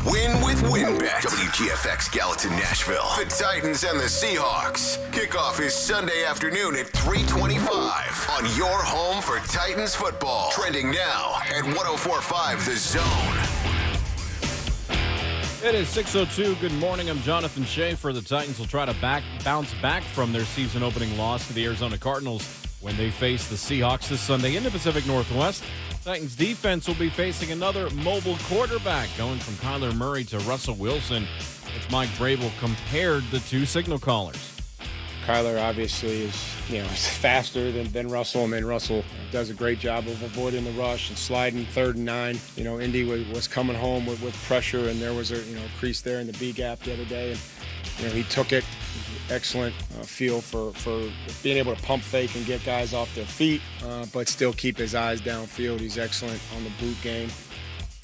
Win with WinBet. WGFX Gallatin, Nashville. The Titans and the Seahawks. Kickoff is Sunday afternoon at 3:25 on your home for Titans football. Trending now at 104.5 The Zone. It is 6:02. Good morning. I'm Jonathan Schaefer. The Titans will try to bounce back from their season-opening loss to the Arizona Cardinals when they face the Seahawks this Sunday in the Pacific Northwest. Titans defense will be facing another mobile quarterback, going from Kyler Murray to Russell Wilson, which Mike Vrabel compared the two signal callers. Kyler obviously is faster than Russell. I mean, Russell does a great job of avoiding the rush and sliding 3rd and 9. Indy was coming home with pressure, and there was a crease there in the B gap the other day, and he took it. Excellent feel for being able to pump fake and get guys off their feet, but still keep his eyes downfield. He's excellent on the boot game.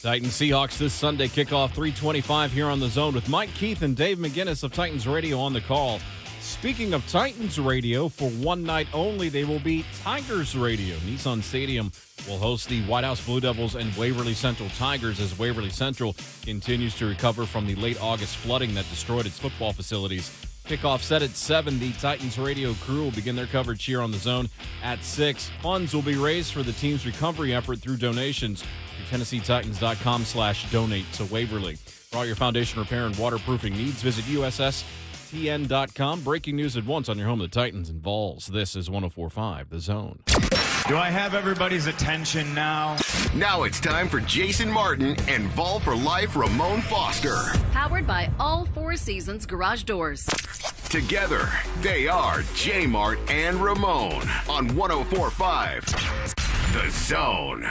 Titans Seahawks this Sunday, kickoff 3:25 here on The Zone with Mike Keith and Dave McGinnis of Titans Radio on the call. Speaking of Titans Radio, for one night only, they will be Tigers Radio. Nissan Stadium will host the White House Blue Devils and Waverly Central Tigers as Waverly Central continues to recover from the late August flooding that destroyed its football facilities. Kickoff set at 7. The Titans radio crew will begin their coverage here on The Zone at 6. Funds will be raised for the team's recovery effort through donations to TennesseeTitans.com/donate to Waverly. For all your foundation repair and waterproofing needs, visit USSTN.com. Breaking news at once on your home of the Titans and Vols. This is 104.5 The Zone. Do I have everybody's attention now? Now it's time for Jason Martin and Vol for Life Ramon Foster. Powered by all Four Seasons Garage Doors. Together, they are JMart and Ramon on 104.5 The Zone.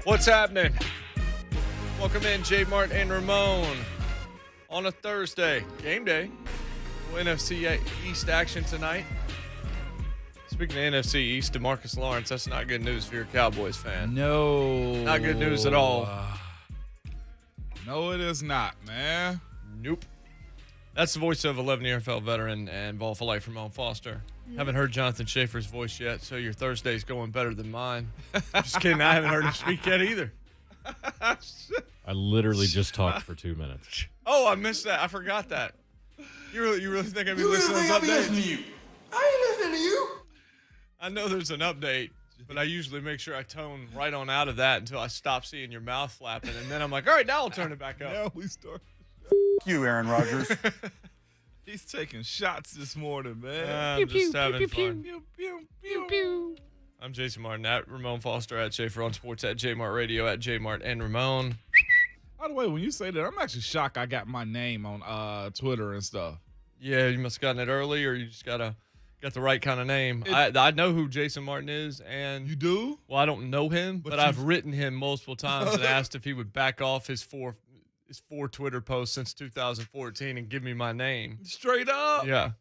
What's happening? Welcome in, JMart and Ramon on a Thursday. Game day. NFC East action tonight. Speaking of NFC East, DeMarcus Lawrence, that's not good news if you're a Cowboys fan. No. Not good news at all. No, it is not, man. Nope. That's the voice of 11-year NFL veteran and Vol for Life, Ramon Foster. Haven't heard Jonathan Schaefer's voice yet, so your Thursday's going better than mine. Just kidding. I haven't heard him speak yet either. I literally just talked for 2 minutes. Oh, I missed that. I forgot that. You really think I'd be listening to those updates? I ain't listening to you. I know there's an update, but I usually make sure I tone right on out of that until I stop seeing your mouth flapping, and then I'm like, all right, now I'll turn it back up. Now we start. You, Aaron Rodgers. He's taking shots this morning, man. I'm just having fun. Pew, pew, pew, pew. I'm Jason Martin at Ramon Foster at Schaefer on Sports at JMart Radio at JMart and Ramon. By the way, when you say that, I'm actually shocked I got my name on Twitter and stuff. Yeah, you must have gotten it early, or you just got the right kind of name. I know who Jason Martin is, and You do? well, I don't know him, but I've written him multiple times and asked if he would back off his four Twitter posts since 2014 and give me my name. Straight up? Yeah.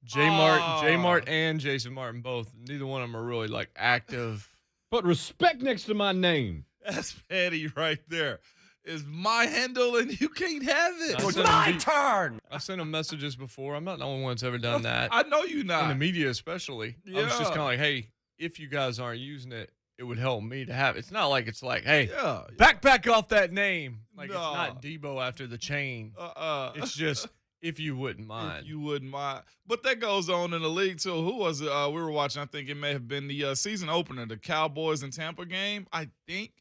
JMart and Jason Martin both. Neither one of them are really like active. Put respect next to my name. That's petty right there. It's my handle and you can't have it. It's my turn. I've sent him messages before. I'm not the only one that's ever done that. I know you not. In the media especially. I was just kind of like, hey, if you guys aren't using it, it would help me to have it. It's not like it's like, hey, back off that name. Like, it's not Debo after the chain. It's just, if you wouldn't mind. If you wouldn't mind. But that goes on in the league, too. Who was it? We were watching, I think it may have been the season opener, the Cowboys and Tampa game, I think,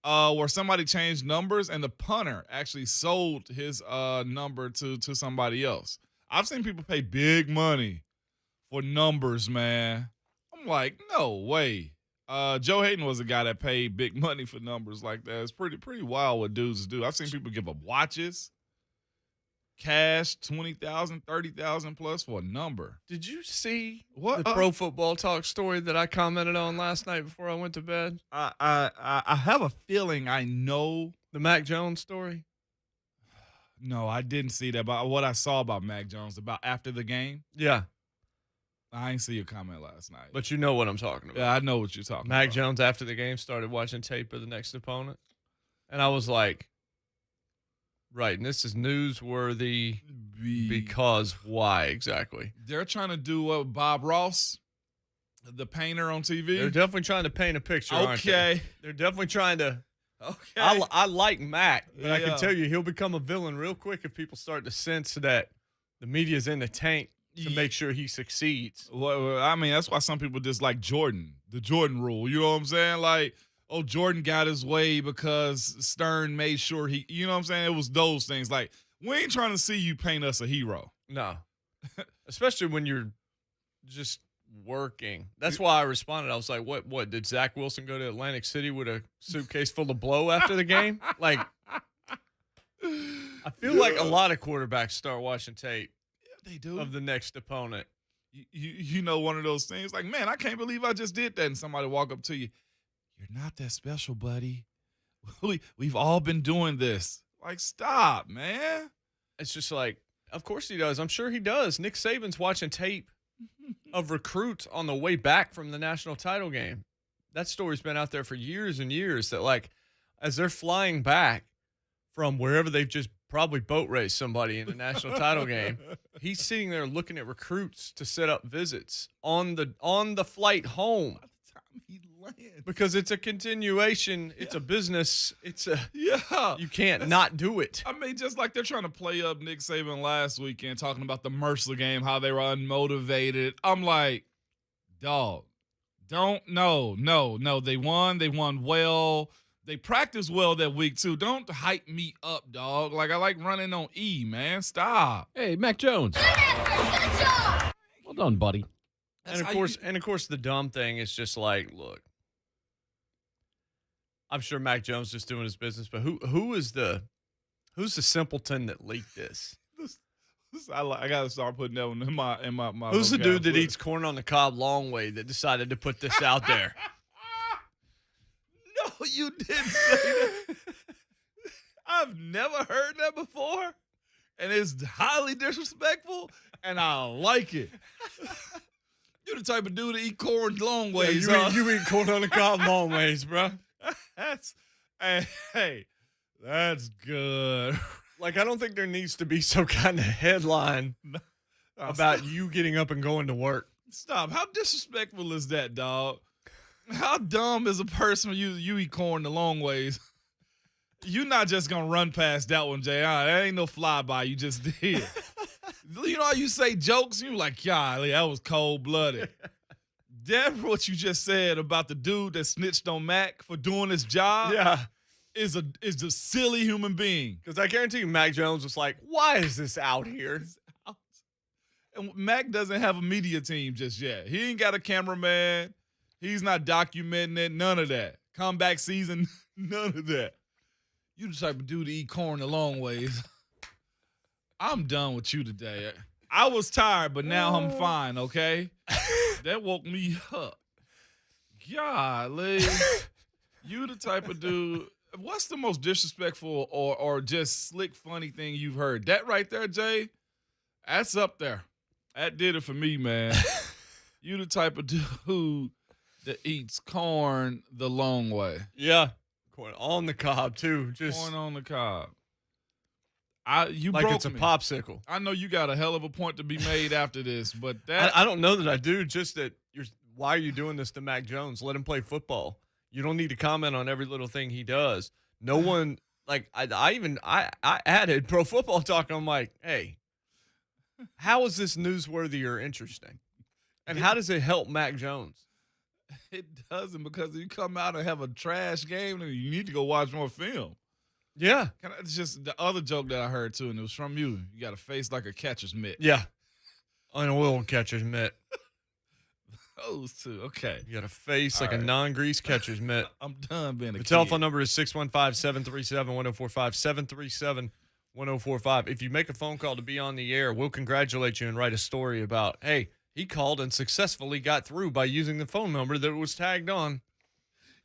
where somebody changed numbers and the punter actually sold his number to somebody else. I've seen people pay big money for numbers, man. I'm like, no way. Joe Hayden was a guy that paid big money for numbers like that. It's pretty wild what dudes do. I've seen people give up watches, cash, $20,000, $30,000 plus for a number. Did you see what the Pro Football Talk story that I commented on last night before I went to bed? I have a feeling I know. The Mac Jones story? No, I didn't see that. But what I saw about Mac Jones, about after the game. Yeah. I didn't see your comment last night. But you know what I'm talking about. Yeah, I know what you're talking about. Mac Jones, after the game, started watching tape of the next opponent. And I was like, Right, and this is newsworthy because why exactly? They're trying to do what Bob Ross, the painter on TV. They're definitely trying to paint a picture, aren't they? They're definitely trying to. Okay. I like Mac, but I Yeah. can tell you he'll become a villain real quick if people start to sense that the media's in the tank to make sure he succeeds. Well, I mean, that's why some people dislike Jordan, the Jordan rule. You know what I'm saying? Like, oh, Jordan got his way because Stern made sure he, you know what I'm saying? It was those things. Like, we ain't trying to see you paint us a hero. No, especially when you're just working. That's why I responded. I was like, what did Zach Wilson go to Atlantic City with a suitcase full of blow after the game? Like, I feel like a lot of quarterbacks start watching tape. Yeah, they do. Of the next opponent. You know, one of those things like, man, I can't believe I just did that. And somebody walk up to you. You're not that special, buddy. We've all been doing this. Like, stop, man. It's just like, of course he does. I'm sure he does. Nick Saban's watching tape of recruits on the way back from the national title game. That story's been out there for years and years that, like, as they're flying back from wherever they've just probably boat raced somebody in the national title game, he's sitting there looking at recruits to set up visits on the flight home. By the time he lands. Because it's a continuation. It's a business. It's a you can't That's, not do it. I mean, just like they're trying to play up Nick Saban last weekend, talking about the Mercer game, how they were unmotivated. I'm like, dog, no. They won well. They practiced well that week too. Don't hype me up, dog. Like, I like running on E, man. Stop. Hey, Mac Jones. Well done, buddy. And of course, the dumb thing is just like, look, I'm sure Mac Jones just doing his business, but who's the simpleton that leaked this? I gotta start putting that one in my Who's the dude that vocabulary. eats corn on the cob long way that decided to put this out there? No, you didn't say that. I've never heard that before, and it's highly disrespectful, and I like it. You're the type of dude to eat corn long ways. You eat corn on the cob long ways, bro. Hey, that's good. Like, I don't think there needs to be some kind of headline about you getting up and going to work. Stop. How disrespectful is that, dog? How dumb is a person when you eat corn the long ways? You're not just going to run past that one, Jay. That ain't no flyby. You just did. You know how you say jokes? You like, golly, that was cold-blooded. That's what you just said about the dude that snitched on Mac for doing his job. Yeah. Is a silly human being. Because I guarantee you Mac Jones was like, why is this out here? And Mac doesn't have a media team just yet. He ain't got a cameraman. He's not documenting it. None of that. Comeback season, none of that. You the type of dude to eat corn the long ways. I'm done with you today. I was tired, but now I'm fine, okay? That woke me up. Golly. You the type of dude. What's the most disrespectful or just slick funny thing you've heard? That right there, Jay, that's up there. That did it for me, man. You the type of dude that eats corn the long way. Yeah. Corn on the cob, too. Just Corn on the cob. You like broke it's a me. popsicle. I know you got a hell of a point to be made after this, but that I don't know that I do. Just that why are you doing this to Mac Jones? Let him play football. You don't need to comment on every little thing he does. No one, like, I added Pro Football Talk. I'm like, hey, how is this newsworthy or interesting? And how does it help Mac Jones? it doesn't, because if you come out and have a trash game, then you need to go watch more film. Yeah. It's just the other joke that I heard, too, and it was from you. You got a face like a catcher's mitt. Yeah. An oil catcher's mitt. Those two. Okay. You got a face like All a right. non-grease catcher's mitt. I'm done being a The kid. telephone number is 615-737-1045, 737-1045. If you make a phone call to be on the air, we'll congratulate you and write a story about, hey, he called and successfully got through by using the phone number that was tagged on.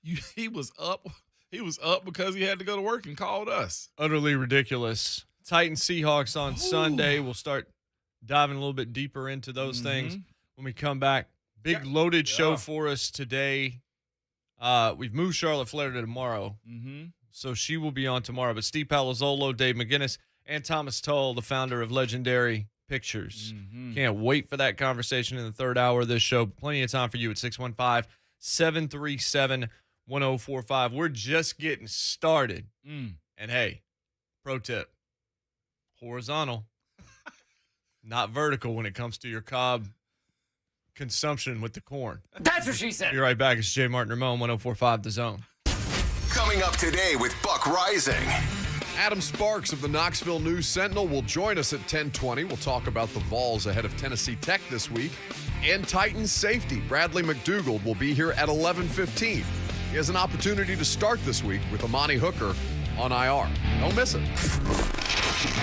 He was up. He was up because he had to go to work and called us. Utterly ridiculous. Titans Seahawks on Sunday. We'll start diving a little bit deeper into those things when we come back. Big loaded show for us today. We've moved Charlotte Flair to tomorrow. So she will be on tomorrow. But Steve Palazzolo, Dave McGinnis, and Thomas Tull, the founder of Legendary Pictures. Can't wait for that conversation in the third hour of this show. Plenty of time for you at 615-737-1045. We're just getting started. And hey, pro tip, horizontal, not vertical when it comes to your Cobb consumption with the corn. That's what she said. Be right back. It's JMart and Ramon, 1045 The Zone. Coming up today with Buck Rising. Adam Sparks of the Knoxville News Sentinel will join us at 10:20. We'll talk about the Vols ahead of Tennessee Tech this week. And Titans safety Bradley McDougald will be here at 11:15. He has an opportunity to start this week with Amani Hooker on IR. Don't miss it.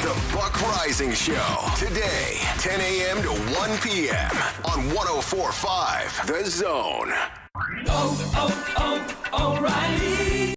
The Buck Rising Show. Today, 10 a.m. to 1 p.m. on 104.5 The Zone. O'Reilly.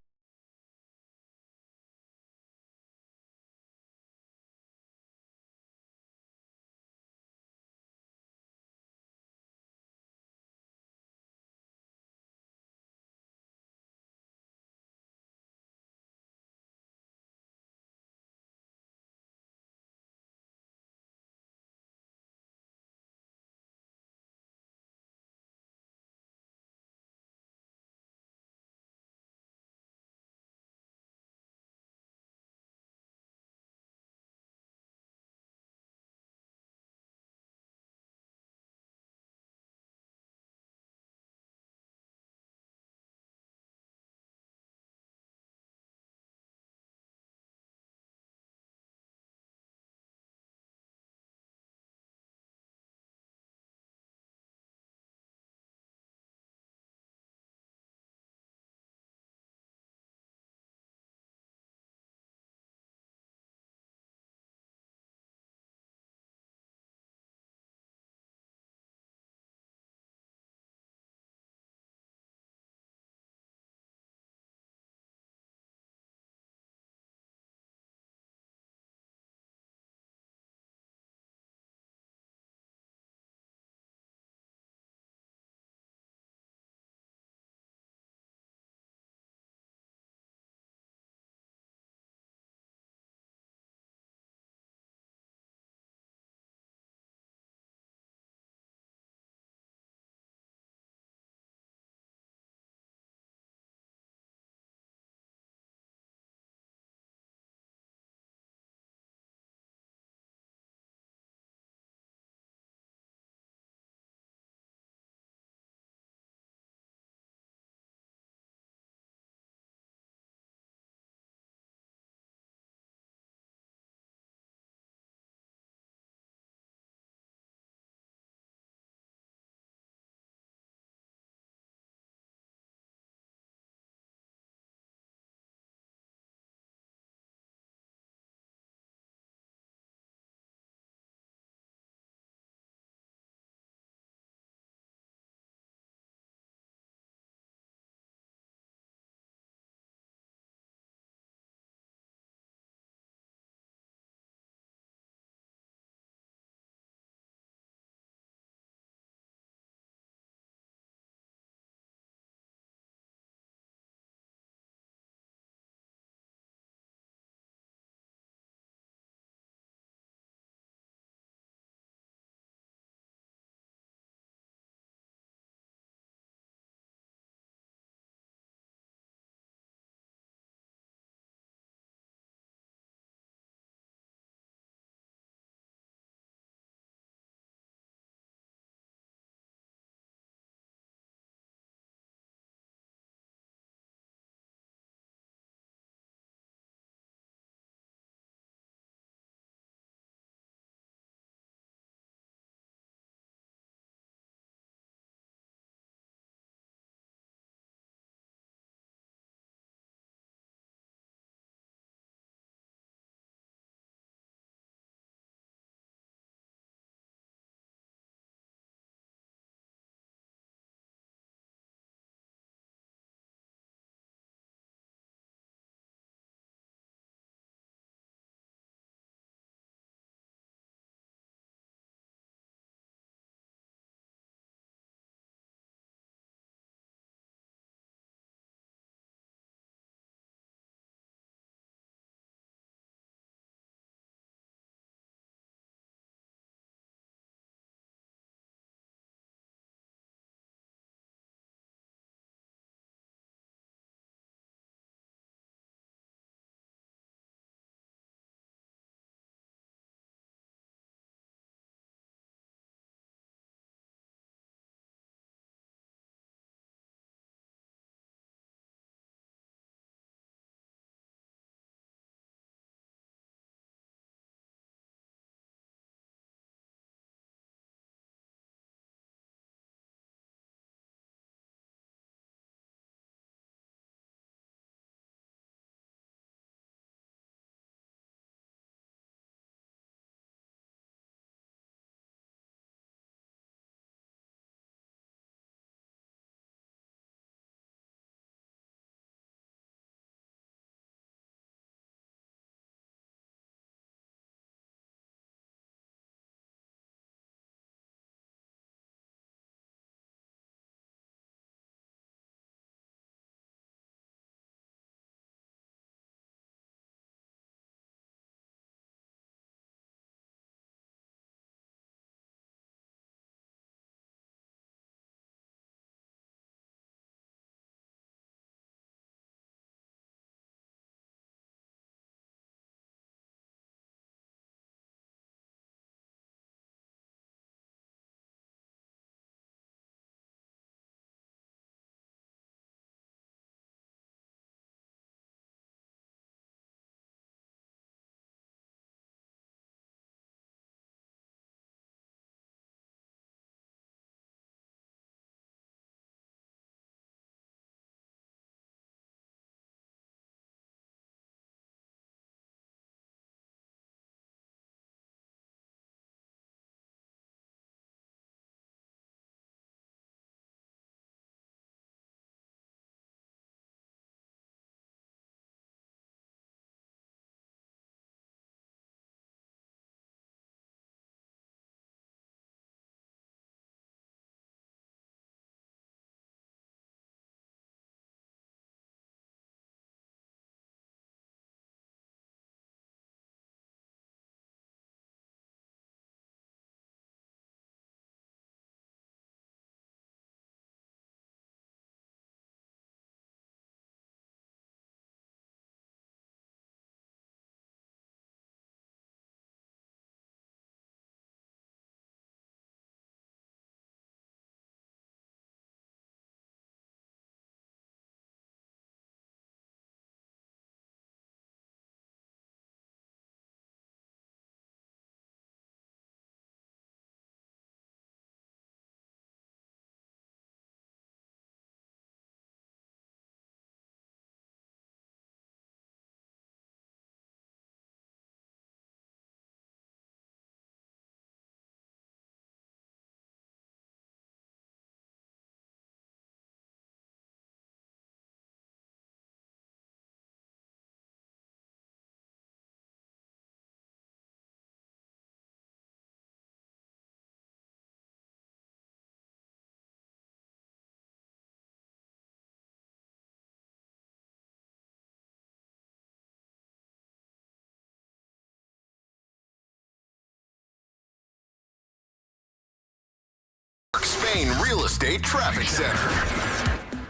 Main Real Estate Traffic Center.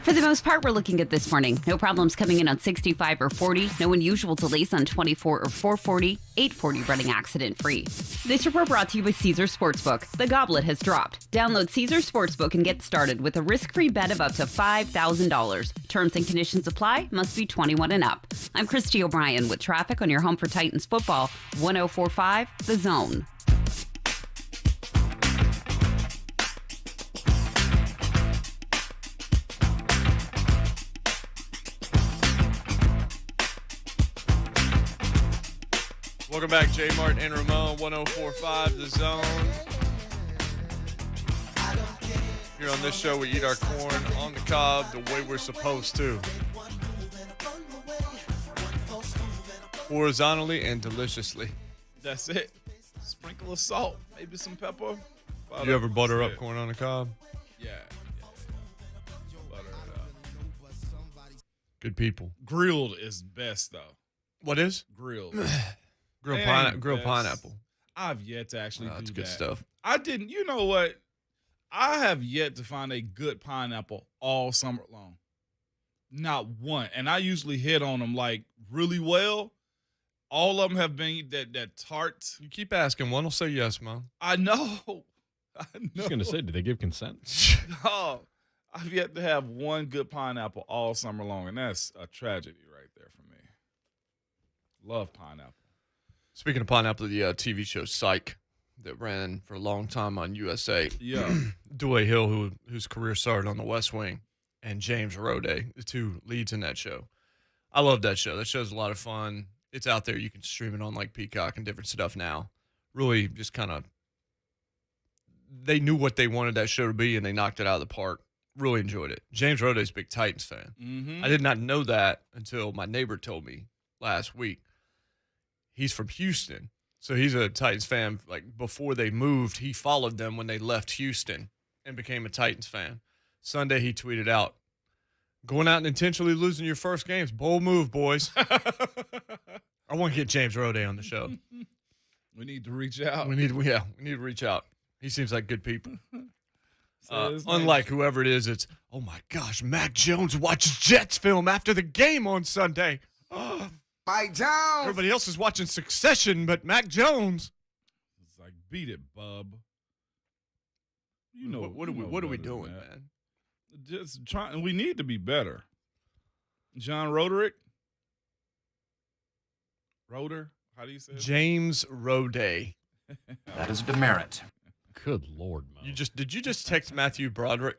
For the most part, we're looking at this morning. No problems coming in on 65 or 40. No unusual delays on 24 or 440. 840 running accident-free. This report brought to you by Caesars Sportsbook. The goblet has dropped. Download Caesars Sportsbook and get started with a risk-free bet of up to $5,000. Terms and conditions apply. Must be 21 and up. I'm Christy O'Brien with traffic on your home for Titans football. 104.5 The Zone. Welcome back, JMart and Ramon, 104.5 The Zone. Here on this show, we eat our corn on the cob the way we're supposed to. Horizontally and deliciously. That's it. Sprinkle of salt, maybe some pepper. Did you ever butter up corn on the cob? Yeah. Butter it up. Good people. Grilled is best, though. What is? Grilled. Grilled pineapple. I've yet to actually do that's that. good stuff. I didn't. You know what? I have yet to find a good pineapple all summer long. Not one. And I usually hit on them like really well. All of them have been that tart. You keep asking. One will say yes, Mom. I know. I was going to say, did they give consent? Oh, I've yet to have one good pineapple all summer long, and that's a tragedy right there for me. Love pineapple. Speaking of pineapple, the TV show Psych that ran for a long time on USA. Yeah. Dwayne Hill, whose career started on The West Wing, and James Roday, the two leads in that show. I love that show. That show's a lot of fun. It's out there. You can stream it on like Peacock and different stuff now. Really just kind of, they knew what they wanted that show to be, and they knocked it out of the park. Really enjoyed it. James Roday's a big Titans fan. Mm-hmm. I did not know that until my neighbor told me last week. He's from Houston, so he's a Titans fan. Like, before they moved, he followed them when they left Houston and became a Titans fan. Sunday, he tweeted out, "Going out and intentionally losing your first games. Bold move, boys." I want to get James Roday on the show. We need to reach out. We need to reach out. He seems like good people. Unlike whoever it is, it's, oh my gosh, Mac Jones watches Jets film after the game on Sunday. Mike Jones. Everybody else is watching Succession, but Mac Jones. It's like, beat it, bub. You know what are we doing, man? Just trying. We need to be better. John Roderick. Roder. How do you say it? James Roday. That is a demerit. Good Lord, Mo. Did you just text Matthew Broderick?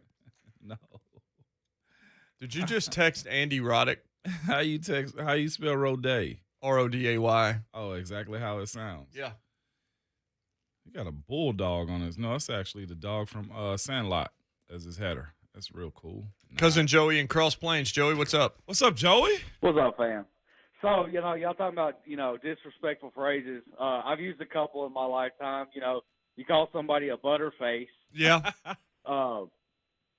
No. Did you just text Andy Roddick? How you spell Roday? Roday. Oh, exactly how it sounds. Yeah. He got a bulldog on his. No, it's actually the dog from Sandlot as his header. That's real cool. Cousin Joey in Cross Plains. Joey, what's up? What's up, Joey? What's up, fam? So, y'all talking about, disrespectful phrases. I've used a couple in my lifetime. You call somebody a butterface. Yeah.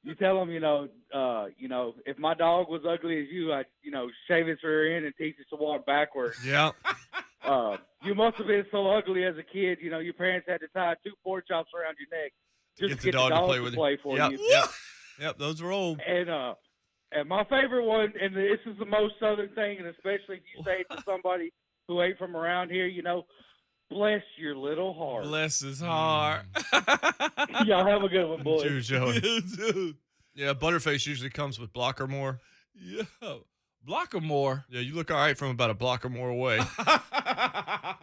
You tell them, if my dog was ugly as you, I'd, shave its rear end and teach it to walk backwards. Yeah. You must have been so ugly as a kid. Your parents had to tie 2 pork chops around your neck just to get the dog to play for you. Yep, those were old. And my favorite one, and this is the most southern thing, and especially if you say it to somebody who ain't from around here, bless your little heart. Bless his heart. Y'all have a good one, boys. You, Joey. Yeah, Butterface usually comes with block or more. Yeah. Block or more? Yeah, you look all right from about a block or more away. I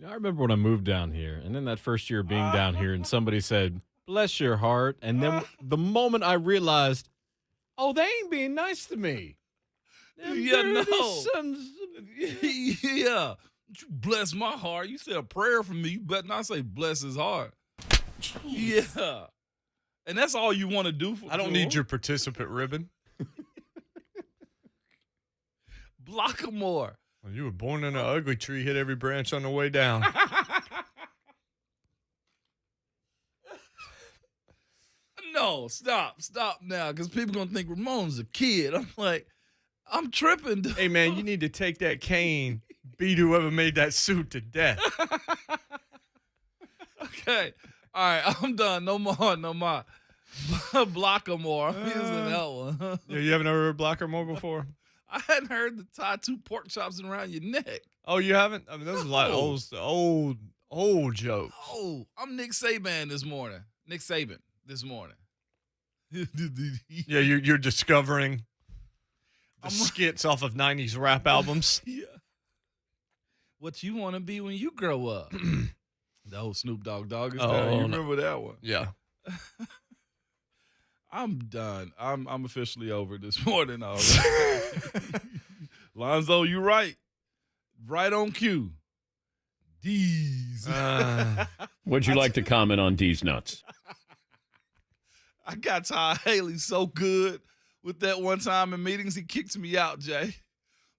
remember when I moved down here, and then that first year being down here, and somebody said, "Bless your heart," and then the moment I realized, oh, they ain't being nice to me. Yeah, no. Sons. Yeah. You bless my heart. You say a prayer for me. You better not say bless his heart. Jeez. Yeah. And that's all you want to do for I don't need your participant ribbon. Block him more. Well, you were born in an ugly tree, hit every branch on the way down. No, stop now, because people going to think Ramon's a kid. I'm like, I'm tripping. Dude. Hey, man, you need to take that cane, beat whoever made that suit to death. Okay. All right, I'm done. No more. Blockamore. I'm using that one. Yeah, you haven't ever heard Blockamore before? I hadn't heard the tie 2 pork chops around your neck. Oh, you haven't? I mean, those are like old jokes. Oh, I'm Nick Saban this morning. Yeah, you're discovering the skits off of 90s rap albums. Yeah. What you want to be when you grow up. The old Snoop Dogg is down. You remember that one? Yeah. I'm done. I'm officially over this morning already. Lonzo, you right. Right on cue. D's. Would you like to comment on D's nuts? I got Ty Haley so good with that one time in meetings, he kicked me out, Jay.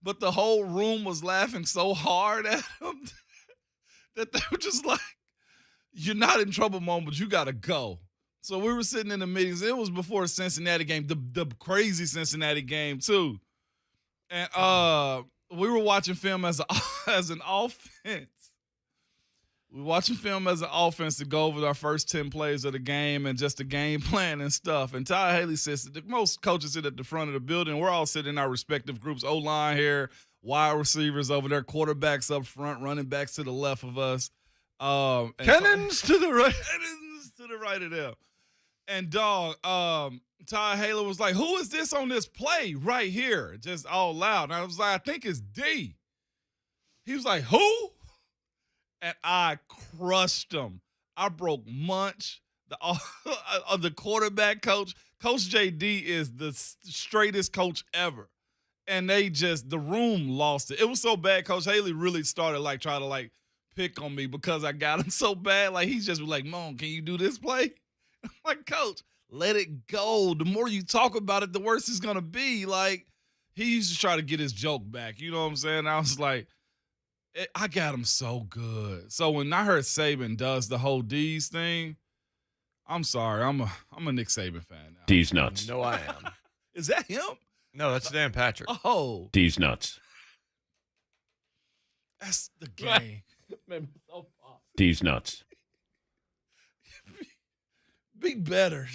But the whole room was laughing so hard at him that they were just like, you're not in trouble, Mom, but you got to go. So we were sitting in the meetings. It was before the Cincinnati game, the crazy Cincinnati game, too. And we were watching film as an offense. We were watching film as an offense to go over our first 10 plays of the game and just the game plan and stuff. And Ty Haley says that most coaches sit at the front of the building. We're all sitting in our respective groups, O-line here, wide receivers over there, quarterbacks up front, running backs to the left of us. Cannons to the right. Cannons to the right of them. And, dog, Ty Haley was like, who is this on this play right here? Just all loud. And I was like, I think it's D. He was like, who? And I crushed him. I broke Munch, the quarterback coach. Coach JD is the straightest coach ever. And the room lost it. It was so bad, Coach Haley really started, trying to, pick on me because I got him so bad. He just was like, Mom, can you do this play? I'm like, Coach, let it go. The more you talk about it, the worse it's going to be. He used to try to get his joke back. You know what I'm saying? I was like, I got him so good. So when I heard Saban does the whole D's thing, I'm sorry. I'm a Nick Saban fan now. D's nuts. No, I am. Is that him? No, that's Dan Patrick. Oh. D's nuts. That's the game. D's nuts. Be better.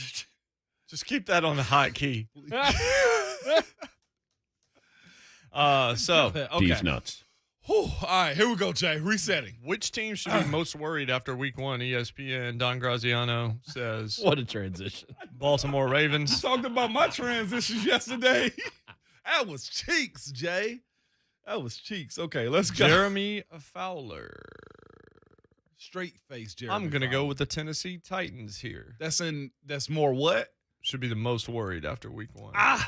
Just keep that on the hot key. Okay. D's nuts. Whew. All right, here we go, Jay. Resetting. Which team should be most worried after week 1? ESPN, Don Graziano says. What a transition. Baltimore Ravens. Talked about my transitions yesterday. That was cheeks, Jay. That was cheeks. Okay, let's go. Jeremy Fowler. Straight face, Jeremy. I'm going to go with the Tennessee Titans here. That's more what? Should be the most worried after week 1. I'm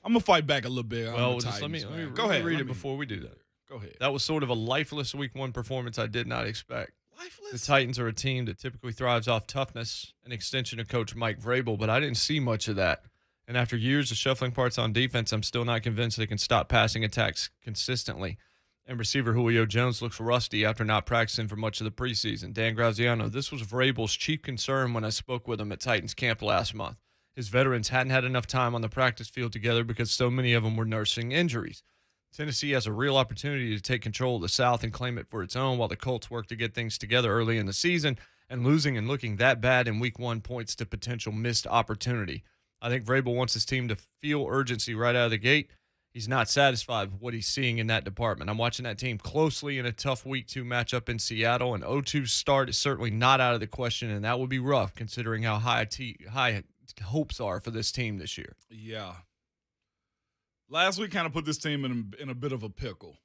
going to fight back a little bit. Well, just let me go ahead. Read it before we do that. Go ahead. That was sort of a lifeless week 1 performance I did not expect. Lifeless? The Titans are a team that typically thrives off toughness, an extension of Coach Mike Vrabel, but I didn't see much of that. And after years of shuffling parts on defense, I'm still not convinced they can stop passing attacks consistently. And receiver Julio Jones looks rusty after not practicing for much of the preseason. Dan Graziano, this was Vrabel's chief concern when I spoke with him at Titans camp last month. His veterans hadn't had enough time on the practice field together because so many of them were nursing injuries. Tennessee has a real opportunity to take control of the South and claim it for its own while the Colts work to get things together early in the season, and losing and looking that bad in week 1 points to potential missed opportunity. I think Vrabel wants his team to feel urgency right out of the gate. He's not satisfied with what he's seeing in that department. I'm watching that team closely in a tough week 2 matchup in Seattle. An 0-2 start is certainly not out of the question, and that would be rough considering how high hopes are for this team this year. Yeah. Last week kind of put this team in a bit of a pickle.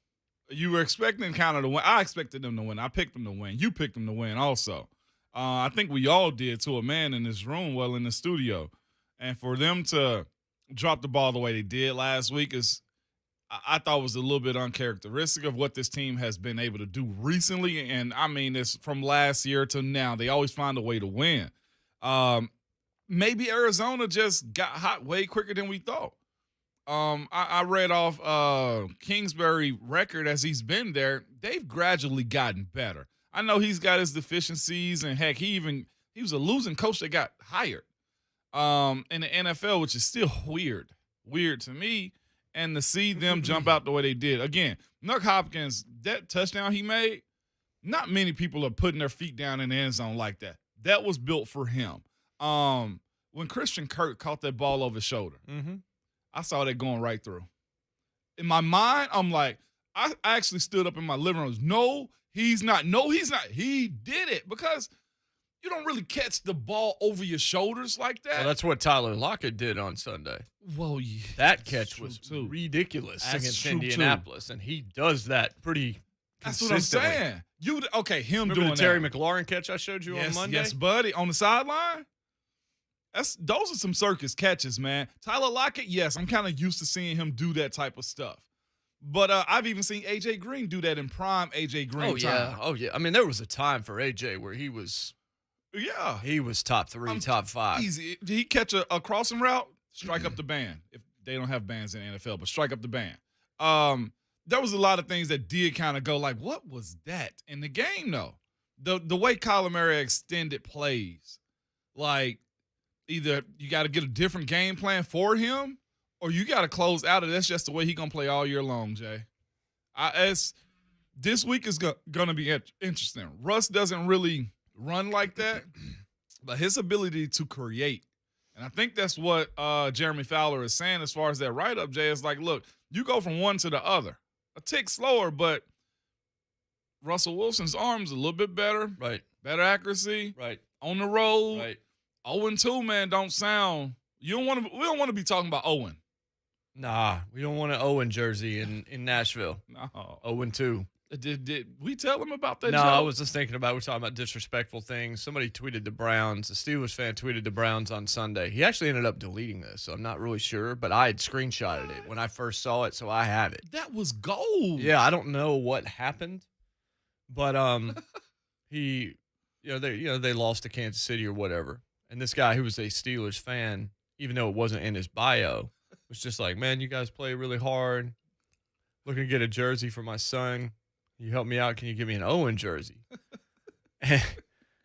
You were expecting kind of to win. I expected them to win. I picked them to win. You picked them to win also. I think we all did to a man in this room, in the studio. And for them to drop the ball the way they did last week I thought was a little bit uncharacteristic of what this team has been able to do recently. And I mean, it's from last year to now. They always find a way to win. Maybe Arizona just got hot way quicker than we thought. I read off Kingsbury record as he's been there. They've gradually gotten better. I know he's got his deficiencies, and heck, he was a losing coach that got hired in the NFL, which is still weird to me. And to see them jump out the way they did. Again, Nuck Hopkins, that touchdown he made, not many people are putting their feet down in the end zone like that. That was built for him. when Christian Kirk caught that ball over his shoulder, I saw that going right through. In my mind, I'm like, I actually stood up in my living room. No, he's not. No, he's not. He did it because you don't really catch the ball over your shoulders like that. Well, that's what Tyler Lockett did on Sunday. Well, yeah, that catch was ridiculous against Indianapolis, and he does that pretty consistently. That's what I'm saying. Remember doing the Terry McLaurin catch I showed you on Monday? Yes, buddy, on the sideline. Those are some circus catches, man. Tyler Lockett, yes, I'm kind of used to seeing him do that type of stuff. But I've even seen A.J. Green do that in prime A.J. Green time. Oh, yeah. I mean, there was a time for A.J. where he was top 3, top 5. Easy. Did he catch a crossing route? Strike up the band. If they don't have bands in the NFL, but strike up the band. There was a lot of things that did kind of go like, what was that in the game, though? The way Kyler Murray extended plays, like either you got to get a different game plan for him or you got to close out of it. That's just the way he's going to play all year long, Jay. This week is going to be interesting. Russ doesn't really run like that, but his ability to create, and I think that's what Jeremy Fowler is saying as far as that write-up, Jay, is like, look, you go from one to the other. A tick slower, but Russell Wilson's arm's a little bit better. Right. Better accuracy. Right. On the road. Right. 0-2, man, don't sound. We don't want to be talking about Owen. Nah, we don't want an Owen jersey in Nashville. No. 0-2. Did we tell him about that? No, joke? I was just thinking about, we're talking about disrespectful things. Somebody tweeted the Browns. A Steelers fan tweeted the Browns on Sunday. He actually ended up deleting this, so I'm not really sure, but I had screenshotted it when I first saw it, so I have it. That was gold. Yeah, I don't know what happened, but they lost to Kansas City or whatever. And this guy who was a Steelers fan, even though it wasn't in his bio, was just like, man, you guys play really hard. Looking to get a jersey for my son. You help me out. Can you give me an Owen jersey? And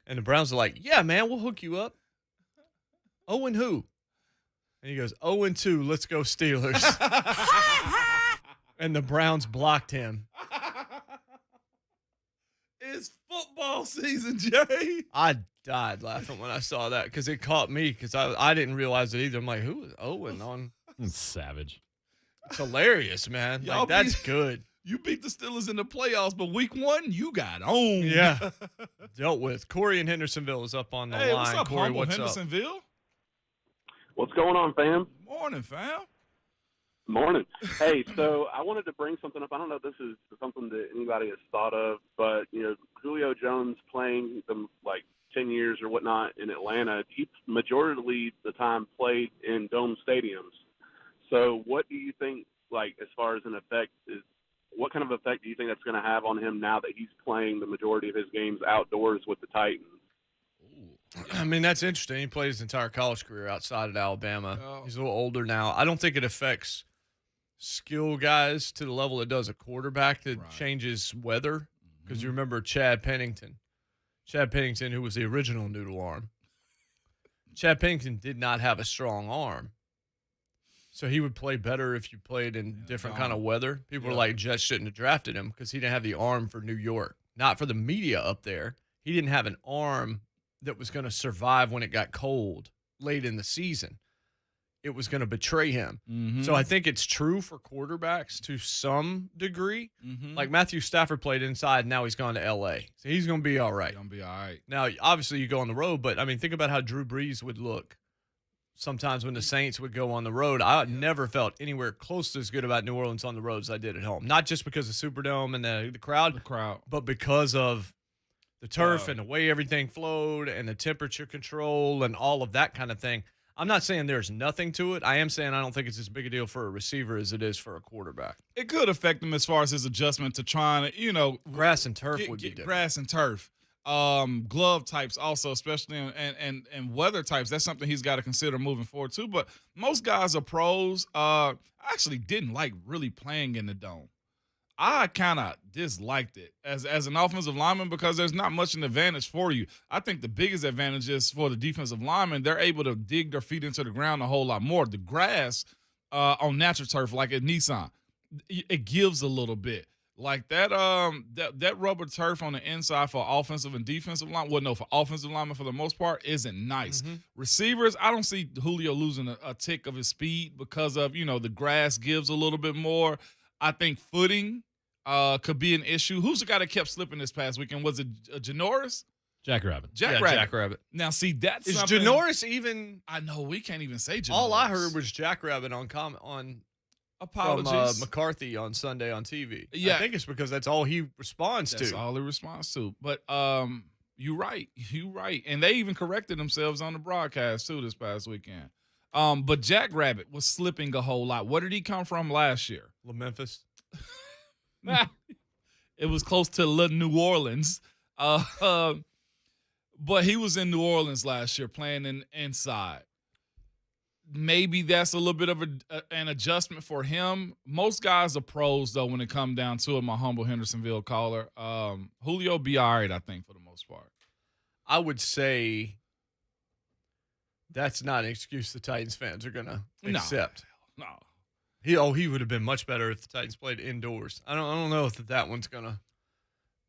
the Browns are like, yeah, man, we'll hook you up. Owen who? And he goes, 0-2, let's go Steelers. And the Browns blocked him. It's football season, Jay. I died laughing when I saw that because it caught me because I didn't realize it either. I'm like, who is Owen on? Savage. It's hilarious, man. Y'all like, that's good. You beat the Steelers in the playoffs, but week 1, you got owned. Yeah. Dealt with. Corey in Hendersonville is up on the line. What's up, Corey, what's Hendersonville? up? What's going on, fam? Morning, fam. Morning. Hey, so I wanted to bring something up. I don't know if this is something that anybody has thought of, but, Julio Jones playing them like 10 years or whatnot in Atlanta, he majority of the time played in dome stadiums. So what do you think, like, as far as an effect is, what kind of effect do you think that's going to have on him now that he's playing the majority of his games outdoors with the Titans? I mean, that's interesting. He played his entire college career outside of Alabama. Oh. He's a little older now. I don't think it affects skill guys to the level it does a quarterback that changes weather. Because you remember Chad Pennington. Chad Pennington, who was the original noodle arm. Chad Pennington did not have a strong arm. So he would play better if you played in different kind of weather. People were like, Jets shouldn't have drafted him because he didn't have the arm for New York. Not for the media up there. He didn't have an arm that was going to survive when it got cold late in the season. It was going to betray him. Mm-hmm. So I think it's true for quarterbacks to some degree. Mm-hmm. Like Matthew Stafford played inside, now he's gone to L.A. So he's going to be all right. He's going to be all right. Now, obviously, you go on the road, but, I mean, think about how Drew Brees would look sometimes when the Saints would go on the road. I never felt anywhere close to as good about New Orleans on the road as I did at home. Not just because of Superdome and the crowd, but because of the turf and the way everything flowed and the temperature control and all of that kind of thing. I'm not saying there's nothing to it. I am saying I don't think it's as big a deal for a receiver as it is for a quarterback. It could affect him as far as his adjustment to trying to, grass and turf would be different. Grass and turf. Glove types also, especially and weather types. That's something he's got to consider moving forward too. But most guys are pros. I actually didn't like really playing in the dome. I kind of disliked it as an offensive lineman because there's not much an advantage for you. I think the biggest advantage is for the defensive lineman. They're able to dig their feet into the ground a whole lot more. The grass on natural turf, like at Nissan, it gives a little bit. Like that rubber turf on the inside for offensive and defensive line. Well, no, for offensive linemen for the most part isn't nice. Mm-hmm. Receivers, I don't see Julio losing a tick of his speed because of the grass gives a little bit more. I think footing could be an issue. Who's the guy that kept slipping this past weekend? Was it Janoris? Jackrabbit. Jackrabbit. Now, see, that's Is something. Janoris even? I know we can't even say Janoris. All I heard was Jackrabbit on apologies from McCarthy on Sunday on TV. Yeah. I think it's because that's all he responds That's to. all he responds to. But you're right. And they even corrected themselves on the broadcast too this past weekend. But Jackrabbit was slipping a whole lot. Where did he come from last year? Memphis. It was close to New Orleans. But he was in New Orleans last year playing inside. Maybe that's a little bit of an adjustment for him. Most guys are pros, though, when it comes down to it, my humble Hendersonville caller. Julio be all right, I think, for the most part. I would say that's not an excuse the Titans fans are going to accept. No. He would have been much better if the Titans played indoors. I don't know if that one's going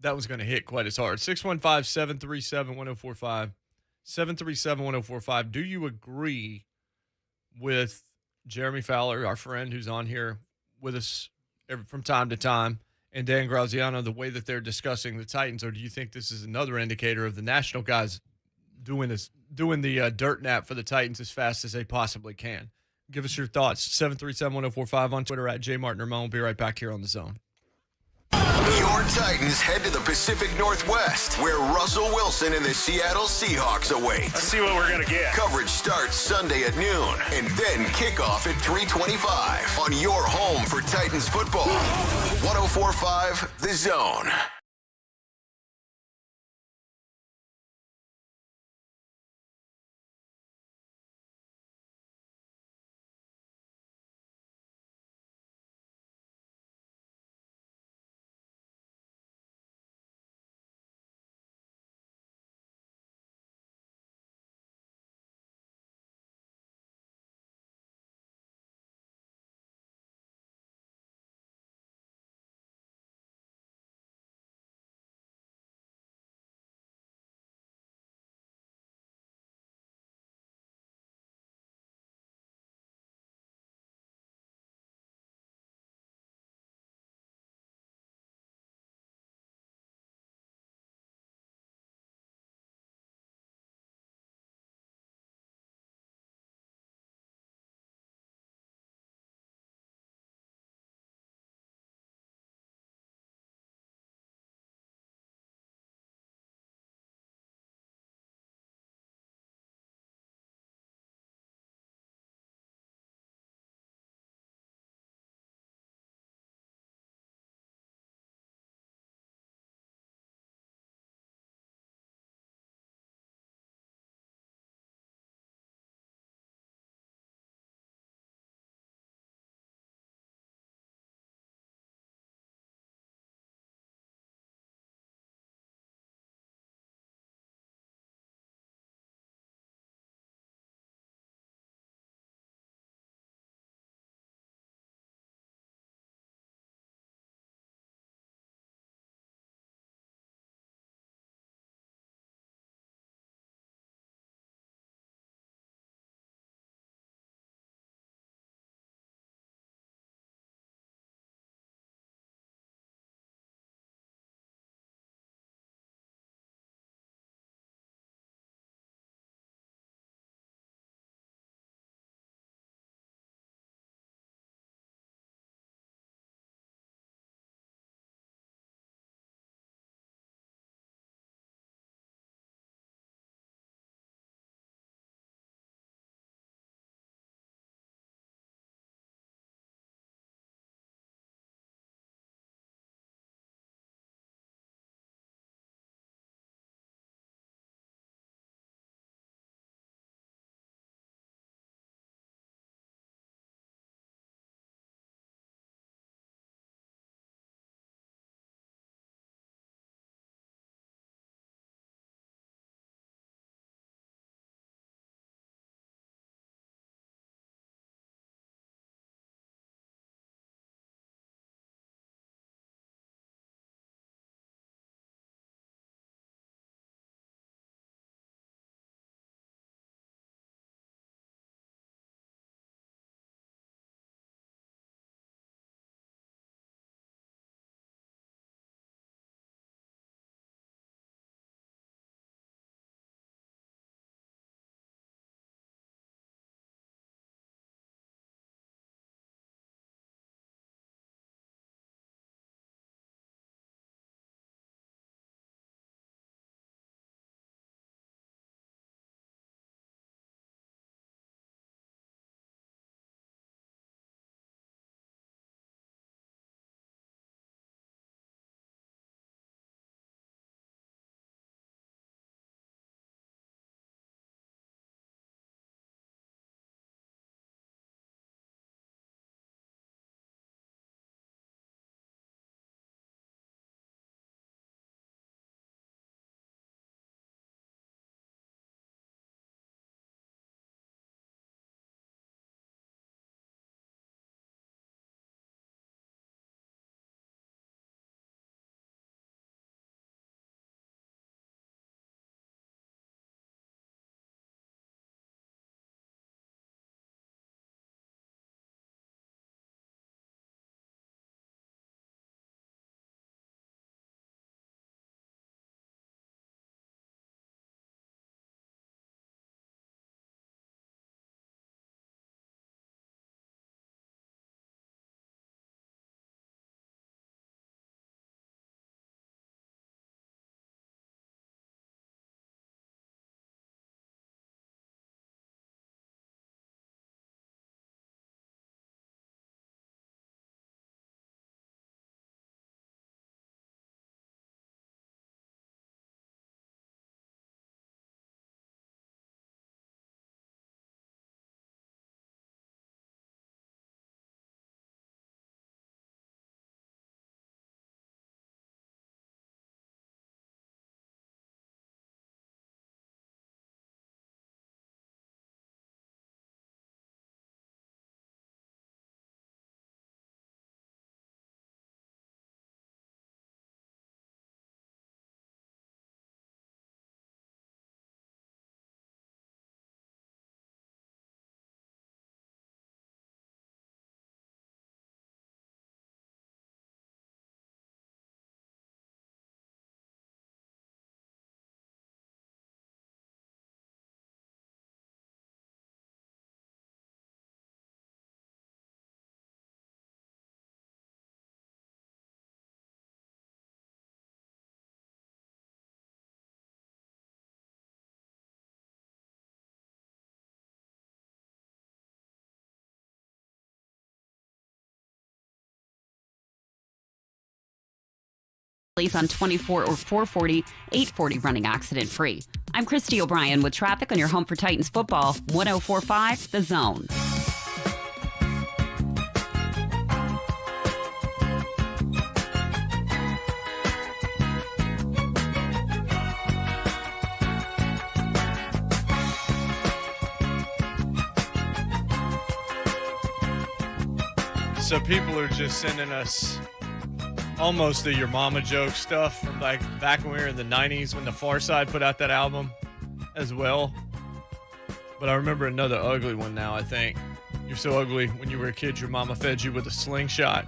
to hit quite as hard. 615-737-1045. 737-1045. Do you agree with Jeremy Fowler, our friend who's on here with us from time to time, and Dan Graziano, the way that they're discussing the Titans, or do you think this is another indicator of the national guys doing the dirt nap for the Titans as fast as they possibly can? Give us your thoughts. 737-1045 on Twitter at JMart and Ramon. We'll be right back here on The Zone. Your Titans head to the Pacific Northwest, where Russell Wilson and the Seattle Seahawks await. Let's see what we're going to get. Coverage starts Sunday at noon, and then kickoff at 3:25 on your home for Titans football. 104.5 The Zone. Delays on 24 or 440, 840 running accident-free. I'm Christy O'Brien with traffic on your home for Titans football, 104.5 The Zone. So people are just sending us almost the Your Mama joke stuff from like back when we were in the 90s when the Far Side put out that album as well. But I remember another ugly one now, I think. You're so ugly. When you were a kid, your mama fed you with a slingshot.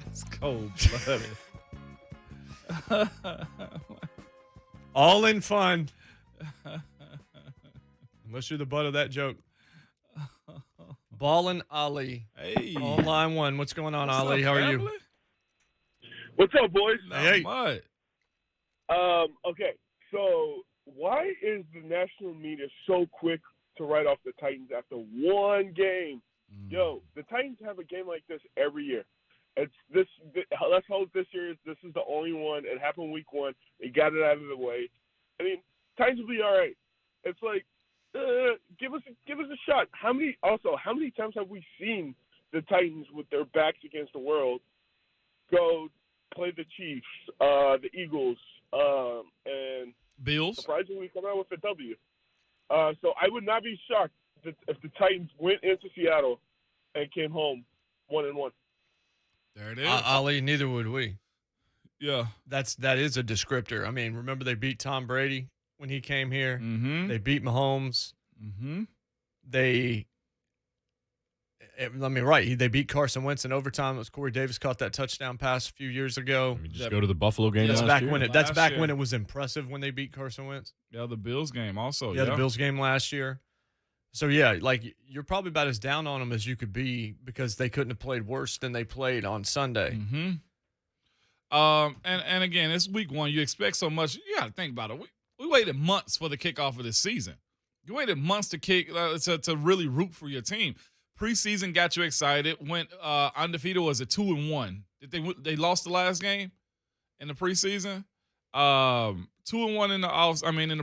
It's cold-blooded. All in fun. Unless you're the butt of that joke. Ballin' Ali. Hey. On line one. What's going on, What's Ali? up, How are family? you? What's up, boys? Hey. What? Okay, so why is the national media so quick to write off the Titans after one game? Yo, the Titans have a game like this every year. It's this. Let's hope this year this is the only one. It happened week one. They got it out of the way. I mean, Titans will be all right. It's like, give us a shot. How many times have we seen the Titans with their backs against the world go play the Chiefs, the Eagles, and Bills? Surprisingly, come out with a W. So I would not be shocked if the Titans went into Seattle and came home 1-1. There it is. Ali, neither would we. Yeah. That is a descriptor. I mean, remember they beat Tom Brady when he came here. Mm-hmm. They beat Mahomes. Mm-hmm. They beat Carson Wentz in overtime. It was Corey Davis caught that touchdown pass a few years ago. Just go to the Buffalo game That's last back year. when when it was impressive when they beat Carson Wentz. Yeah, the Bills game also. Yeah, the Bills game last year. So, yeah, like you're probably about as down on them as you could be because they couldn't have played worse than they played on Sunday. Mm-hmm. And again, it's week one. You expect so much. You got to think about it. We waited months for the kickoff of this season. You waited months to to really root for your team. Preseason got you excited. Went undefeated. Was it 2-1? Did they lost the last game in the preseason? 2-1 in the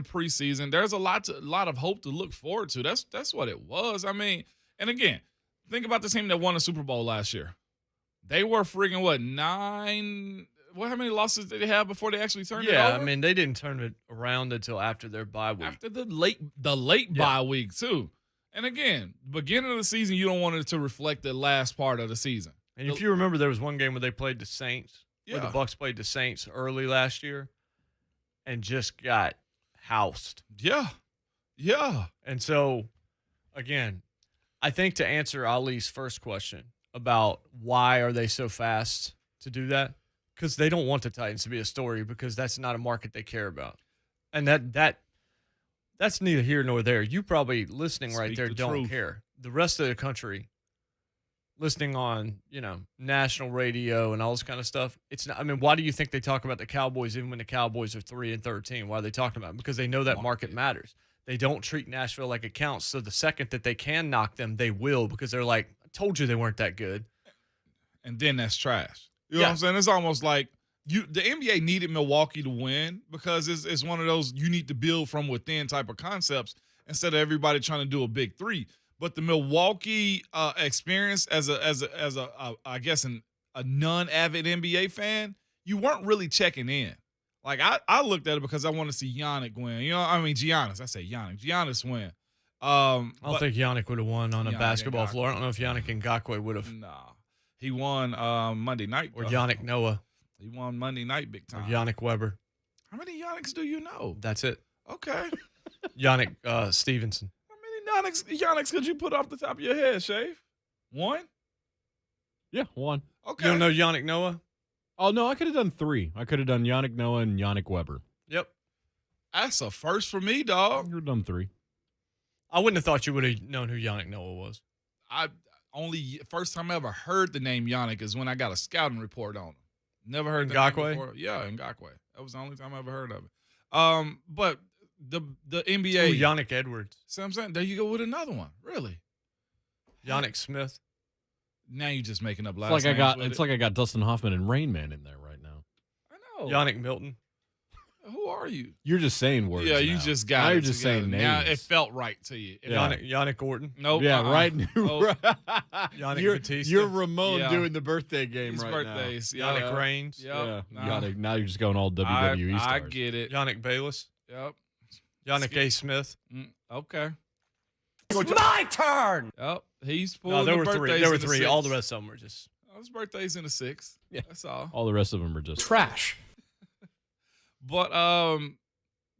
preseason. There's a lot of hope to look forward to. That's what it was. I mean, and again, think about the team that won the Super Bowl last year. They were freaking 9. How many losses did they have before they actually turned it over? Yeah, I mean, they didn't turn it around until after their bye week. After the late bye week too. And again, beginning of the season, you don't want it to reflect the last part of the season. And if you remember, there was one game where they played the Saints, where the Yeah. Bucs played the Saints early last year and just got housed. Yeah. Yeah. And so, again, I think to answer Ali's first question about why are they so fast to do that, because they don't want the Titans to be a story because that's not a market they care about. And that's neither here nor there. You probably listening right Speak there the don't truth. care. The rest of the country listening on, national radio and all this kind of stuff. It's not, I mean, why do you think they talk about the Cowboys even when the Cowboys are 3-13? Why are they talking about it? Because they know that market matters. They don't treat Nashville like it counts. So the second that they can knock them, they will, because they're like, I told you they weren't that good. And then that's trash. You know what I'm saying? It's almost like the NBA needed Milwaukee to win because it's one of those you need to build from within type of concepts instead of everybody trying to do a big three. But the Milwaukee experience as a non-avid NBA fan, you weren't really checking in. Like I looked at it because I want to see Giannis win. Giannis. I say Giannis. Giannis win. I don't think Yannick would have won on a Yannick basketball Ngakoue. floor. I don't know if Yannick Ngakoue would have. Nah. He won Monday night. Or Yannick Noah. He won Monday night big Or time. Yannick Weber. How many Yannicks do you know? That's it. Okay. Yannick Stevenson. How many Yannicks could you put off the top of your head, Shave? One? Yeah, one. Okay. You don't know Yannick Noah? Oh, no, I could have done 3. I could have done Yannick Noah and Yannick Weber. Yep. That's a first for me, dog. You're done 3. I wouldn't have thought you would have known who Yannick Noah was. First time I ever heard the name Yannick is when I got a scouting report on him. Never heard the Ngakoue? name before. Yeah, Ngakoue. That was the only time I ever heard of it. But the NBA. Ooh, Yannick Edwards. See what I'm saying? There you go with another one. Really? Yannick Smith. Now you're just making up It's last like names with I got Dustin Hoffman and Rain Man in there right No. Yannick Milton. Who are you? You're just saying words. Yeah, you now. just got now it. You're just together. saying names. Now it felt right to you. Yannick Orton. Nope. Yeah, right. Nope. Yannick Batista. You're Ramon Yeah. doing the birthday game His right birthdays. now. Yannick Reigns. Yep. Yeah. Yannick, now you're just going all WWE I stars. get it. Yannick Bayless. Yep. Yannick A. Smith. Okay. It's my turn. Yep. He's No, pulling there the were three. birthdays There were in the three. six. All the rest of them were just His birthday's in the 6th. Yeah. That's all. All the rest of them are just Trash. But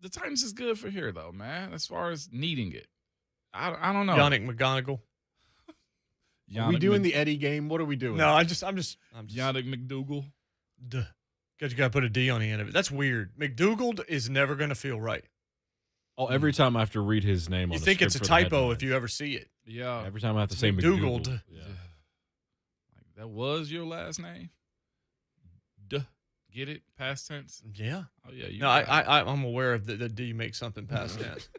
the Titans is good for here though, man. As far as needing it, I don't know. Yannick McGonigal. Are we doing the Eddie game? What are we doing? No, I'm just Yannick McDougal. Duh. Because you got to put a D on the end of it. That's weird. McDougal is never going to feel right. Oh, every time I have to read his name on You the think it's a script for the typo headlines. if you ever see it. Yeah. Every time I have to say McDougal. McDougal. Yeah. Like, that was your last name. Duh. Get it? Past tense. Yeah. Oh yeah. You No, I'm aware of the D makes something past tense.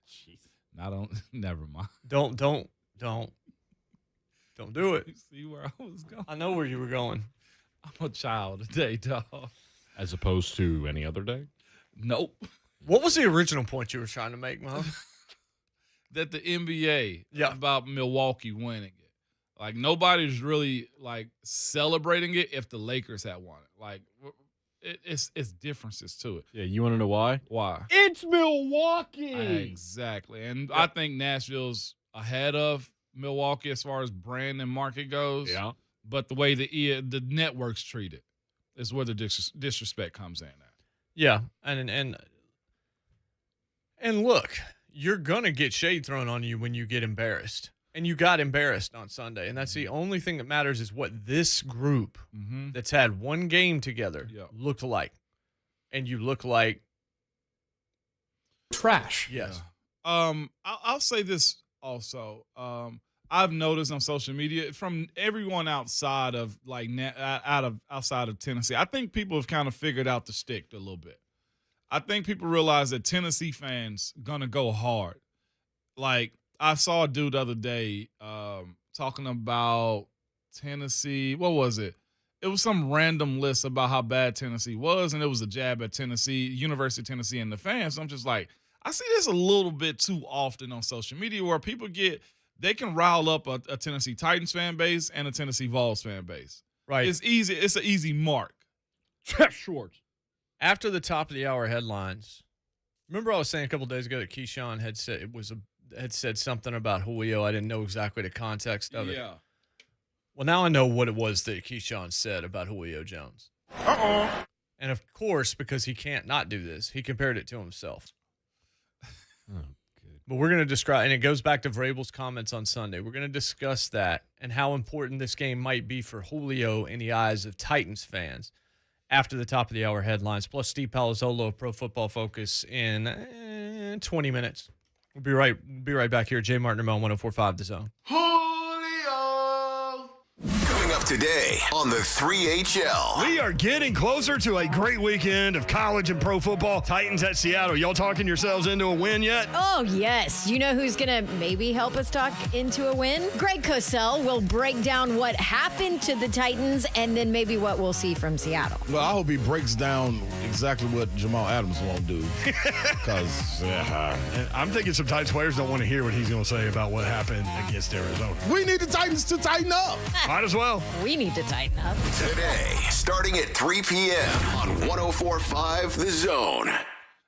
Jeez. I don't. Never mind. Don't do it. You see where I was going? I know where you were going. I'm a child today, dog. As opposed to any other day? Nope. What was the original point you were trying to make, Mo? That the NBA Yeah. about Milwaukee winning it. Like nobody's really like celebrating it if the Lakers had won it. Like it's differences to it. Yeah, you want to know why? Why? It's Milwaukee. Exactly. And I think Nashville's ahead of Milwaukee as far as brand and market goes. Yeah. But the way the networks treat it is where the disrespect comes in at. Yeah, and look, you're gonna get shade thrown on you when you get embarrassed, and you got embarrassed on Sunday, and that's the only thing that matters is what this group that's had one game together looked like, and you look like Trash. yes. I'll say this also. I've noticed on social media from everyone outside of like outside of Tennessee, I think people have kind of figured out the stick a little bit. I think people realize that Tennessee fans gonna go hard. Like I saw a dude the other day talking about Tennessee. What was it? It was some random list about how bad Tennessee was, and it was a jab at Tennessee, University of Tennessee, and the fans. I'm just like, I see this a little bit too often on social media where people they can rile up a Tennessee Titans fan base and a Tennessee Vols fan base. Right. It's easy. It's an easy mark. Short. After the top of the hour headlines, remember I was saying a couple days ago that Keyshawn had said something about Julio. I didn't know exactly the context of it. Yeah. Well, now I know what it was that Keyshawn said about Julio Jones. And of course, because he can't not do this, he compared it to himself. Oh, But we're going to describe, and it goes back to Vrabel's comments on Sunday. We're going to discuss that and how important this game might be for Julio in the eyes of Titans fans after the top of the hour headlines, plus Steve Palazzolo of Pro Football Focus in 20 minutes. We'll be right back here at JMart and Ramon 104.5 The Zone. Coming up today on the 3HL. We are getting closer to a great weekend of college and pro football. Titans at Seattle. Y'all talking yourselves into a win yet? Oh, yes. You know who's going to maybe help us talk into a win? Greg Cosell will break down what happened to the Titans and then maybe what we'll see from Seattle. Well, I hope he breaks down exactly what Jamal Adams won't do. Because And I'm thinking some Titans players don't want to hear what he's going to say about what happened against Arizona. we need the Titans to tighten up. Might as well. We need to tighten up. Today, starting at 3 p.m. on 104.5 The Zone.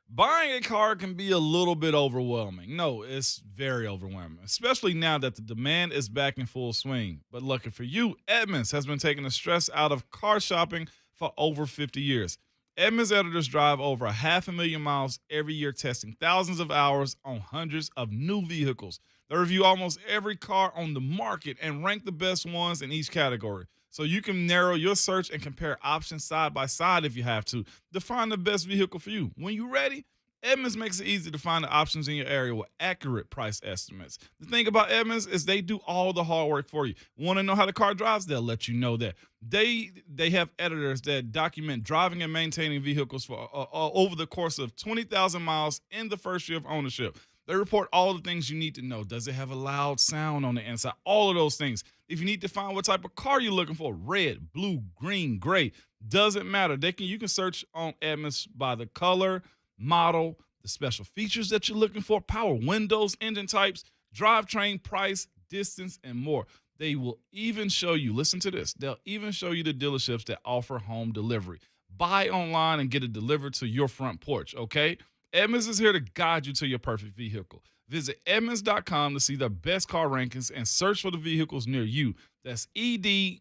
Buying a car can be a little bit overwhelming. No, it's very overwhelming, especially now that the demand is back in full swing. But lucky for you, Edmunds has been taking the stress out of car shopping for over 50 years. Edmunds editors drive over 500,000 miles every year, testing thousands of hours on hundreds of new vehicles. They review almost every car on the market and rank the best ones in each category. So you can narrow your search and compare options side by side if you have to find the best vehicle for you. When you're ready, Edmunds makes it easy to find the options in your area with accurate price estimates. The thing about Edmunds is they do all the hard work for you. Want to know how the car drives? They'll let you know that. They have editors that document driving and maintaining vehicles for over the course of 20,000 miles in the first year of ownership. They report all the things you need to know. Does it have a loud sound on the inside? All of those things. If you need to find what type of car you're looking for, red, blue, green, gray, doesn't matter. You can search on Edmunds by the color, model, the special features that you're looking for, power windows, engine types, drivetrain, price, distance, and more. They will even show you, listen to this, they'll even show you the dealerships that offer home delivery. Buy online and get it delivered to your front porch, okay? Edmunds is here to guide you to your perfect vehicle. Visit Edmunds.com to see the best car rankings and search for the vehicles near you. That's EDMUNDS.com.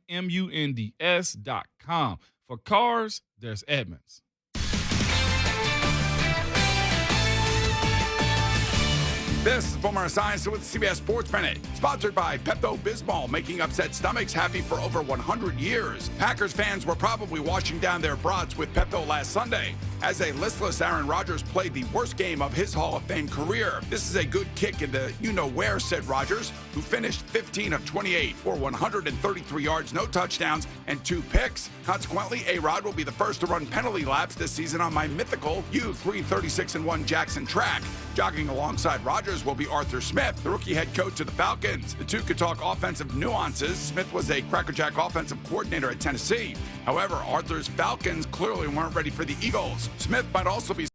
For cars, there's Edmunds. This is Boomer Esiason with CBS Sports Minute, sponsored by Pepto-Bismol, making upset stomachs happy for over 100 years. Packers fans were probably washing down their brats with Pepto last Sunday, as a listless Aaron Rodgers played the worst game of his Hall of Fame career. This is a good kick in the you-know-where, said Rodgers, who finished 15 of 28 for 133 yards, no touchdowns, and 2 picks. Consequently, A-Rod will be the first to run penalty laps this season on my mythical U336-1 Jackson track. Jogging alongside Rodgers will be Arthur Smith, the rookie head coach of the Falcons. The two could talk offensive nuances. Smith was a crackerjack offensive coordinator at Tennessee. However, Arthur's Falcons clearly weren't ready for the Eagles. Smith might also be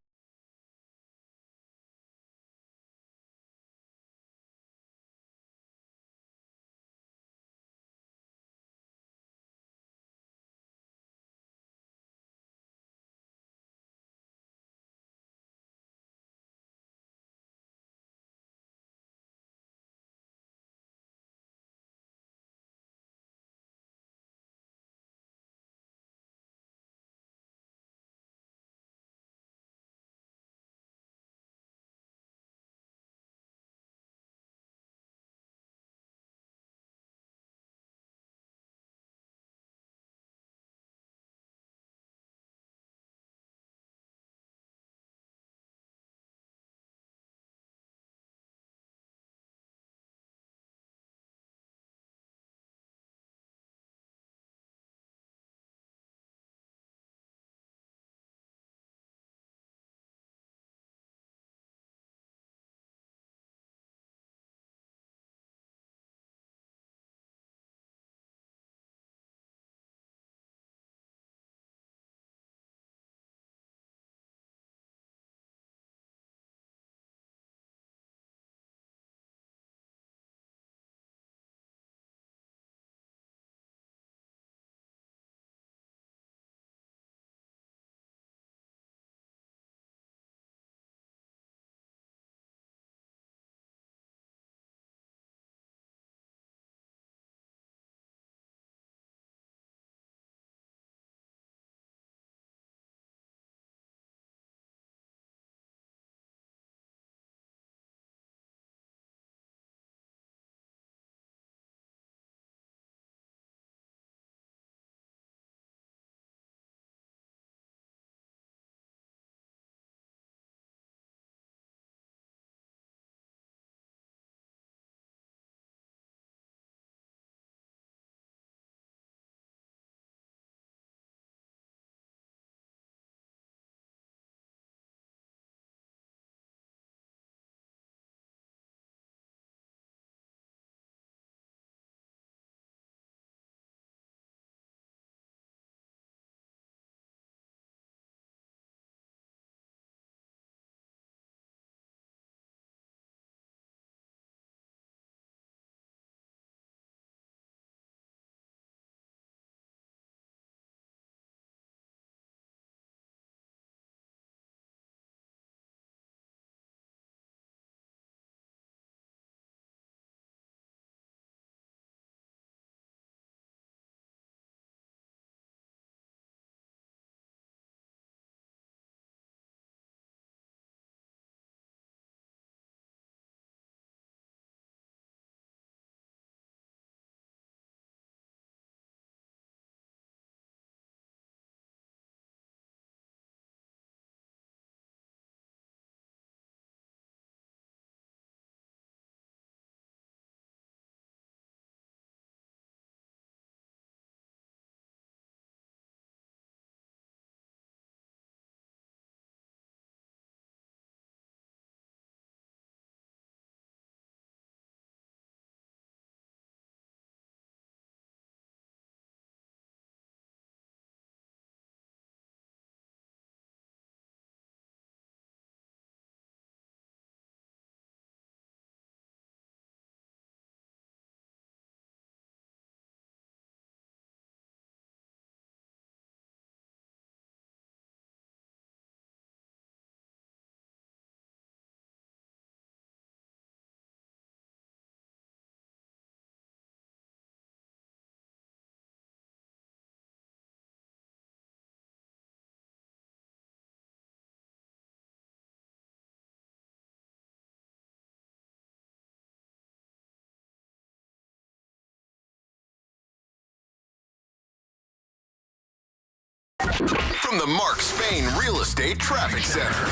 from the Mark Spain Real Estate Traffic Center.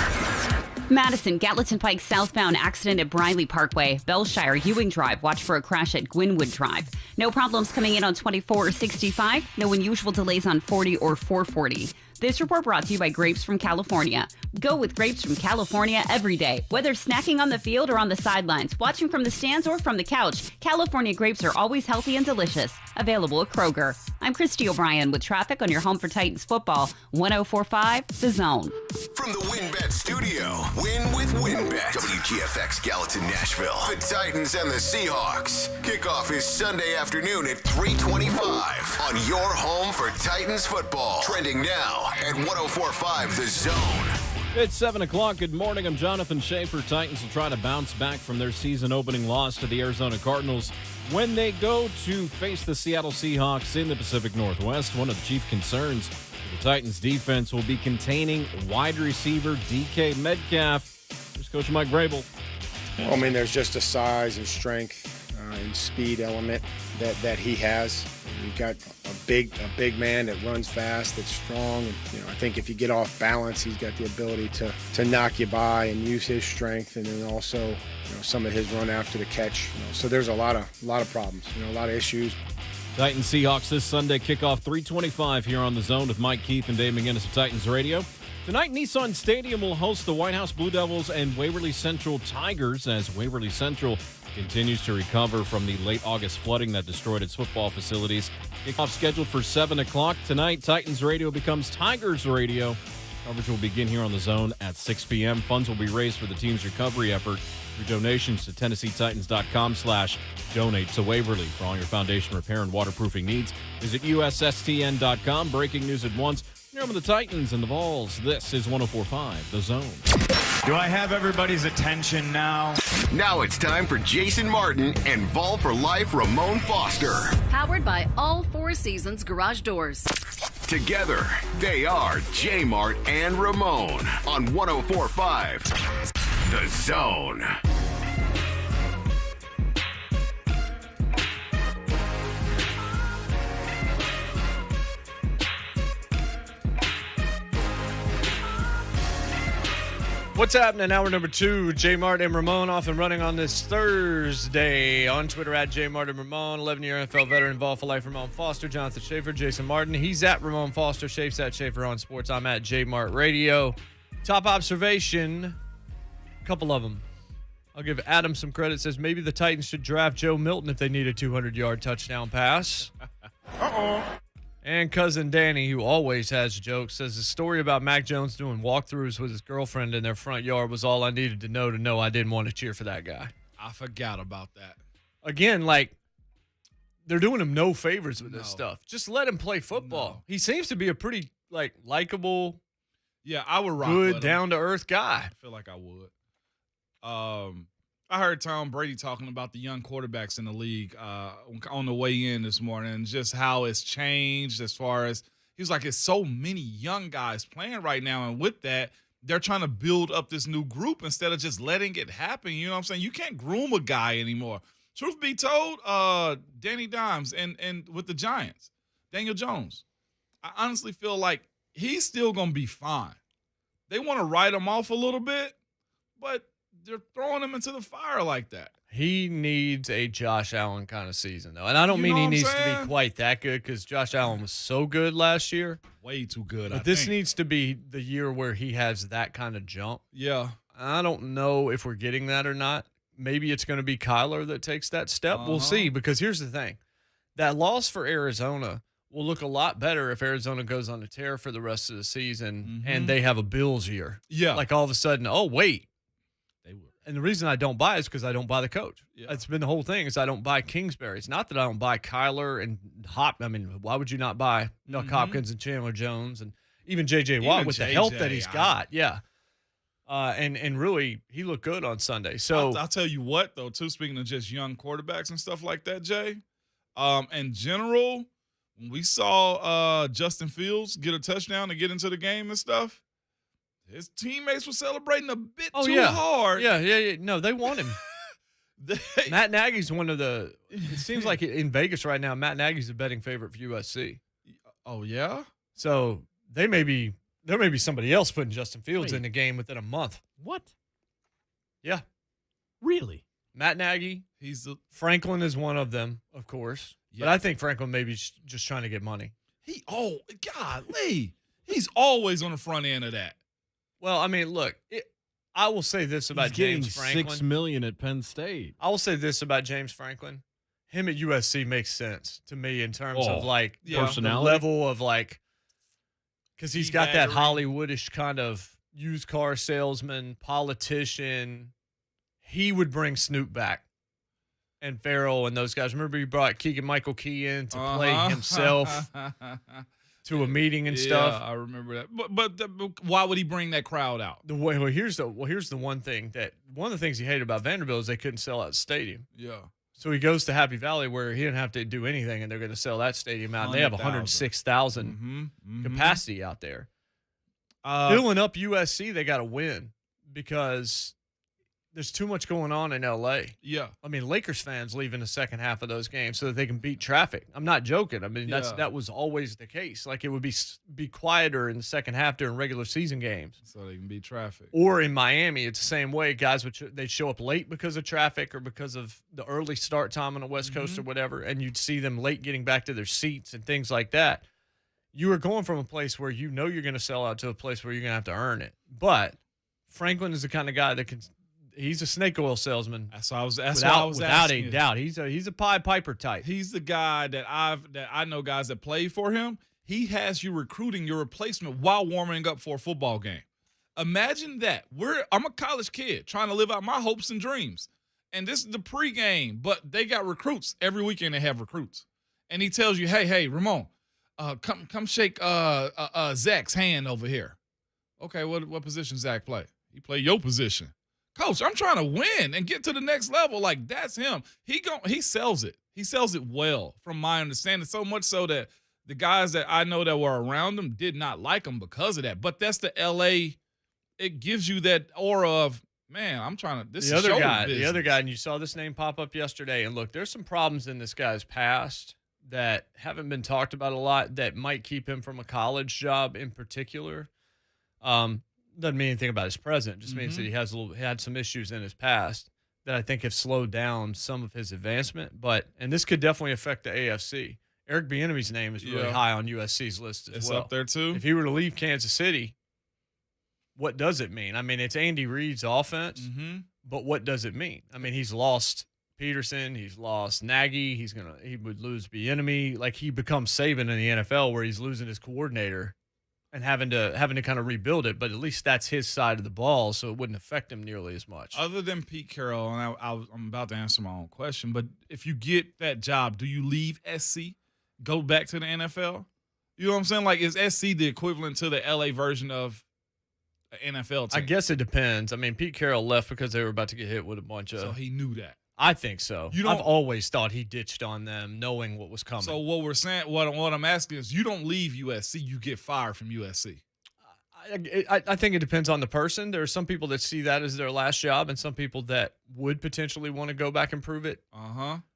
Madison, Gallatin Pike southbound accident at Briley Parkway. Bellshire, Ewing Drive. Watch for a crash at Gwynwood Drive. No problems coming in on 24 or 65. No unusual delays on 40 or 440. This report brought to you by Grapes from California. Go with Grapes from California every day. Whether snacking on the field or on the sidelines, watching from the stands or from the couch, California grapes are always healthy and delicious. Available at Kroger. I'm Christy O'Brien with traffic on your home for Titans football. 104.5 The Zone. From the WinBet studio, win with WinBet. WGFX Gallatin, Nashville. The Titans and the Seahawks. Kickoff is Sunday afternoon at 3:25 on your home for Titans football. Trending now at 104.5 The Zone. It's 7 o'clock. Good morning. I'm Jonathan Schaefer. Titans will try to bounce back from their season-opening loss to the Arizona Cardinals when they go to face the Seattle Seahawks in the Pacific Northwest. One of the chief concerns for the Titans' defense will be containing wide receiver DK Metcalf. Here's Coach Mike Vrabel. I mean, there's just a size and strength and speed element that he has. You've got a big man that runs fast, that's strong, and I think if you get off balance, he's got the ability to knock you by and use his strength, and then also some of his run after the catch. So there's a lot of problems, a lot of issues. Titans Seahawks this Sunday, kickoff 3:25 here on The Zone with Mike Keith and Dave McGinnis of Titans Radio. Tonight, Nissan Stadium will host the White House Blue Devils and Waverly Central Tigers as Waverly Central continues to recover from the late August flooding that destroyed its football facilities. Kickoff scheduled for 7 o'clock tonight. Titans Radio becomes Tigers Radio. Coverage will begin here on The Zone at 6 p.m. Funds will be raised for the team's recovery effort through donations to TennesseeTitans.com/donate to Waverly. For all your foundation repair and waterproofing needs, visit USSTN.com. Breaking news at once. Here with the Titans and the Vols. This is 104.5 The Zone. Do I have everybody's attention now? Now it's time for Jason Martin and Vol for Life Ramon Foster. Powered by All Four Seasons Garage Doors. Together, they are JMart and Ramon on 104.5 The Zone. What's happening? Hour number 2, JMart and Ramon off and running on this Thursday. On Twitter at JMart and Ramon, 11-year NFL veteran involved for life, Ramon Foster, Jonathan Schaefer, Jason Martin. He's at Ramon Foster, Schaef's at Schaefer on Sports. I'm at JMart Radio. Top observation, a couple of them. I'll give Adam some credit. Says maybe the Titans should draft Joe Milton if they need a 200-yard touchdown pass. Uh-oh. And cousin Danny, who always has jokes, says the story about Mac Jones doing walkthroughs with his girlfriend in their front yard was all I needed to know I didn't want to cheer for that guy. I forgot about that. Again, they're doing him no favors with this stuff. Just let him play football. No. He seems to be a pretty likable, I would rock good, with down to earth guy. I feel like I would. I heard Tom Brady talking about the young quarterbacks in the league on the way in this morning, and just how it's changed as far as he was like, it's so many young guys playing right now, and with that, they're trying to build up this new group instead of just letting it happen. You know what I'm saying? You can't groom a guy anymore. Truth be told, Danny Dimes and with the Giants, Daniel Jones, I honestly feel like he's still going to be fine. They want to write him off a little bit, but they're throwing him into the fire like that. He needs a Josh Allen kind of season, though. And I don't mean he needs to be quite that good, because Josh Allen was so good last year. Way too good, But this needs to be the year where he has that kind of jump. Yeah. I don't know if we're getting that or not. Maybe it's going to be Kyler that takes that step. We'll see, because here's the thing. That loss for Arizona will look a lot better if Arizona goes on a tear for the rest of the season and they have a Bills year. Yeah. Like all of a sudden, oh, wait. And the reason I don't buy it is because I don't buy the coach. Yeah. That's been the whole thing, is I don't buy Kingsbury. It's not that I don't buy Kyler and Hop. I mean, why would you not buy Nuck Hopkins and Chandler Jones and even J.J. Watt with the help that he's got? Yeah. And really, he looked good on Sunday. So I'll tell you what, though, too, speaking of just young quarterbacks and stuff like that, Jay, in general, when we saw Justin Fields get a touchdown to get into the game and stuff, his teammates were celebrating a bit too hard. Yeah. No, they want him. Matt Nagy's one of the – it seems like in Vegas right now, Matt Nagy's the betting favorite for USC. Oh, yeah? So they may be There may be somebody else putting Justin Fields in the game within a month. What? Yeah. Really? Matt Nagy. Franklin is one of them, of course. Yeah. But I think Franklin may be just trying to get money. Golly. He's always on the front end of that. Well, I mean, look, I will say this about James Franklin. $6 million at Penn State. I will say this about James Franklin. Him at USC makes sense to me in terms of like personality, the level of like, because he's got that Hollywoodish kind of used car salesman, politician. He would bring Snoop back and Farrell and those guys. Remember he brought Keegan-Michael Key in to play himself to a meeting and stuff. I remember that. But why would he bring that crowd out? Here's the one thing one of the things he hated about Vanderbilt is they couldn't sell out the stadium. Yeah. So he goes to Happy Valley where he didn't have to do anything, and they're going to sell that stadium out. And they have 106,000 capacity out there. Filling up USC, they got to win because there's too much going on in L.A. Yeah. I mean, Lakers fans leave in the second half of those games so that they can beat traffic. I'm not joking. I mean, that was always the case. Like, it would be quieter in the second half during regular season games. So they can beat traffic. Or in Miami, it's the same way. Guys, they'd show up late because of traffic or because of the early start time on the West Coast or whatever, and you'd see them late getting back to their seats and things like that. You are going from a place where you know you're going to sell out to a place where you're going to have to earn it. But Franklin is the kind of guy that can – he's a snake oil salesman. Without a doubt. He's a Pied Piper type. He's the guy that I know guys that play for him. He has you recruiting your replacement while warming up for a football game. Imagine that. I'm a college kid trying to live out my hopes and dreams. And this is the pregame, but they got recruits. Every weekend they have recruits. And he tells you, hey, Ramon, come shake Zach's hand over here. Okay, what position Zach play? He play your position. Coach, I'm trying to win and get to the next level. Like, that's him. He sells it. He sells it well, from my understanding, so much so that the guys that I know that were around him did not like him because of that. But that's the L.A. It gives you that aura of, man, I'm trying to – this is show business. The other guy, and you saw this name pop up yesterday, and look, there's some problems in this guy's past that haven't been talked about a lot that might keep him from a college job in particular. Doesn't mean anything about his present. It just means that he had some issues in his past that I think have slowed down some of his advancement. And this could definitely affect the AFC. Eric Bieniemy's name is really high on USC's list as well. It's up there too. If he were to leave Kansas City, what does it mean? I mean, it's Andy Reid's offense, but what does it mean? I mean, he's lost Peterson, he's lost Nagy, he would lose Bieniemy. Like, he becomes Saban in the NFL where he's losing his coordinator and having to kind of rebuild it, but at least that's his side of the ball, so it wouldn't affect him nearly as much. Other than Pete Carroll, and I'm about to answer my own question, but if you get that job, do you leave SC, go back to the NFL? You know what I'm saying? Like, is SC the equivalent to the LA version of an NFL team? I guess it depends. I mean, Pete Carroll left because they were about to get hit with a bunch of. So he knew that. I think so. I've always thought he ditched on them, knowing what was coming. So what we're saying, what I'm asking is, you don't leave USC, you get fired from USC. I think it depends on the person. There are some people that see that as their last job, and some people that would potentially want to go back and prove it.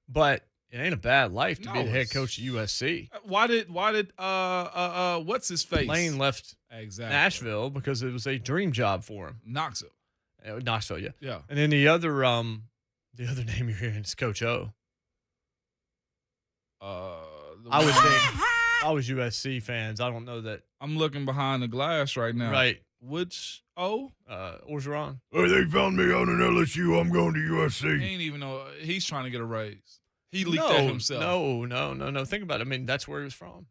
But it ain't a bad life to be the head coach at USC. Why did what's his face? Lane left Nashville because it was a dream job for him. Knoxville, yeah. Yeah. And then the other name you're hearing is Coach O. I would think if I was USC fans, I don't know that. I'm looking behind the glass right now. Right. Which O? Orgeron. Hey, they found me out in LSU. I'm going to USC. He ain't even know. He's trying to get a raise. He leaked that himself. No. Think about it. I mean, that's where he was from.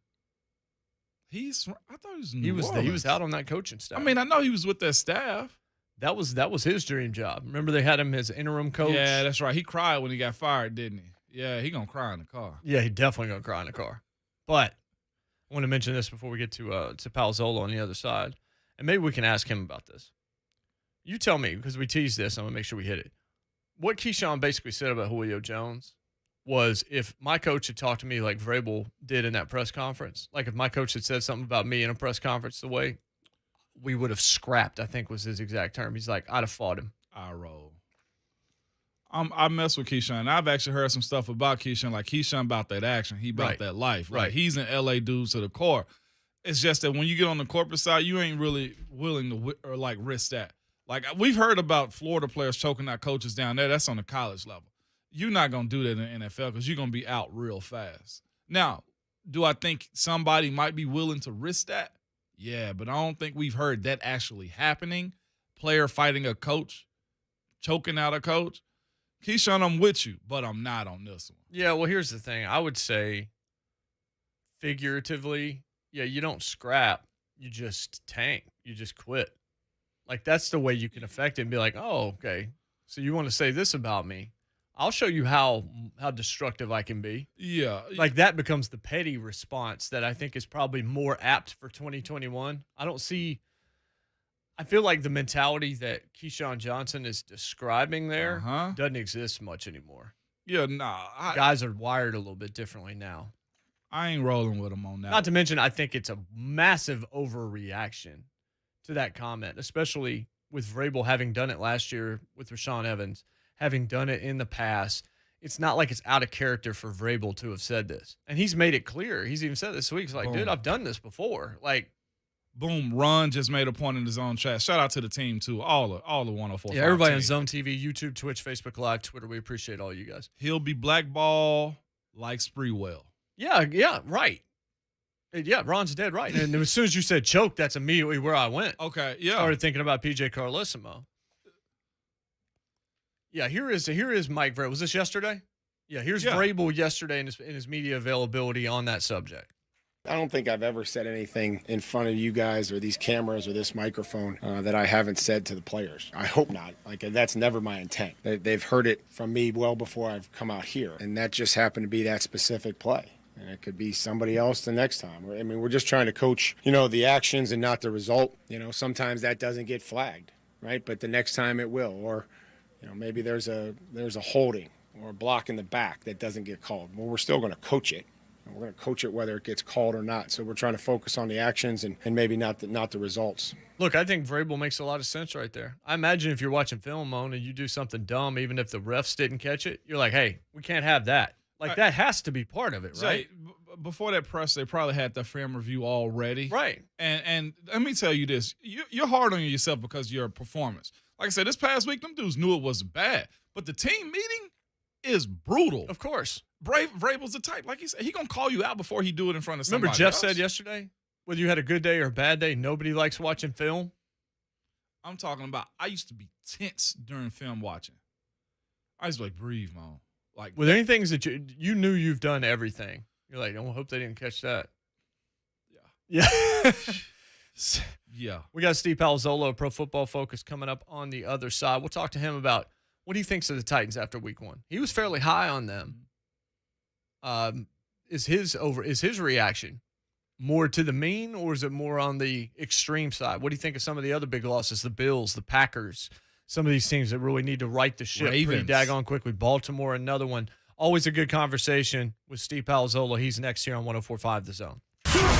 I thought he was He was out on that coaching staff. I mean, I know he was with that staff. That was his dream job. Remember they had him as interim coach? Yeah, that's right. He cried when he got fired, didn't he? Yeah, he going to cry in the car. Yeah, he definitely going to cry in the car. But I want to mention this before we get to Palazzolo on the other side. And maybe we can ask him about this. You tell me, because we teased this, I'm going to make sure we hit it. What Keyshawn basically said about Julio Jones was, if my coach had talked to me like Vrabel did in that press conference, like if my coach had said something about me in a press conference the way we would have scrapped, I think was his exact term. He's like, I'd have fought him. I roll. I mess with Keyshawn. I've actually heard some stuff about Keyshawn, like Keyshawn about that action. He about that life. Like, he's an LA dude to the core. It's just that when you get on the corporate side, you ain't really willing to risk that. Like, we've heard about Florida players choking out coaches down there. That's on the college level. You're not going to do that in the NFL because you're going to be out real fast. Now, do I think somebody might be willing to risk that? Yeah, but I don't think we've heard that actually happening. Player fighting a coach, choking out a coach. Keyshawn, I'm with you, but I'm not on this one. Yeah, well, here's the thing. I would say figuratively, yeah, you don't scrap. You just tank. You just quit. Like, that's the way you can affect it and be like, oh, okay, so you want to say this about me. I'll show you how destructive I can be. Yeah. Like, that becomes the petty response that I think is probably more apt for 2021. I feel like the mentality that Keyshawn Johnson is describing there doesn't exist much anymore. Yeah, nah. Guys are wired a little bit differently now. I ain't rolling with him on that. Not to mention, I think it's a massive overreaction to that comment, especially with Vrabel having done it last year with Rashaan Evans, having done it in the past. It's not like it's out of character for Vrabel to have said this. And he's made it clear. He's even said this week, he's like, Boom. Dude, I've done this before. Like, boom, Ron just made a point in his own chat. Shout out to the team, too. All the 104. Yeah, everybody on Zone TV, YouTube, Twitch, Facebook Live, Twitter. We appreciate all you guys. He'll be blackballed like Spreewell. Yeah, right. Yeah, Ron's dead right. And as soon as you said choke, that's immediately where I went. Okay, yeah. Started thinking about PJ Carlesimo. Yeah, here is Mike Vrabel. Was this yesterday? Yeah, here's Vrabel yesterday in his media availability on that subject. I don't think I've ever said anything in front of you guys or these cameras or this microphone that I haven't said to the players. I hope not. Like, that's never my intent. They've heard it from me well before I've come out here, and that just happened to be that specific play. And it could be somebody else the next time. I mean, we're just trying to coach, the actions and not the result. Sometimes that doesn't get flagged, right? But the next time it will. Or, maybe there's a holding or a block in the back that doesn't get called. Well, we're still going to coach it. And we're going to coach it whether it gets called or not. So we're trying to focus on the actions and maybe not the results. Look, I think Vrabel makes a lot of sense right there. I imagine if you're watching film, Mon, and you do something dumb, even if the refs didn't catch it, you're like, hey, we can't have that. Like, that has to be part of it, right? Before that press, they probably had the film review already. Right. And let me tell you this. You're hard on yourself because of your performance. Like I said, this past week, them dudes knew it was bad. But the team meeting is brutal. Of course. Vrabel's the type. Like he said, he going to call you out before he do it in front of somebody Remember Jeff else. said yesterday, whether you had a good day or a bad day, nobody likes watching film? I'm talking about, I used to be tense during film watching. I used to be like, breathe, Mom. Like, were there any things that you knew you've done everything? You're like, I hope they didn't catch that. Yeah. Yeah. We got Steve Palazzolo, Pro Football Focus, coming up on the other side. We'll talk to him about what he thinks of the Titans after week 1. He was fairly high on them. Is his reaction more to the mean, or is it more on the extreme side? What do you think of some of the other big losses, the Bills, the Packers, some of these teams that really need to right the ship pretty daggone quickly? Baltimore, another one. Always a good conversation with Steve Palazzolo. He's next here on 104.5 The Zone.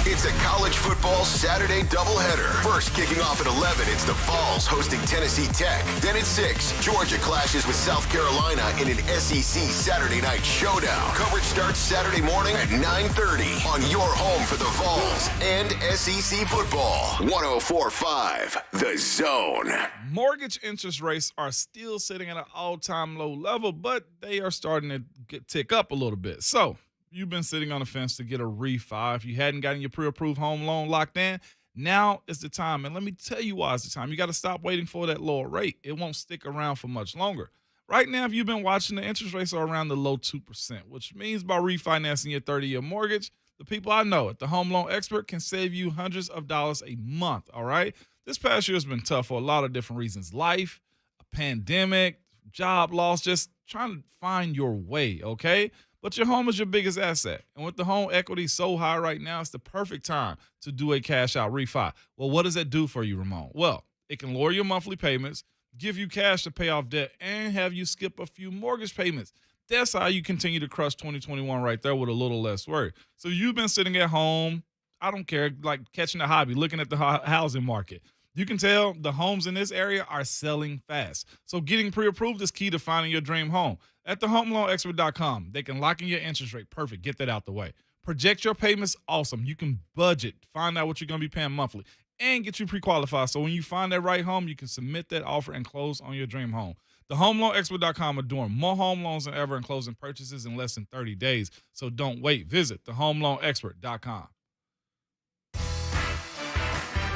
It's a college football Saturday doubleheader. First, kicking off at 11, it's the Vols hosting Tennessee Tech. Then at 6, Georgia clashes with South Carolina in an SEC Saturday night showdown. Coverage starts Saturday morning at 9:30 on your home for the Vols and SEC football. 104.5 The Zone. Mortgage interest rates are still sitting at an all-time low level, but they are starting to tick up a little bit. So, you've been sitting on the fence to get a refi. If you hadn't gotten your pre-approved home loan locked in, now is the time. And let me tell you why it's the time. You got to stop waiting for that lower rate. It won't stick around for much longer. Right now, if you've been watching, the interest rates are around the low 2%, which means by refinancing your 30-year mortgage, the people I know at the Home Loan Expert can save you hundreds of dollars a month, all right? This past year has been tough for a lot of different reasons. Life, a pandemic, job loss, just trying to find your way, okay? But your home is your biggest asset. And with the home equity so high right now, it's the perfect time to do a cash out refi. Well, what does that do for you, Ramon? Well, it can lower your monthly payments, give you cash to pay off debt, and have you skip a few mortgage payments. That's how you continue to crush 2021 right there with a little less worry. So you've been sitting at home, I don't care, like catching a hobby, looking at the housing market. You can tell the homes in this area are selling fast. So getting pre-approved is key to finding your dream home. At thehomeloanexpert.com, they can lock in your interest rate. Perfect. Get that out the way. Project your payments awesome. You can budget, find out what you're going to be paying monthly, and get you pre-qualified. So when you find that right home, you can submit that offer and close on your dream home. TheHomeLoanExpert.com are doing more home loans than ever and closing purchases in less than 30 days. So don't wait. Visit TheHomeLoanExpert.com.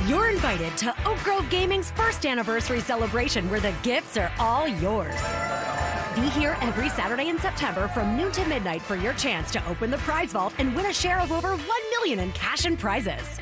You're invited to Oak Grove Gaming's first anniversary celebration where the gifts are all yours. Be here every Saturday in September from noon to midnight for your chance to open the prize vault and win a share of over $1 million in cash and prizes.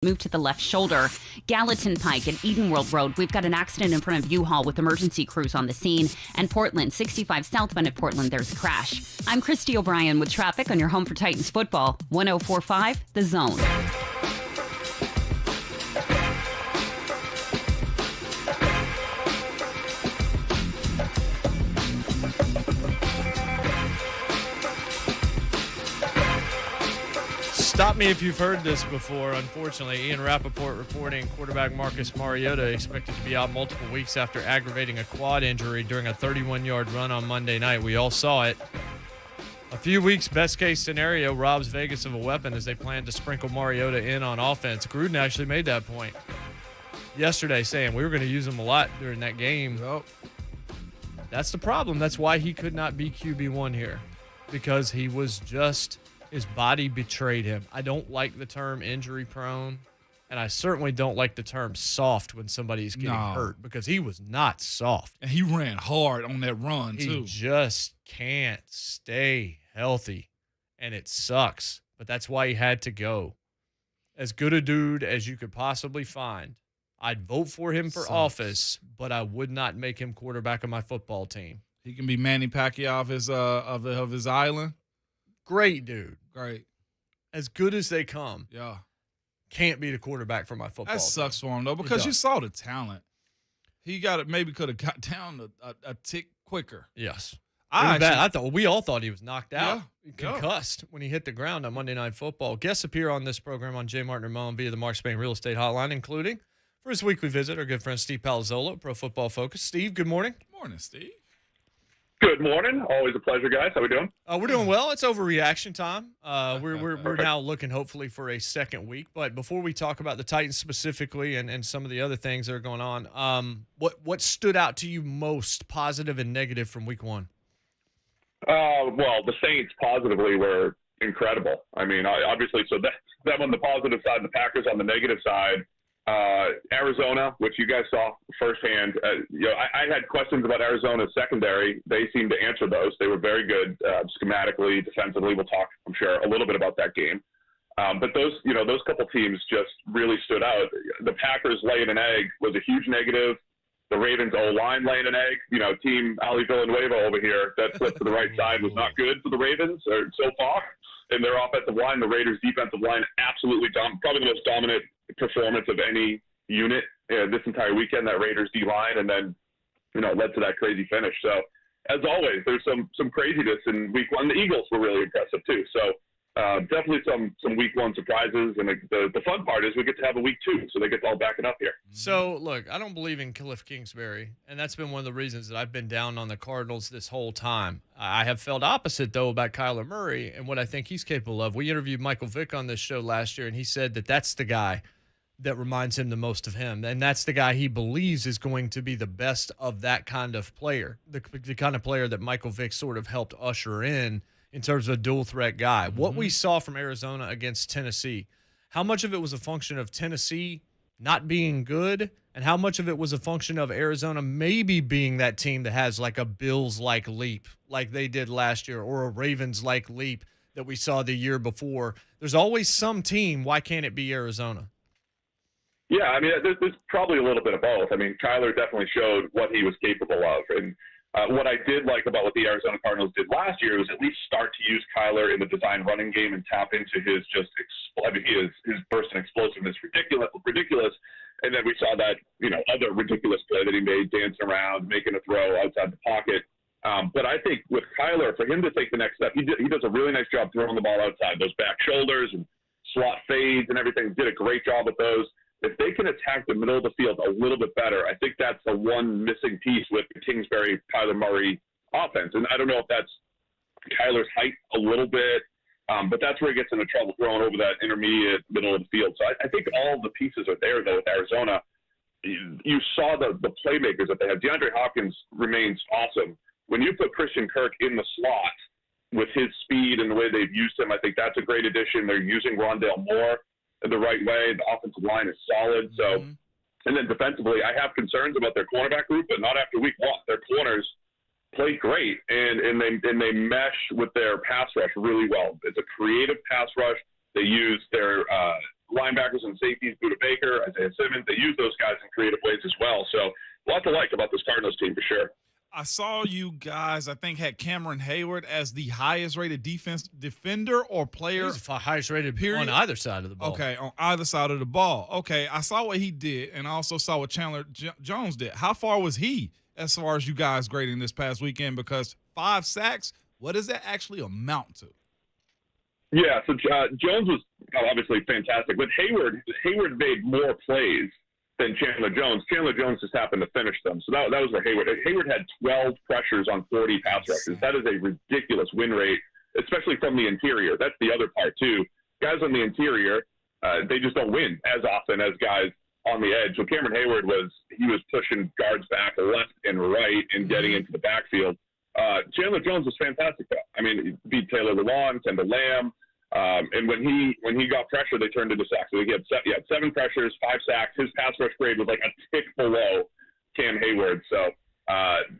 Move to the left shoulder. Gallatin Pike and Edenworld Road. We've got an accident in front of U-Haul with emergency crews on the scene. And Portland, 65 southbound at Portland, there's a crash. I'm Christy O'Brien with traffic on your home for Titans football. 104.5 The Zone. Stop me if you've heard this before. Unfortunately, Ian Rappaport reporting quarterback Marcus Mariota expected to be out multiple weeks after aggravating a quad injury during a 31-yard run on Monday night. We all saw it. A few weeks, best case scenario, robs Vegas of a weapon as they plan to sprinkle Mariota in on offense. Gruden actually made that point yesterday, saying we were going to use him a lot during that game. Yep. That's the problem. That's why he could not be QB1 here, because he was just... his body betrayed him. I don't like the term injury prone, and I certainly don't like the term soft when somebody's getting hurt, because he was not soft. And he ran hard on that run, too. He just can't stay healthy, and it sucks. But that's why he had to go. As good a dude as you could possibly find. I'd vote for him for office, but I would not make him quarterback of my football team. He can be Manny Pacquiao of his island. Great dude. Great. As good as they come. Yeah. Can't be the quarterback for my football That team. sucks for him, though, because you saw the talent. He maybe could have got down a tick quicker. Yes. I thought we all thought he was knocked out, Yeah. concussed when he hit the ground on Monday Night Football. Guests appear on this program on JMart and Ramon via the Mark Spain Real Estate Hotline, including for his weekly visit, our good friend Steve Palazzolo, Pro Football Focus. Steve, good morning. Good morning, Steve. Good morning. Always a pleasure, guys. How we doing? We're doing well. It's overreaction time. We're now looking hopefully for a second week. But before we talk about the Titans specifically and some of the other things that are going on, what stood out to you most, positive and negative, from week one? Well, the Saints positively were incredible. I mean, obviously, so that on the positive side, the Packers on the negative side. Arizona, which you guys saw firsthand. I had questions about Arizona's secondary. They seemed to answer those. They were very good schematically, defensively. We'll talk, I'm sure, a little bit about that game. But those couple teams just really stood out. The Packers laying an egg was a huge negative. The Ravens O-line laying an egg. Team Ali Villanueva over here, that flip to the right side was not good for the Ravens so far. And their offensive line, the Raiders' defensive line, absolutely probably the most dominant performance of any unit this entire weekend, that Raiders D-line, and then, led to that crazy finish. So, as always, there's some craziness in week one. The Eagles were really impressive, too. So, definitely some week one surprises. And the fun part is we get to have a week two, so they get all backing up here. So, look, I don't believe in Cliff Kingsbury, and that's been one of the reasons that I've been down on the Cardinals this whole time. I have felt opposite, though, about Kyler Murray and what I think he's capable of. We interviewed Michael Vick on this show last year, and he said that that's the guy that reminds him the most of him, and that's the guy he believes is going to be the best of that kind of player, the kind of player that Michael Vick sort of helped usher in terms of a dual-threat guy. Mm-hmm. What we saw from Arizona against Tennessee, how much of it was a function of Tennessee not being good, and how much of it was a function of Arizona maybe being that team that has like a Bills-like leap like they did last year, or a Ravens-like leap that we saw the year before? There's always some team. Why can't it be Arizona? Yeah, I mean, there's probably a little bit of both. I mean, Kyler definitely showed what he was capable of. And what I did like about what the Arizona Cardinals did last year was at least start to use Kyler in the design running game and tap into his his burst and explosiveness ridiculous. And then we saw that, other ridiculous play that he made, dancing around, making a throw outside the pocket. But I think with Kyler, for him to take the next step, he does a really nice job throwing the ball outside, those back shoulders and slot fades and everything. Did a great job with those. If they can attack the middle of the field a little bit better, I think that's the one missing piece with the Kingsbury-Kyler Murray offense. And I don't know if that's Kyler's height a little bit, but that's where he gets into trouble throwing over that intermediate middle of the field. So I think all the pieces are there, though, with Arizona. You saw the playmakers that they have. DeAndre Hopkins remains awesome. When you put Christian Kirk in the slot with his speed and the way they've used him, I think that's a great addition. They're using Rondale Moore the right way. The offensive line is solid. So, and then defensively, I have concerns about their cornerback group, but not after week one. Their corners played great, and they mesh with their pass rush really well. It's a creative pass rush. They use their linebackers and safeties, Buda Baker, Isaiah Simmons. They use those guys in creative ways as well. So a lot to like about this Cardinals team for sure. I saw you guys, I think, had Cameron Hayward as the highest-rated defender or player. He's the highest-rated period on either side of the ball. Okay, on either side of the ball. Okay, I saw what he did, and I also saw what Chandler Jones did. How far was he as far as you guys grading this past weekend? Because 5 sacks, what does that actually amount to? Yeah, so Jones was obviously fantastic, but Hayward made more plays than Chandler Jones. Chandler Jones just happened to finish them. So that was for Hayward. Hayward had 12 pressures on 40 pass rushes. That is a ridiculous win rate, especially from the interior. That's the other part, too. Guys on the interior, they just don't win as often as guys on the edge. So Cameron Hayward was pushing guards back left and right and getting into the backfield. Chandler Jones was fantastic, though. I mean, he beat Taylor Lewan, Kendall Lamb. And when he got pressure, they turned into sacks. So he had 7 pressures, 5 sacks. His pass rush grade was like a tick below Cam Hayward. So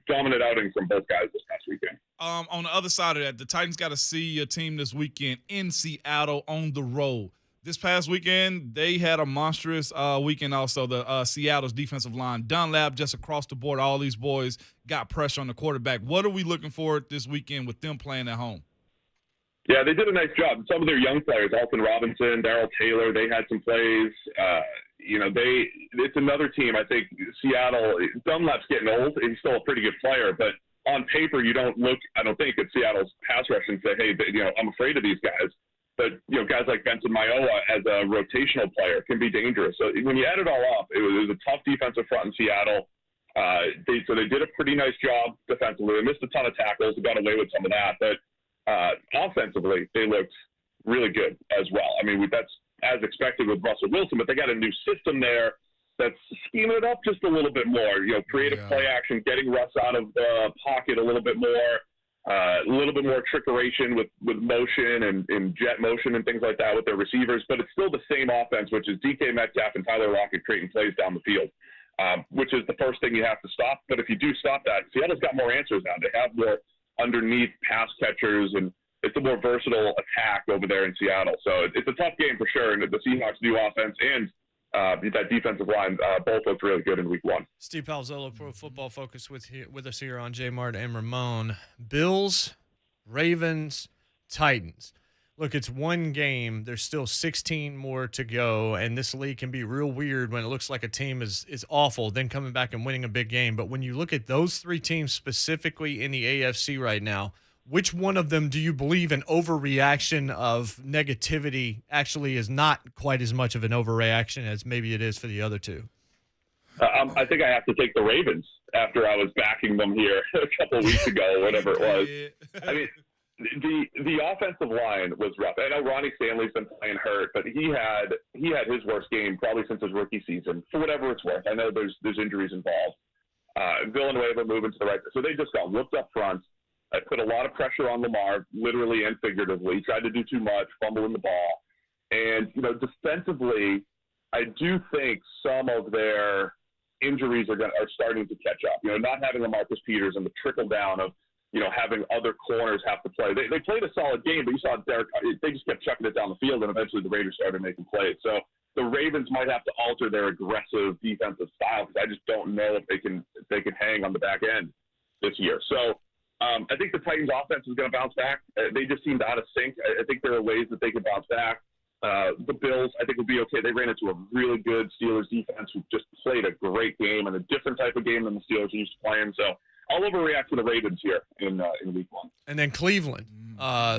dominant outing from both guys this past weekend. On the other side of that, the Titans got to see a team this weekend in Seattle on the road. This past weekend, they had a monstrous weekend also. The Seattle's defensive line, Dunlap, just across the board, all these boys got pressure on the quarterback. What are we looking for this weekend with them playing at home? Yeah, they did a nice job. Some of their young players, Alton Robinson, Darrell Taylor, they had some plays. It's another team. I think Seattle, Dunlap's getting old. He's still a pretty good player, but on paper, you don't look, I don't think, at Seattle's pass rush and say, hey, I'm afraid of these guys. But, guys like Benson Mayowa as a rotational player can be dangerous. So when you add it all up, it was a tough defensive front in Seattle. So they did a pretty nice job defensively. They missed a ton of tackles. They got away with some of that. But offensively, they looked really good as well. I mean, that's as expected with Russell Wilson, but they got a new system there that's scheming it up just a little bit more. Creative play action, getting Russ out of the pocket a little bit more. A little bit more trickeration with motion and jet motion and things like that with their receivers, but it's still the same offense, which is DK Metcalf and Tyler Lockett creating plays down the field, which is the first thing you have to stop. But if you do stop that, Seattle's got more answers now. They have more underneath pass catchers, and it's a more versatile attack over there in Seattle. So it's a tough game for sure, and the Seahawks' new offense and that defensive line both looked really good in week 1. Steve Palazzolo, Pro Football Focus, with us here on JMart and Ramon. Bills, Ravens, Titans. Look, it's one game. There's still 16 more to go, and this league can be real weird when it looks like a team is awful, then coming back and winning a big game. But when you look at those 3 teams specifically in the AFC right now, which one of them do you believe an overreaction of negativity actually is not quite as much of an overreaction as maybe it is for the other 2? I think I have to take the Ravens after I was backing them here a couple of weeks ago, whatever it was. I mean, the offensive line was rough. I know Ronnie Stanley's been playing hurt, but he had his worst game probably since his rookie season, for whatever it's worth. I know there's injuries involved. Villanueva moving to the right. So they just got whooped up front. I put a lot of pressure on Lamar, literally and figuratively. Tried to do too much, fumbling the ball. And, defensively, I do think some of their injuries are starting to catch up. Not having a Marcus Peters and the trickle down of, having other corners have to play. They played a solid game, but you saw Derek, they just kept chucking it down the field, and eventually the Raiders started making plays. So the Ravens might have to alter their aggressive defensive style because I just don't know if they can hang on the back end this year. So, I think the Titans' offense is going to bounce back. They just seemed out of sync. I think there are ways that they can bounce back. The Bills, I think, will be okay. They ran into a really good Steelers defense who just played a great game and a different type of game than the Steelers are used to playing. So I'll overreact to the Ravens here in week 1. And then Cleveland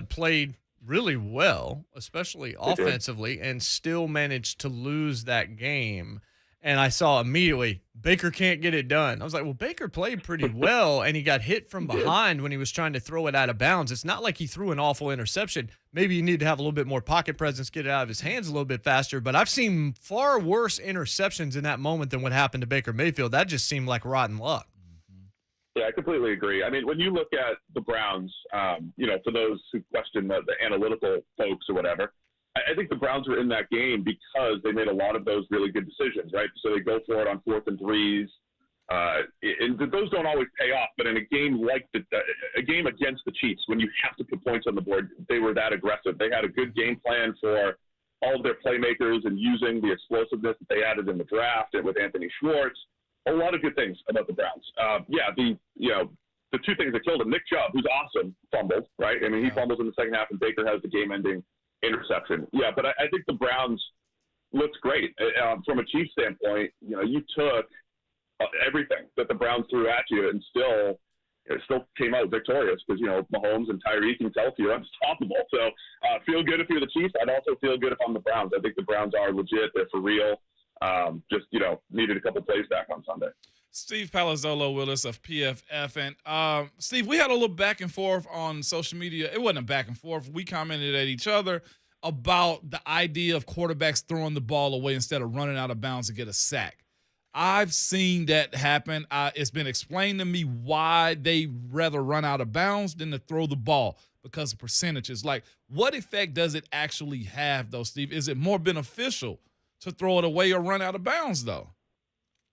played really well, especially offensively, and still managed to lose that game. And I saw immediately, Baker can't get it done. I was like, well, Baker played pretty well, and he got hit from behind when he was trying to throw it out of bounds. It's not like he threw an awful interception. Maybe you need to have a little bit more pocket presence, get it out of his hands a little bit faster. But I've seen far worse interceptions in that moment than what happened to Baker Mayfield. That just seemed like rotten luck. Yeah, I completely agree. I mean, when you look at the Browns, for those who question the analytical folks or whatever, I think the Browns were in that game because they made a lot of those really good decisions, right? So they go for it on 4th and 3s. And those don't always pay off, but in a game like a game against the Chiefs, when you have to put points on the board, they were that aggressive. They had a good game plan for all of their playmakers and using the explosiveness that they added in the draft and with Anthony Schwartz. A lot of good things about the Browns. The two things that killed him, Nick Chubb, who's awesome, fumbled, right? I mean, he fumbles in the second half, and Baker has the game-ending interception. Yeah, but I think the Browns looked great. From a Chiefs standpoint, you took everything that the Browns threw at you and still came out victorious because, Mahomes and Tyreek and Kelsey are unstoppable. So feel good if you're the Chiefs. I'd also feel good if I'm the Browns. I think the Browns are legit. They're for real. Needed a couple plays back on Sunday. Steve Palazzolo with us of PFF. And Steve, we had a little back and forth on social media. It wasn't a back and forth. We commented at each other about the idea of quarterbacks throwing the ball away instead of running out of bounds to get a sack. I've seen that happen. It's been explained to me why they rather run out of bounds than to throw the ball because of percentages. Like, what effect does it actually have, though, Steve? Is it more beneficial to throw it away or run out of bounds, though?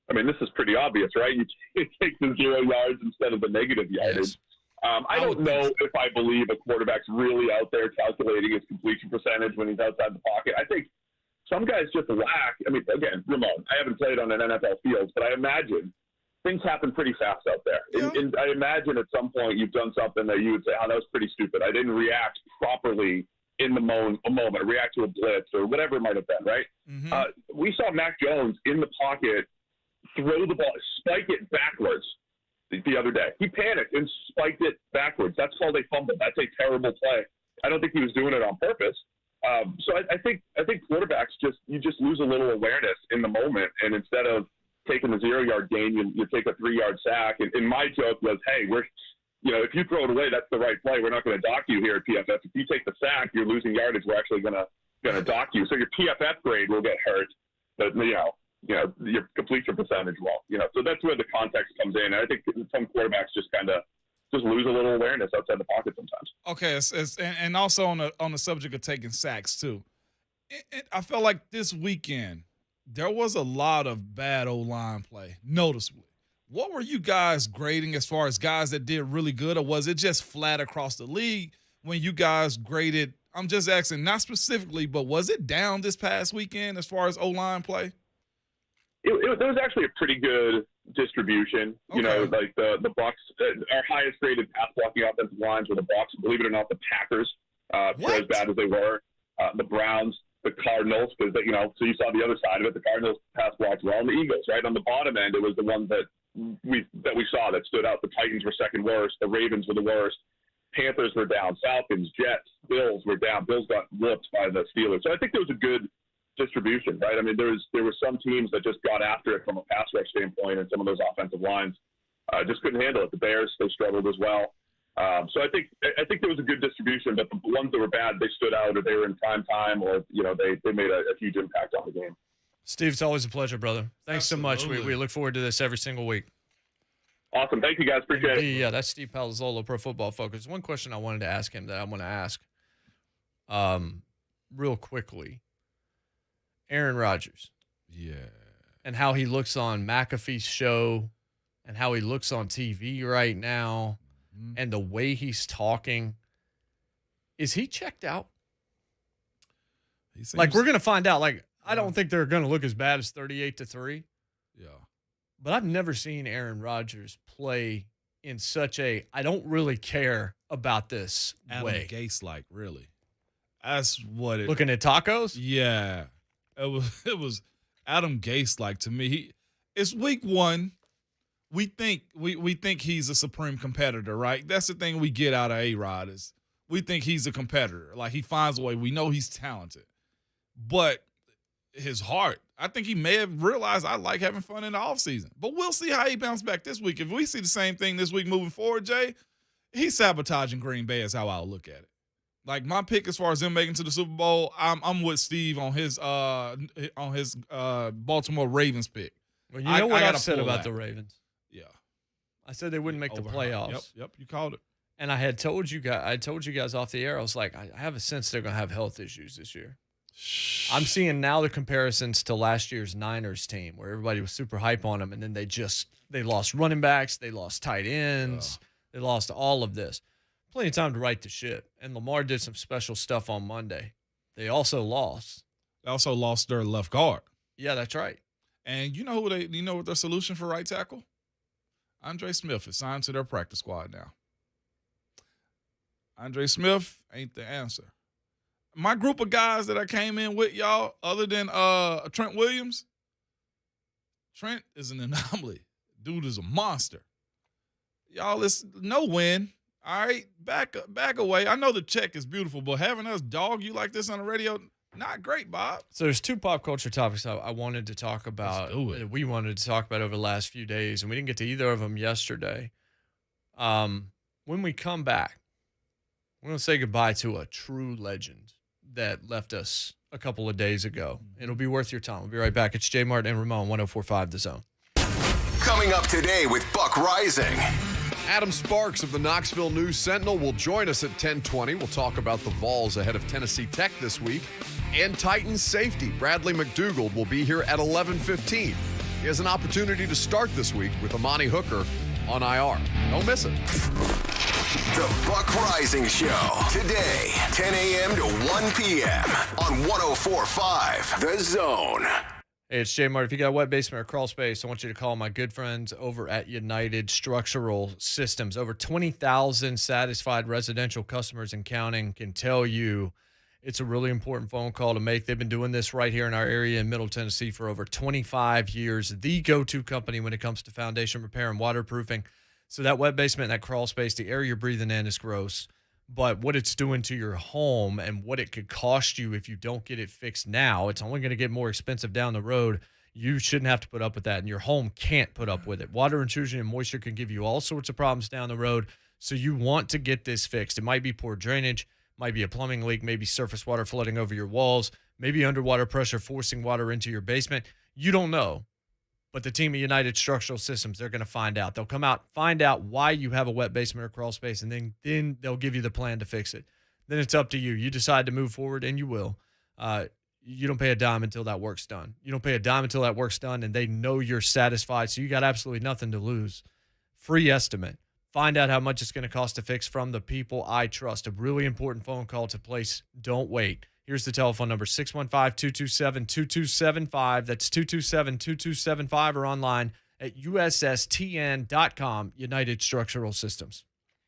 I mean, this is pretty obvious, right? You take the 0 yards instead of the negative yardage. Yes. I don't know if I believe a quarterback's really out there calculating his completion percentage when he's outside the pocket. I think some guys just lack. I mean, again, Ramon, I haven't played on an NFL field, but I imagine things happen pretty fast out there. Yeah. And I imagine at some point you've done something that you would say, oh, that was pretty stupid. I didn't react properly in the moment, react to a blitz or whatever it might have been, right? Mm-hmm. We saw Mac Jones in the pocket throw the ball, spike it backwards the other day. He panicked and spiked it backwards. That's called a fumble. That's a terrible play. I don't think he was doing it on purpose. So I think quarterbacks you just lose a little awareness in the moment, and instead of taking the 0 yard gain, you take a 3 yard sack. And my joke was, hey, if you throw it away, that's the right play. We're not going to dock you here at PFF. If you take the sack, you're losing yardage. We're actually going to dock you. So your PFF grade will get hurt, but your completion percentage will. So that's where the context comes in. And I think some quarterbacks just lose a little awareness outside the pocket sometimes. Okay, and also on the subject of taking sacks too, I felt like this weekend there was a lot of bad O-line play, noticeably. What were you guys grading as far as guys that did really good, or was it just flat across the league when you guys graded? I'm just asking, not specifically, but was it down this past weekend as far as O-line play? There was actually a pretty good distribution. Okay. Like the Bucks, our highest rated pass blocking offensive lines were the Bucks. Believe it or not, the Packers, for as bad as they were, the Browns, the Cardinals, because so you saw the other side of it. The Cardinals pass blocked well, and the Eagles, right on the bottom end, it was the ones that we saw that stood out. The Titans were second worst. The Ravens were the worst. Panthers were down. Falcons, Jets, Bills were down. Bills got whooped by the Steelers. So I think there was a good distribution, right? I mean, there were some teams that just got after it from a pass rush standpoint, and some of those offensive lines just couldn't handle it. The Bears, they struggled as well. So I think there was a good distribution, but the ones that were bad, they stood out, or they were in prime time, or they made a huge impact on the game. Steve, it's always a pleasure, brother. Thanks so much. We look forward to this every single week. Awesome. Thank you, guys. Appreciate it. Yeah, that's Steve Palazzolo, Pro Football Focus. One question I wanted to ask him that I want to ask real quickly. Aaron Rodgers. Yeah. And how he looks on McAfee's show and how he looks on TV right now and the way he's talking. Is he checked out? We're going to find out. I don't think they're going to look as bad as 38-3. Yeah. But I've never seen Aaron Rodgers play in such a I don't really care about this Adam way. Gase-like, really. That's what it. Looking at tacos? Yeah. It was Adam Gase-like to me. It's week one. We think he's a supreme competitor, right? That's the thing we get out of A-Rod is we think he's a competitor. Like, he finds a way. We know he's talented. But his heart, I think he may have realized I like having fun in the offseason. But we'll see how he bounces back this week. If we see the same thing this week moving forward, Jay, he's sabotaging Green Bay is how I'll look at it. Like, my pick as far as them making to the Super Bowl, I'm with Steve on his Baltimore Ravens pick. Well, you know what I said about the Ravens? Yeah. I said they wouldn't make the playoffs. Yep, you called it. And I told you guys off the air, I was like, I have a sense they're going to have health issues this year. I'm seeing now the comparisons to last year's Niners team where everybody was super hype on them, and then they lost running backs, they lost tight ends, they lost all of this. Plenty of time to right the ship. And Lamar did some special stuff on Monday. They also lost. They also lost their left guard. Yeah, that's right. And you know what their solution for right tackle? Andre Smith is signed to their practice squad now. Andre Smith ain't the answer. My group of guys that I came in with, y'all, other than Trent Williams, Trent is an anomaly. Dude is a monster. Y'all, it's no win. All right, back away. I know the check is beautiful, but having us dog you like this on the radio, not great, Bob. So there's two pop culture topics I wanted to talk about. We wanted to talk about over the last few days, and we didn't get to either of them yesterday. When we come back, we're going to say goodbye to a true legend that left us a couple of days ago. It'll be worth your time. We'll be right back. It's JMart and Ramon, 104.5 The Zone. Coming up today with Buck Rising. Adam Sparks of the Knoxville News Sentinel will join us at 10:20. We'll talk about the Vols ahead of Tennessee Tech this week. And Titans safety Bradley McDougald will be here at 11:15. He has an opportunity to start this week with Amani Hooker on IR. Don't miss it. The Buck Rising Show. Today, 10 a.m. to 1 p.m. on 104.5 The Zone. Hey, it's JMart. If you got a wet basement or crawl space, I want you to call my good friends over at United Structural Systems. Over 20,000 satisfied residential customers and counting can tell you it's a really important phone call to make. They've been doing this right here in our area in Middle Tennessee for over 25 years. The go-to company when it comes to foundation repair and waterproofing. So that wet basement, that crawl space, the air you're breathing in is gross. But what it's doing to your home and what it could cost you if you don't get it fixed now, it's only going to get more expensive down the road. You shouldn't have to put up with that, and your home can't put up with it. Water intrusion and moisture can give you all sorts of problems down the road, so you want to get this fixed. It might be poor drainage, might be a plumbing leak, maybe surface water flooding over your walls, maybe underwater pressure forcing water into your basement. You don't know. But the team at United Structural Systems, they're going to find out. They'll come out, find out why you have a wet basement or crawl space, and then they'll give you the plan to fix it. Then it's up to you. You decide to move forward, and you will. You don't pay a dime until that work's done. You don't pay a dime until that work's done, and they know you're satisfied, so you got absolutely nothing to lose. Free estimate. Find out how much it's going to cost to fix from the people I trust. A really important phone call to place. Don't wait. Here's the telephone number, 615-227-2275. That's 227-2275 or online at ussTN.com, United Structural Systems.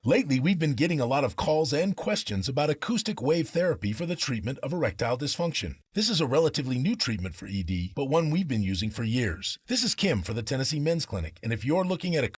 Lately, we've been getting a lot of calls and questions about acoustic wave therapy for the treatment of erectile dysfunction. This is a relatively new treatment for ED, but one we've been using for years. This is Kim for the Tennessee Men's Clinic, and if you're looking at a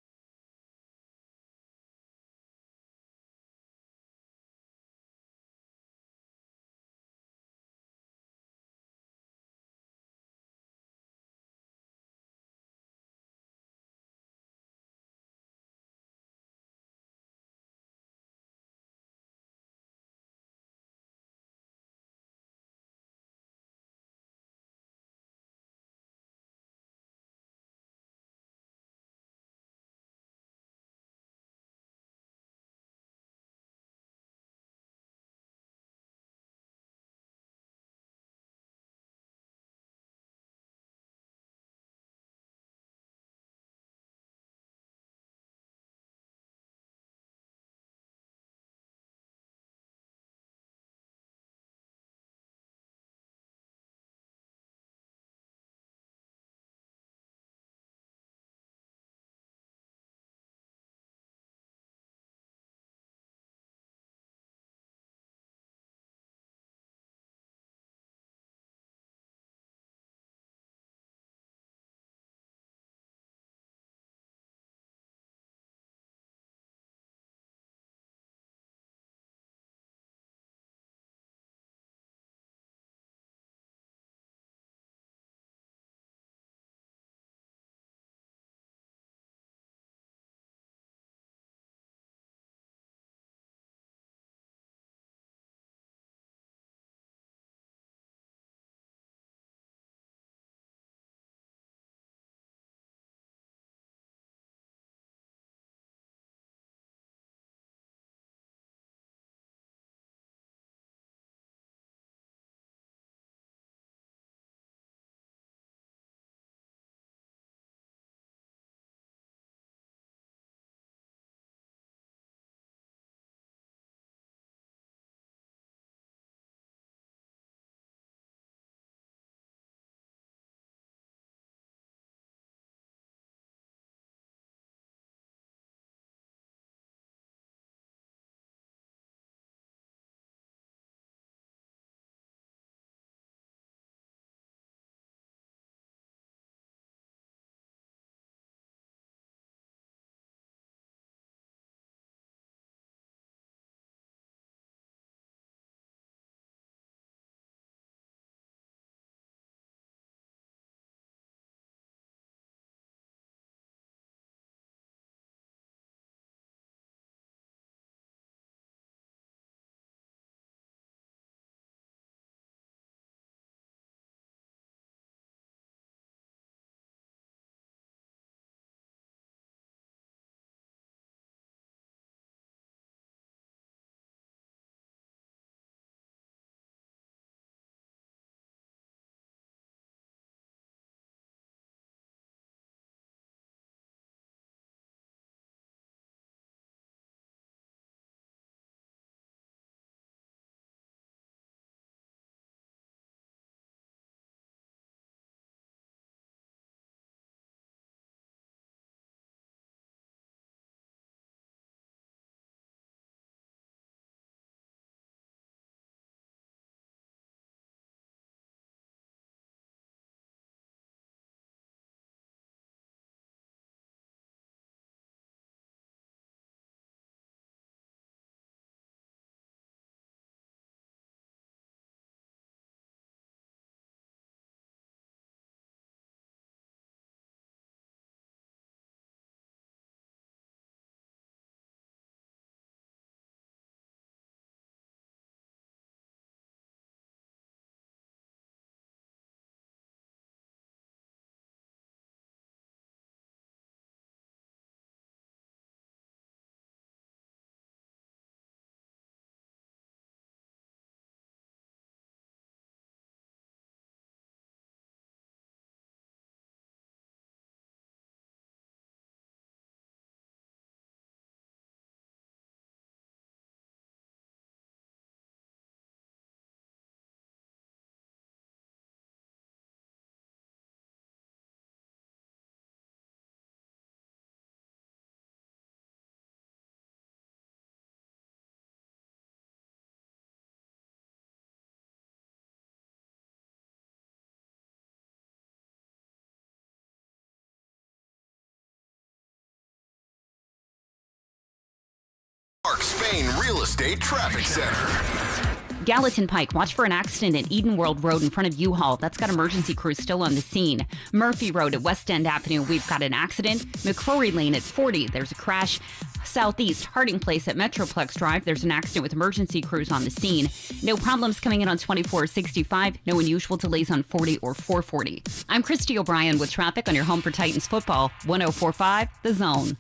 main real estate traffic center. Gallatin Pike, watch for an accident at Eden World Road in front of U-Haul. That's got emergency crews still on the scene. Murphy Road at West End Avenue, we've got an accident. McCrory Lane at 40, there's a crash. Southeast Harding Place at Metroplex Drive, there's an accident with emergency crews on the scene. No problems coming in on 2465. No unusual delays on 40 or 440. I'm Christy O'Brien with traffic on your home for Titans football. 1045 The Zone.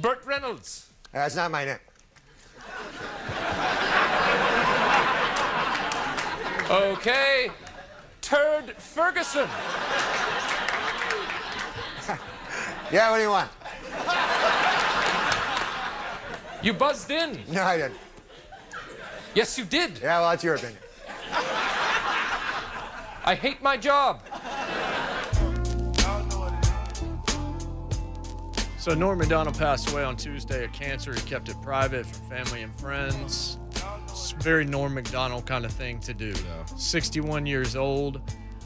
Burt Reynolds. That's not my name. Okay, Turd Ferguson. Yeah, what do you want? You buzzed in. No, I didn't. Yes, you did. Yeah, well, that's your opinion. I hate my job. So Norm Macdonald passed away on Tuesday of cancer. He kept it private from family and friends. It's a very Norm Macdonald kind of thing to do. 61 years old.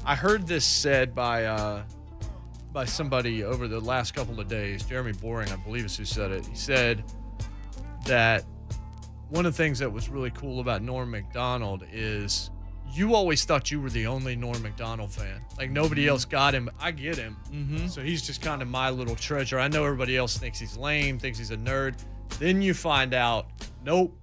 I heard this said by somebody over the last couple of days. Jeremy Boring, I believe, is who said it. He said that one of the things that was really cool about Norm Macdonald is you always thought you were the only Norm Macdonald fan. Like, nobody else got him. I get him. So he's just kind of my little treasure. I know everybody else thinks he's lame, thinks he's a nerd. Then you find out, nope,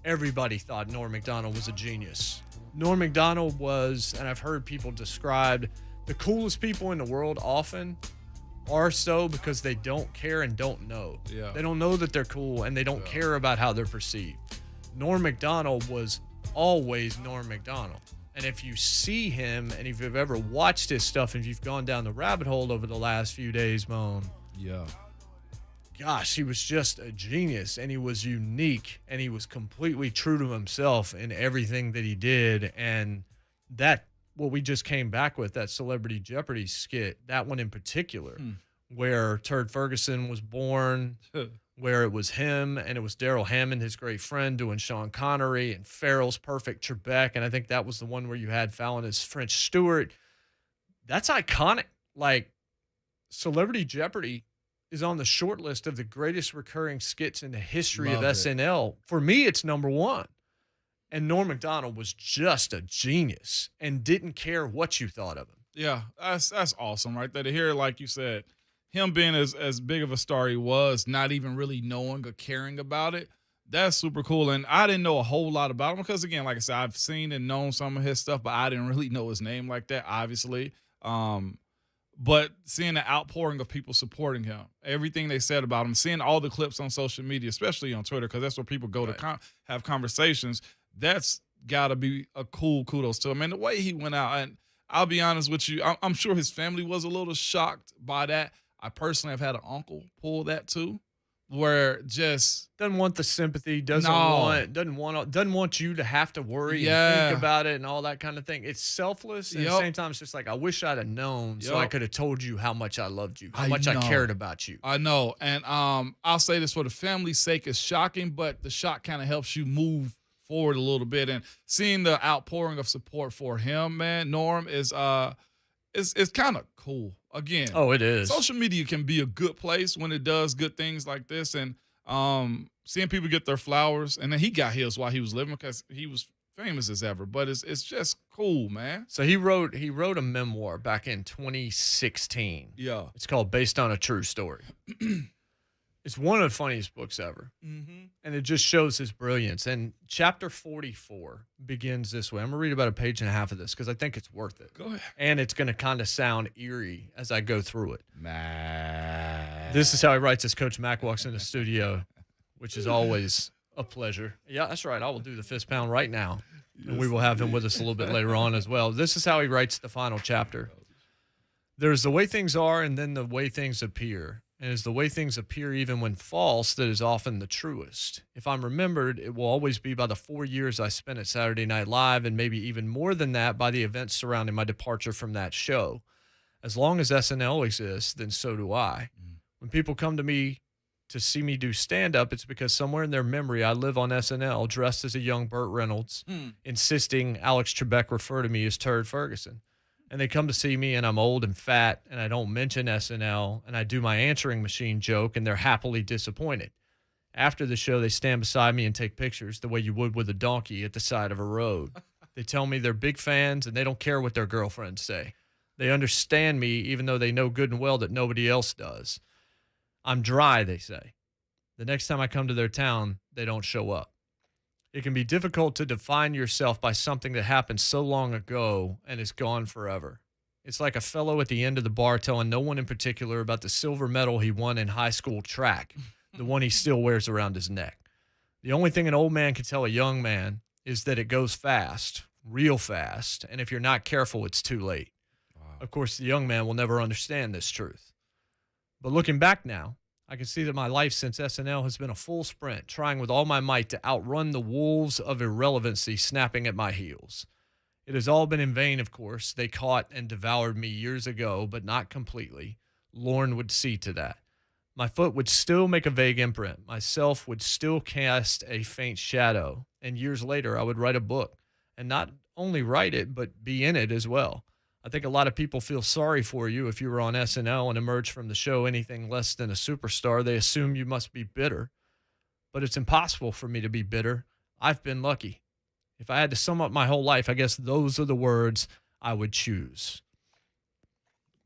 everybody thought Norm Macdonald was a genius. Norm Macdonald was, and I've heard people described, the coolest people in the world often are so because they don't care and don't know. Yeah. They don't know that they're cool, and they don't care about how they're perceived. Norm Macdonald was always Norm Macdonald. And if you see him, and if you've ever watched his stuff, and if you've gone down the rabbit hole over the last few days, Moan, gosh, he was just a genius, and he was unique, and he was completely true to himself in everything that he did. And that, what we just came back with, that Celebrity Jeopardy skit, that one in particular, where Turd Ferguson was born, where it was him and it was Daryl Hammond, his great friend, doing Sean Connery, and Farrell's Perfect Trebek. And I think that was the one where you had Fallon as French Stewart. That's iconic. Like, Celebrity Jeopardy is on the short list of the greatest recurring skits in the history of SNL. For me, it's number one. And Norm Macdonald was just a genius and didn't care what you thought of him. Yeah, that's awesome right there to hear, like you said, him being as big of a star he was, not even really knowing or caring about it. That's super cool. And I didn't know a whole lot about him because, again, like I said, I've seen and known some of his stuff, but I didn't really know his name like that, obviously. But seeing the outpouring of people supporting him, everything they said about him, seeing all the clips on social media, especially on Twitter, because that's where people go to have conversations, that's got to be a cool kudos to him. And the way he went out, and I'll be honest with you, I'm sure his family was a little shocked by that. I personally have had an uncle pull that too, where just doesn't want the sympathy, doesn't want you to have to worry and think about it and all that kind of thing. It's selfless, and at the same time, it's just like, I wish I'd have known so I could have told you how much I loved you, how much I cared about you. I know, and I'll say this for the family's sake, it's shocking, but the shock kind of helps you move forward a little bit, and seeing the outpouring of support for him, man, Norm, is it's kind of cool. Again, it is. Social media can be a good place when it does good things like this, and seeing people get their flowers, and then he got his while he was living because he was famous as ever. But it's just cool, man. So he wrote a memoir back in 2016. Yeah, it's called Based on a True Story. It's one of the funniest books ever. And it just shows his brilliance. And chapter 44 begins this way. I'm going to read about a page and a half of this because I think it's worth it. Go ahead. And it's going to kind of sound eerie as I go through it. This is how he writes as Coach Mack walks in the studio, which is always a pleasure. Yeah, that's right. I will do the fist pound right now. And we will have him with us a little bit later on as well. This is how he writes the final chapter. There's the way things are and then the way things appear. And it's the way things appear even when false that is often the truest. If I'm remembered, it will always be by the 4 years I spent at Saturday Night Live, and maybe even more than that by the events surrounding my departure from that show. As long as SNL exists, then so do I. When people come to me to see me do stand-up, it's because somewhere in their memory I live on SNL dressed as a young Burt Reynolds, insisting Alex Trebek refer to me as Turd Ferguson. And they come to see me, and I'm old and fat, and I don't mention SNL, and I do my answering machine joke, and they're happily disappointed. After the show, they stand beside me and take pictures the way you would with a donkey at the side of a road. They tell me they're big fans and they don't care what their girlfriends say. They understand me even though they know good and well that nobody else does. I'm dry, they say. The next time I come to their town, they don't show up. It can be difficult to define yourself by something that happened so long ago and is gone forever. It's like a fellow at the end of the bar telling no one in particular about the silver medal he won in high school track, the one he still wears around his neck. The only thing an old man can tell a young man is that it goes fast, real fast, and if you're not careful, it's too late. Wow. Of course, the young man will never understand this truth. But looking back now, I can see that my life since SNL has been a full sprint, trying with all my might to outrun the wolves of irrelevancy snapping at my heels. It has all been in vain, of course. They caught and devoured me years ago, but not completely. Lorne would see to that. My foot would still make a vague imprint. Myself would still cast a faint shadow. And years later, I would write a book. And not only write it, but be in it as well. I think a lot of people feel sorry for you if you were on SNL and emerged from the show anything less than a superstar. They assume you must be bitter. But it's impossible for me to be bitter. I've been lucky. If I had to sum up my whole life, I guess those are the words I would choose.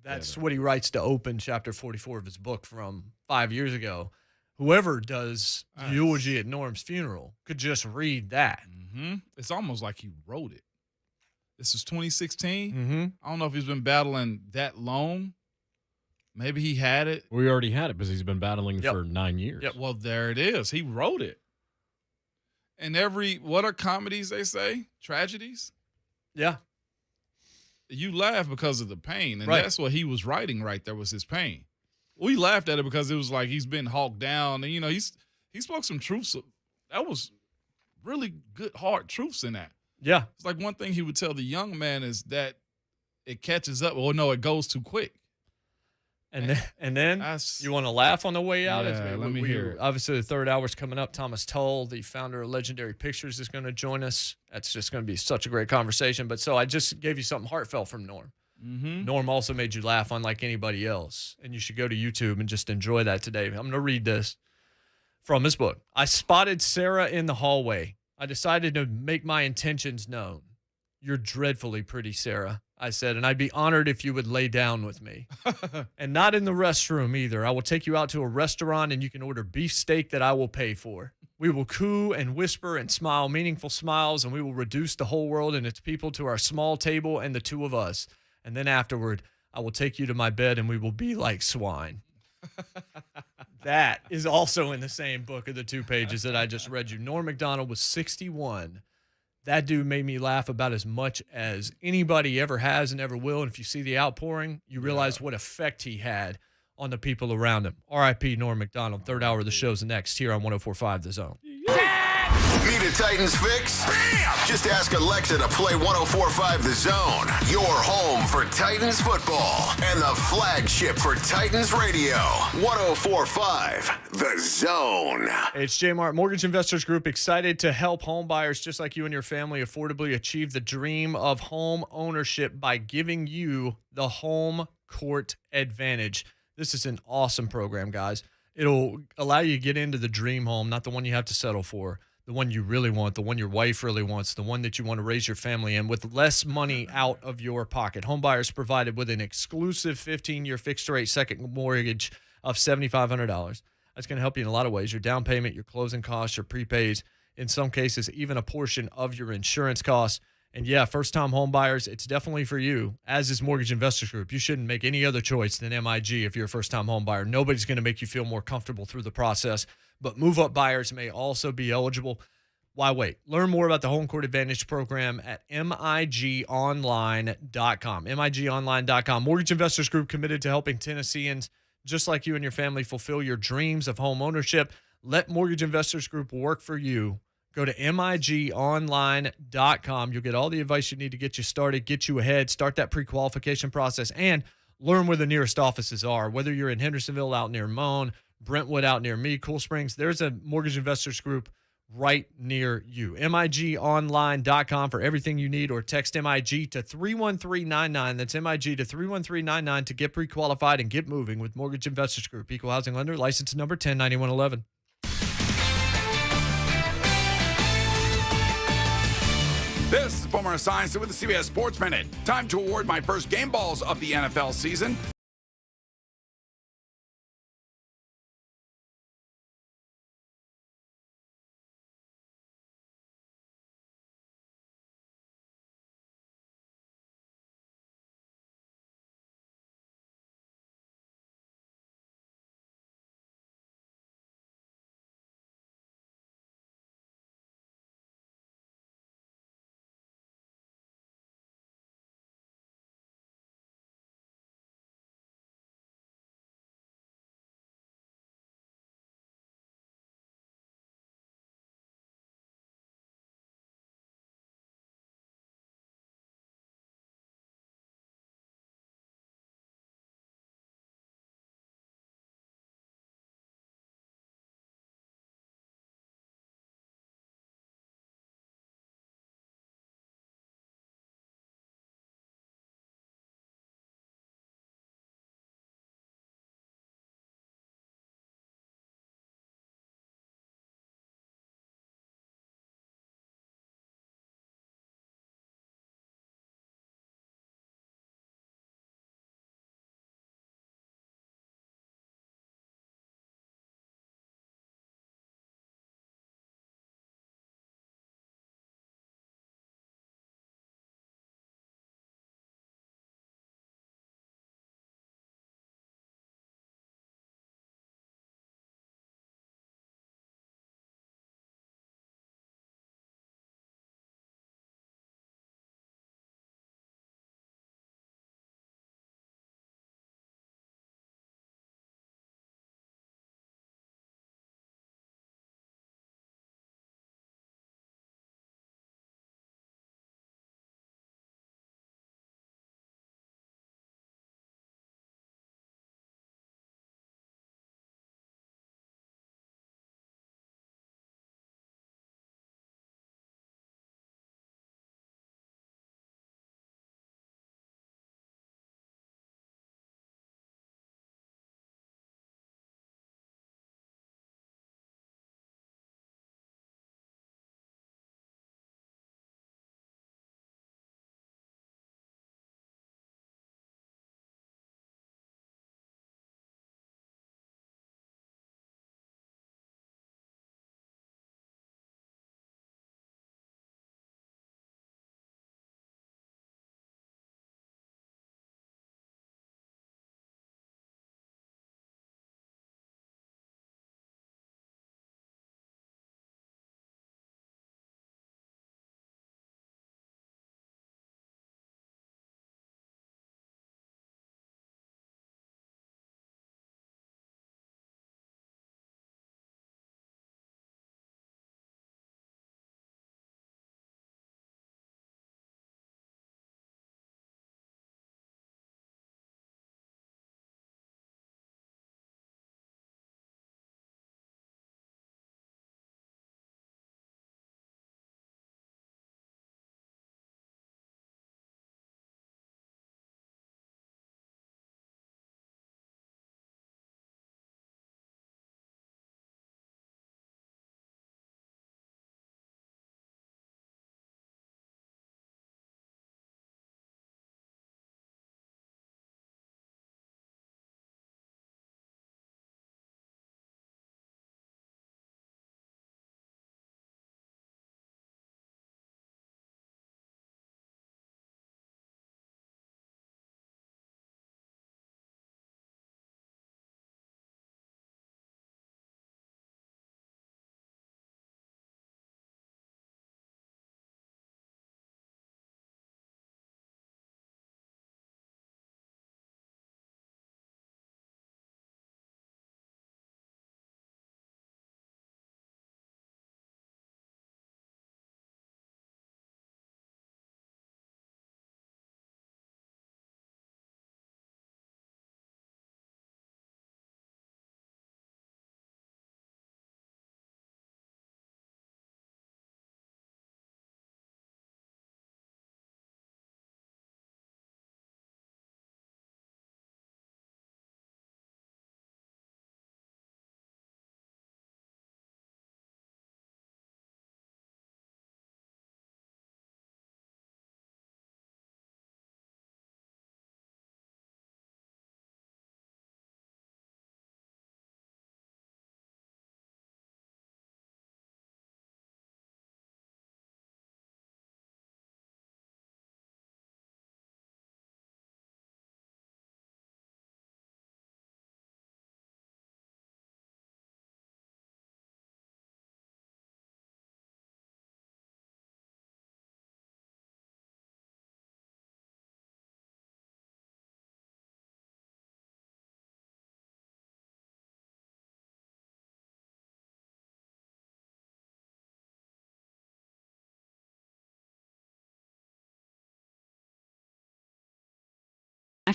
That's what he writes to open chapter 44 of his book from 5 years ago. Whoever does the eulogy at Norm's funeral could just read that. Mm-hmm. It's almost like he wrote it. This is 2016. Mm-hmm. I don't know if he's been battling that long. Maybe he had it. We already had it because he's been battling for 9 years. Yep. Well, there it is. He wrote it. And what are comedies, they say? Tragedies? Yeah. You laugh because of the pain. And Right. that's what he was writing right there was his pain. We laughed at it because it was like he's been hawked down. And, he spoke some truths. That was really good, hard truths in that. Yeah. It's like one thing he would tell the young man is that it catches up. Or no, it goes too quick. And then you want to laugh on the way out? Yeah, let me hear it. Obviously, the third hour's coming up. Thomas Tull, the founder of Legendary Pictures, is going to join us. That's just going to be such a great conversation. But so I just gave you something heartfelt from Norm. Mm-hmm. Norm also made you laugh unlike anybody else. And you should go to YouTube and just enjoy that today. I'm going to read this from his book. I spotted Sarah in the hallway. I decided to make my intentions known. You're dreadfully pretty, Sarah, I said, and I'd be honored if you would lay down with me. And not in the restroom either. I will take you out to a restaurant and you can order beef steak that I will pay for. We will coo and whisper and smile meaningful smiles, and we will reduce the whole world and its people to our small table and the two of us. And then afterward, I will take you to my bed and we will be like swine. That is also in the same book of the 2 pages that I just read you. Norm Macdonald was 61. That dude made me laugh about as much as anybody ever has and ever will. And if you see the outpouring, you realize what effect he had on the people around him. R.I.P. Norm Macdonald. Third hour of the show's next here on 104.5 The Zone. Need a Titans fix? Bam! Just ask Alexa to play 104.5 The Zone. Your home for Titans football and the flagship for Titans radio. 104.5 The Zone. It's JMart Mortgage Investors Group, excited to help home buyers just like you and your family affordably achieve the dream of home ownership by giving you the home court advantage. This is an awesome program, guys. It'll allow you to get into the dream home, not the one you have to settle for, the one you really want, the one your wife really wants, the one that you want to raise your family in with less money out of your pocket. Home buyers provided with an exclusive 15-year fixed-rate second mortgage of $7,500. That's going to help you in a lot of ways. Your down payment, your closing costs, your prepays, in some cases, even a portion of your insurance costs. And yeah, first-time home buyers, it's definitely for you, as is Mortgage Investors Group. You shouldn't make any other choice than MIG if you're a first-time home buyer. Nobody's going to make you feel more comfortable through the process. But move-up buyers may also be eligible. Why wait? Learn more about the Home Court Advantage program at migonline.com. migonline.com. Mortgage Investors Group committed to helping Tennesseans just like you and your family fulfill your dreams of home ownership. Let Mortgage Investors Group work for you. Go to migonline.com. You'll get all the advice you need to get you started, get you ahead, start that pre-qualification process, and learn where the nearest offices are. Whether you're in Hendersonville out near Ramon, Brentwood out near me, Cool Springs, there's a Mortgage Investors Group right near you. migonline.com for everything you need, or text MIG to 31399. That's MIG to 31399 to get pre-qualified and get moving with Mortgage Investors Group. Equal housing lender, license number 109111. This is Boomer Esiason with the CBS Sports Minute. Time to award my first game balls of the NFL season.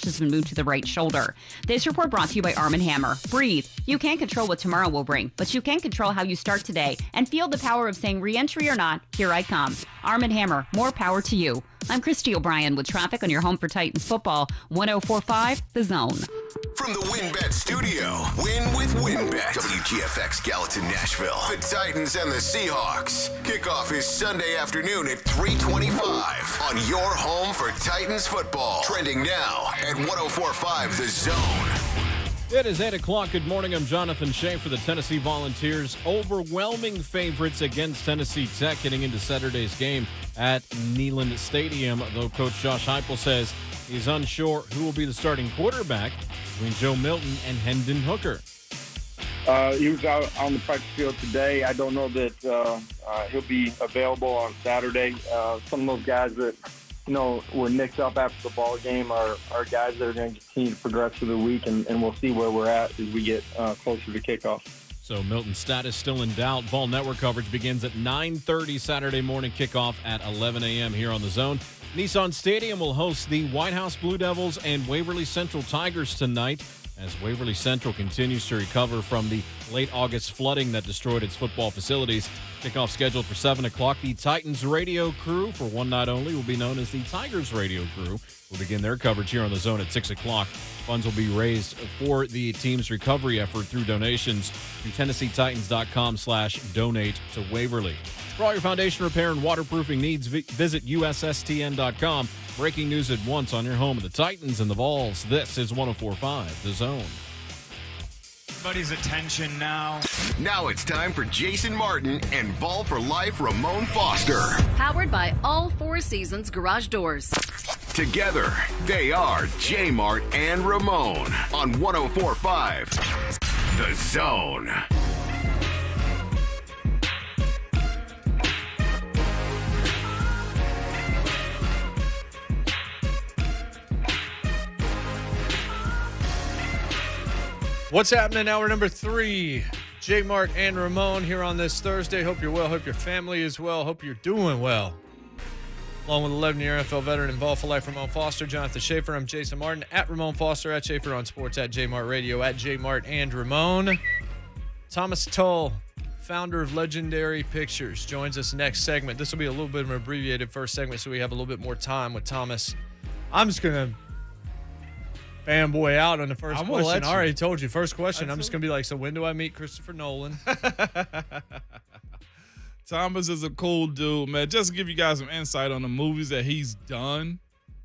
has been moved to the right shoulder. This report brought to you by Arm & Hammer. Breathe. You can't control what tomorrow will bring, but you can control how you start today and feel the power of saying re-entry or not, here I come. Arm & Hammer, more power to you. I'm Christy O'Brien with traffic on your home for Titans football. 104.5 The Zone. From the WinBet studio, win with WinBet. WGFX Gallatin, Nashville. The Titans and the Seahawks. Kickoff is Sunday afternoon at 3:25 on your home for Titans football. Trending now at 104.5 The Zone. It is 8 o'clock. Good morning. I'm Jonathan Shea for the Tennessee Volunteers. Overwhelming favorites against Tennessee Tech heading into Saturday's game at Neyland Stadium, though Coach Josh Heupel says he's unsure who will be the starting quarterback between Joe Milton and Hendon Hooker. He was out on the practice field today. I don't know that he'll be available on Saturday. Some of those guys that were nicked up after the ball game are guys that are going to continue to progress through the week, and we'll see where we're at as we get closer to kickoff. So Milton's status still in doubt. Ball Network coverage begins at 9:30 Saturday morning, kickoff at 11 a.m. here on The Zone. Nissan Stadium will host the White House Blue Devils and Waverly Central Tigers tonight as Waverly Central continues to recover from the late August flooding that destroyed its football facilities. Kickoff scheduled for 7 o'clock. The Titans radio crew, for one night only, will be known as the Tigers radio crew. Will begin their coverage here on The Zone at 6 o'clock. Funds will be raised for the team's recovery effort through donations to TennesseeTitans.com/donate to Waverly. For all your foundation repair and waterproofing needs, visit USSTN.com. Breaking news at once on your home of the Titans and the Vols. This is 104.5 The Zone. Everybody's attention now. Now it's time for Jason Martin and Ball for Life Ramon Foster. Powered by All Four Seasons Garage Doors. Together, they are JMart and Ramon on 104.5 The Zone. What's happening? Hour number 3. JMart and Ramon here on this Thursday. Hope you're well. Hope your family is well. Hope you're doing well. Along with 11-year NFL veteran and Ball for Life Ramon Foster, Jonathan Schaefer. I'm Jason Martin at Ramon Foster, at Schaefer on Sports, at JMart Radio, at JMart and Ramon. Thomas Tull, founder of Legendary Pictures, joins us next segment. This will be a little bit of an abbreviated first segment, so we have a little bit more time with Thomas. I'm just going to fanboy out on the first question. I already told you. First question, I'm just going to be like, so when do I meet Christopher Nolan? Thomas is a cool dude, man. Just to give you guys some insight on the movies that he's done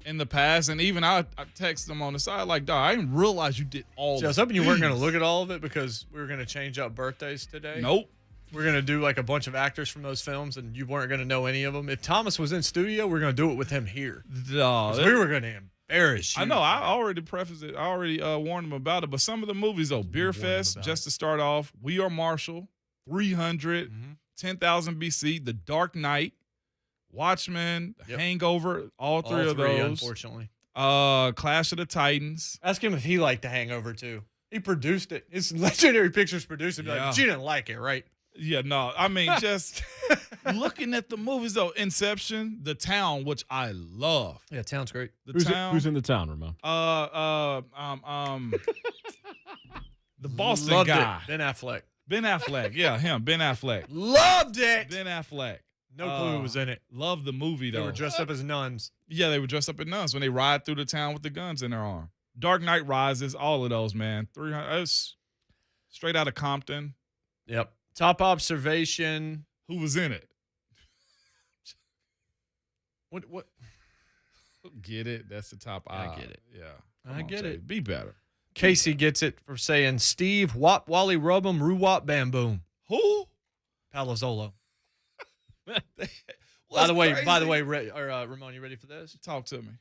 in the past. And even I texted him on the side like, dog, I didn't realize you did all of it. I was hoping you weren't going to look at all of it because we were going to change up birthdays today. Nope. We're going to do like a bunch of actors from those films, and you weren't going to know any of them. If Thomas was in studio, we're going to do it with him here. No, we were going to embarrass you. I know. I already prefaced it. I already warned him about it. But some of the movies, though, Beer Fest, just to start off, We Are Marshall, 300, 10,000 BC, The Dark Knight, Watchmen, Hangover, all three of those. Unfortunately. Clash of the Titans. Ask him if he liked The Hangover, too. He produced it. His Legendary Pictures produced it. Yeah. Like, you didn't like it, right? Yeah, no. I mean, just looking at the movies, though, Inception, The Town, which I love. Yeah, Town's great. Who's in The Town, Ramon? The Boston Loved guy. It. Ben Affleck. Ben Affleck. Yeah, him. Ben Affleck. Loved it. Ben Affleck. No clue who was in it. Loved the movie, though. They were dressed up as nuns. Yeah, they were dressed up as nuns when they ride through the town with the guns in their arm. Dark Knight Rises, all of those, man. 300. It's straight out of Compton. Yep. Top observation. Who was in it? What? Get it? That's the top. I get it. Yeah. I get it. Be better. Casey gets it for saying Steve Wop Wally Rub'em Roo-Wop Bam Boom. Who? Palazzolo. By the way, Ramon, you ready for this? Talk to me.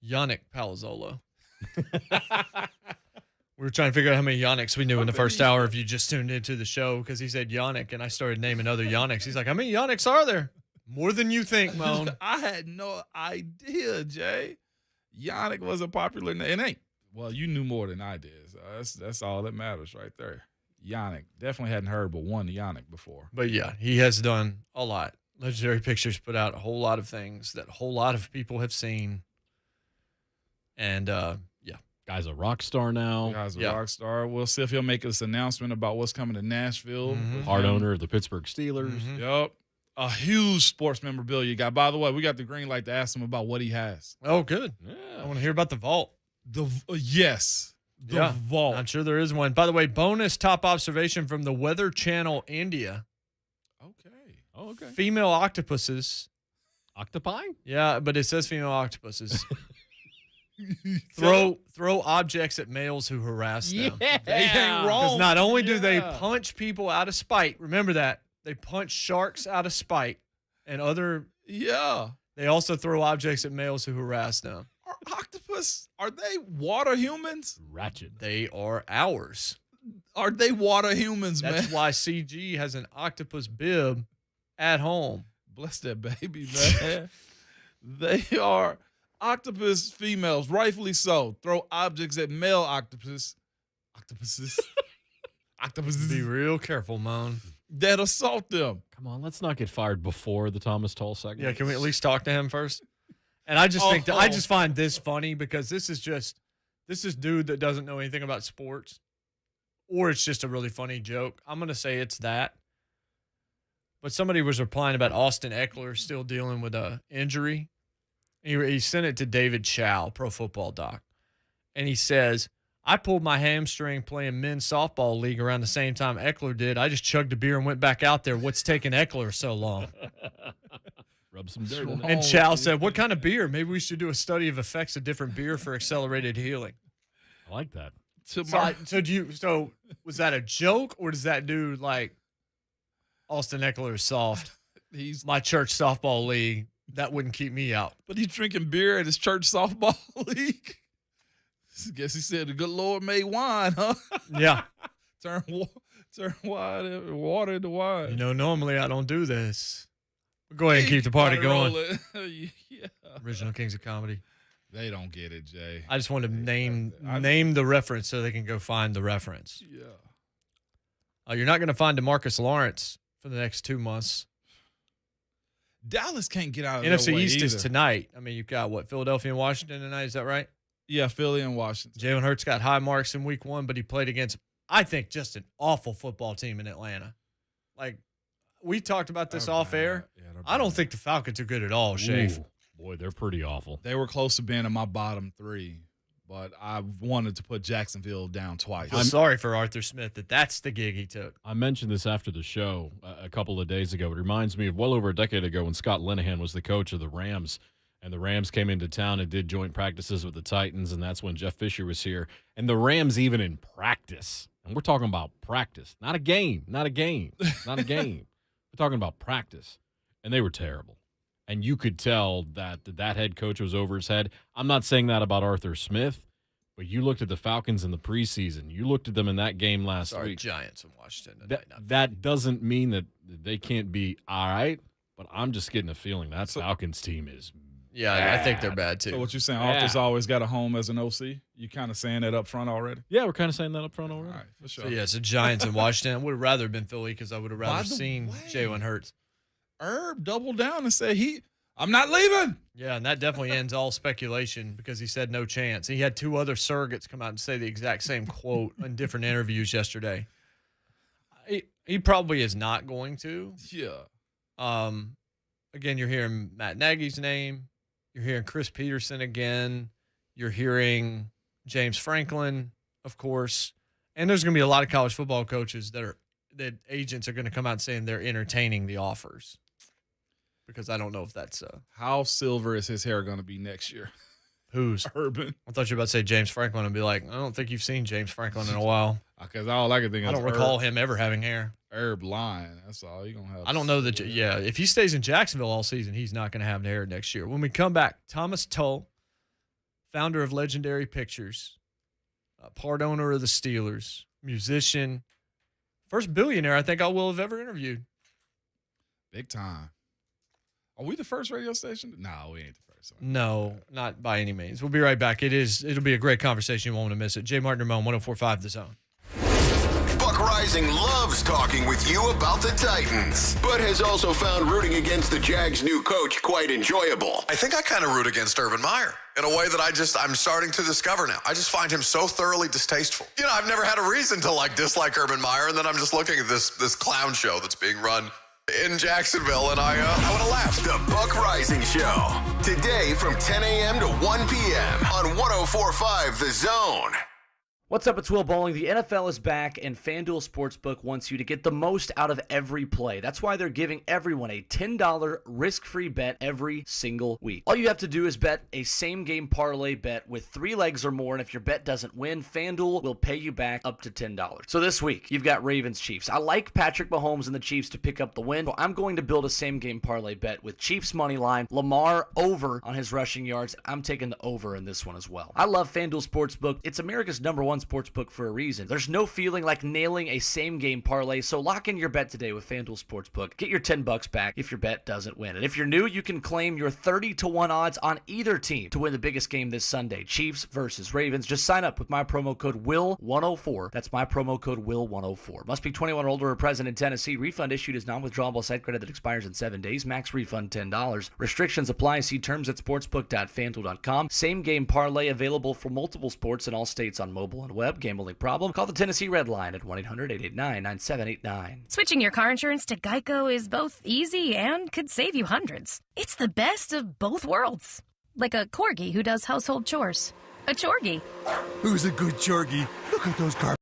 Yannick Palazzolo. We were trying to figure out how many Yannicks we knew in the first hour if you just tuned into the show because he said Yannick, and I started naming other Yannicks. He's like, how many Yannicks are there? More than you think, Moan. I had no idea, Jay. Yannick was a popular name. It ain't. Well, you knew more than I did. So that's all that matters right there. Yannick. Definitely hadn't heard but one Yannick before. But, yeah, he has done a lot. Legendary Pictures put out a whole lot of things that a whole lot of people have seen. And, Guy's a rock star now. Guy's a rock star. We'll see if he'll make this announcement about what's coming to Nashville. Part owner of the Pittsburgh Steelers. Yep. A huge sports memorabilia guy. By the way, we got the green light to ask him about what he has. Oh, good. Yeah. I want to hear about the vault. Yes. The vault. I'm sure there is one. By the way, bonus top observation from the Weather Channel India. Okay. Oh, okay. Female octopuses. Octopi? Yeah, but it says female octopuses. throw objects at males who harass them. Yeah. They ain't wrong. Because not only do they punch people out of spite, remember that, they punch sharks out of spite and other. Yeah. They also throw objects at males who harass them. Are octopus, are they water humans? Ratchet. They are ours. Are they water humans, man? That's why CG has an octopus bib at home. Bless that baby, man. They are octopus females, rightfully so. Throw objects at male octopuses. Octopuses. Be real careful, Moan. That assault them. Come on, let's not get fired before the Thomas Tull segment. Yeah, can we at least talk to him first? And I just think I just find this funny because this is dude that doesn't know anything about sports, or it's just a really funny joke. I'm gonna say it's that. But somebody was replying about Austin Eckler still dealing with a injury. He sent it to David Chow, Pro Football Doc, and he says, I pulled my hamstring playing men's softball league around the same time Eckler did. I just chugged a beer and went back out there. What's taking Eckler so long? Rub some dirt in it. And Chow said, what kind of beer? Maybe we should do a study of effects of different beer for accelerated healing. I like that. So was that a joke, or does that dude like Austin Eckler is soft? He's my church softball league. That wouldn't keep me out. But he's drinking beer at his church softball league. I guess he said the good Lord made wine, huh? Yeah. Turn wine, water into wine. You know, normally I don't do this. But go ahead and keep the party going. Yeah. Original Kings of Comedy. They don't get it, Jay. I just wanted to name the reference so they can go find the reference. Yeah. You're not going to find DeMarcus Lawrence for the next 2 months. Dallas can't get out of NFC their way East either. is tonight. I mean, you've got Philadelphia and Washington tonight. Is that right? Yeah, Philly and Washington. Jalen Hurts got high marks in week 1, but he played against, I think, just an awful football team in Atlanta. Like, we talked about this off air. Yeah, I don't think the Falcons are good at all, Shafe. Boy, they're pretty awful. They were close to being in my bottom 3, but I wanted to put Jacksonville down twice. I'm sorry for Arthur Smith that's the gig he took. I mentioned this after the show a couple of days ago. It reminds me of well over a decade ago when Scott Linehan was the coach of the Rams, and the Rams came into town and did joint practices with the Titans, and that's when Jeff Fisher was here. And the Rams, even in practice, and we're talking about practice, not a game. We're talking about practice, and they were terrible. And you could tell that head coach was over his head. I'm not saying that about Arthur Smith, but you looked at the Falcons in the preseason. You looked at them in that game last week. Giants in Washington. That doesn't mean that they can't be all right, but I'm just getting a feeling that Falcons team is bad. I think they're bad too. So what you're saying, Arthur's always got a home as an OC? You kind of saying that up front already? Yeah, we're kind of saying that up front already. All right, for sure. So, yeah, it's the Giants in Washington. I would have rather been Philly because I would have rather seen Jalen Hurts. Herb doubled down and said I'm not leaving. Yeah, and that definitely ends all speculation because he said no chance. He had 2 other surrogates come out and say the exact same quote in different interviews yesterday. He probably is not going to. Yeah. Again, you're hearing Matt Nagy's name. You're hearing Chris Peterson again. You're hearing James Franklin, of course. And there's going to be a lot of college football coaches that agents are going to come out saying they're entertaining the offers. Because I don't know if that's how silver is his hair going to be next year? Who's? Urban. I thought you were about to say James Franklin and be like, I don't think you've seen James Franklin in a while. Because all I can think I don't recall him ever having hair. Herb lying. That's all you're going to have. I don't know that. Yeah, if he stays in Jacksonville all season, he's not going to have the hair next year. When we come back, Thomas Tull, founder of Legendary Pictures, part owner of the Steelers, musician, first billionaire I think I will have ever interviewed. Big time. Are we the first radio station? No, we ain't the first one. No, not by any means. We'll be right back. It'll be a great conversation. You won't want to miss it. JMart and Ramon, 104.5 The Zone. Buck Rising loves talking with you about the Titans, but has also found rooting against the Jags' new coach quite enjoyable. I think I kind of root against Urban Meyer in a way that I'm starting to discover now. I just find him so thoroughly distasteful. You know, I've never had a reason to dislike Urban Meyer, and then I'm just looking at this clown show that's being run in Jacksonville, and I want to laugh. The Buck Rising Show, today from 10 a.m. to 1 p.m. on 104.5 The Zone. What's up? It's Will Bowling. The NFL is back, and FanDuel Sportsbook wants you to get the most out of every play. That's why they're giving everyone a $10 risk-free bet every single week. All you have to do is bet a same-game parlay bet with 3 legs or more, and if your bet doesn't win, FanDuel will pay you back up to $10. So this week, you've got Ravens-Chiefs. I like Patrick Mahomes and the Chiefs to pick up the win, so I'm going to build a same-game parlay bet with Chiefs money line, Lamar over on his rushing yards. I'm taking the over in this one as well. I love FanDuel Sportsbook. It's America's #1 sportsbook for a reason. There's no feeling like nailing a same-game parlay, so lock in your bet today with FanDuel Sportsbook. Get your $10 back if your bet doesn't win. And if you're new, you can claim your 30-1 odds on either team to win the biggest game this Sunday, Chiefs versus Ravens. Just sign up with my promo code WILL104. That's my promo code WILL104. Must be 21 or older or present in Tennessee. Refund issued as non-withdrawable site credit that expires in 7 days. Max refund $10. Restrictions apply. See terms at sportsbook.fanduel.com. Same-game parlay available for multiple sports in all states on mobile and web. Gambling problem? Call the Tennessee Red Line at 1-800-889-9789. Switching your car insurance to Geico is both easy and could save you hundreds. It's the best of both worlds. Like a corgi who does household chores. A chorgi. Who's a good chorgi? Look at those car.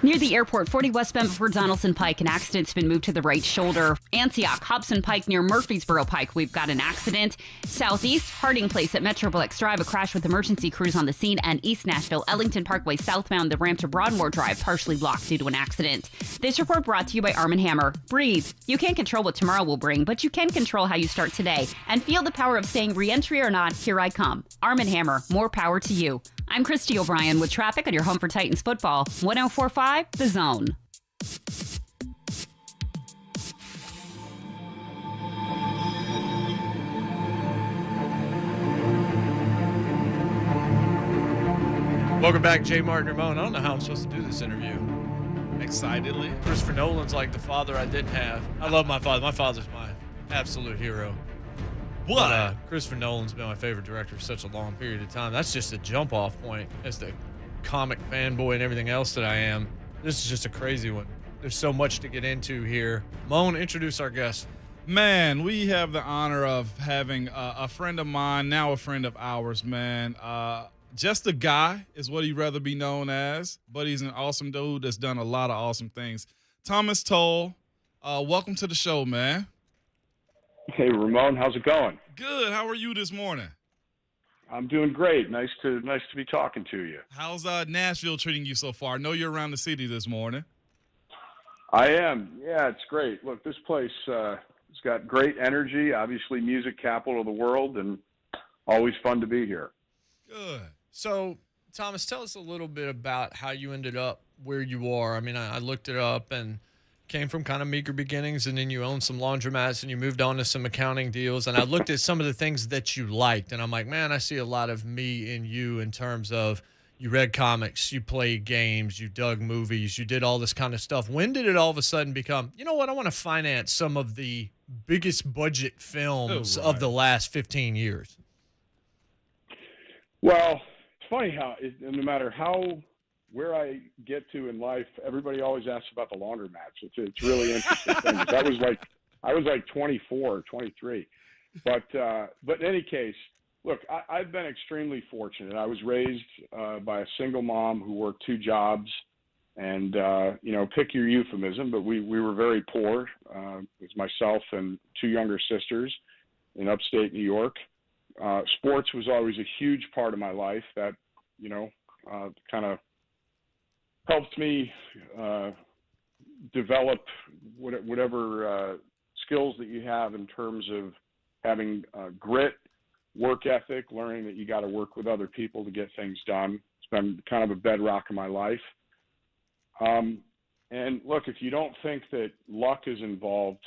Near the airport, 40 westbound before Donaldson Pike, an accident's been moved to the right shoulder. Antioch, Hobson Pike near Murfreesboro Pike, we've got an accident. Southeast, Harding Place at Metroplex Drive, a crash with emergency crews on the scene. And East Nashville, Ellington Parkway southbound, the ramp to Broadmoor Drive, partially blocked due to an accident. This report brought to you by Arm & Hammer. Breathe. You can't control what tomorrow will bring, but you can control how you start today. And feel the power of saying re-entry or not, here I come. Arm & Hammer, more power to you. I'm Christy O'Brien with traffic on your home for Titans football. 1045 The Zone. Welcome back, JMart and Ramon. I don't know how I'm supposed to do this interview. Excitedly. Christopher Nolan's like the father I didn't have. I love my father. My father's my absolute hero. But Christopher Nolan's been my favorite director for such a long period of time. That's just a jump-off point as the comic fanboy and everything else that I am. This is just a crazy one. There's so much to get into here. Moan, introduce our guest. Man, we have the honor of having a friend of mine, now a friend of ours, man. Just a guy is what he'd rather be known as, but he's an awesome dude that's done a lot of awesome things. Thomas Tull, welcome to the show, man. Hey, Ramon, how's it going? Good. How are you this morning? I'm doing great. Nice to be talking to you. How's Nashville treating you so far? I know you're around the city this morning. I am. Yeah, it's great. Look, this place it's got great energy, obviously music capital of the world, and always fun to be here. Good. So, Thomas, tell us a little bit about how you ended up where you are. I mean, I looked it up and came from kind of meager beginnings, and then you owned some laundromats and you moved on to some accounting deals. And I looked at some of the things that you liked, and I'm like, man, I see a lot of me in you in terms of you read comics, you played games, you dug movies, you did all this kind of stuff. When did it all of a sudden become, you know what, I want to finance some of the biggest budget films of the last 15 years? Well, it's funny how no matter where I get to in life, everybody always asks about the laundromats. It's really interesting thing. I was like 24, 23. But in any case, look, I've been extremely fortunate. I was raised by a single mom who worked two jobs, and pick your euphemism, but we were very poor. It was myself and two younger sisters in upstate New York. Sports was always a huge part of my life. That kind of helped me develop whatever skills that you have in terms of having grit, work ethic, learning that you got to work with other people to get things done. It's been kind of a bedrock of my life. And look, if you don't think that luck is involved,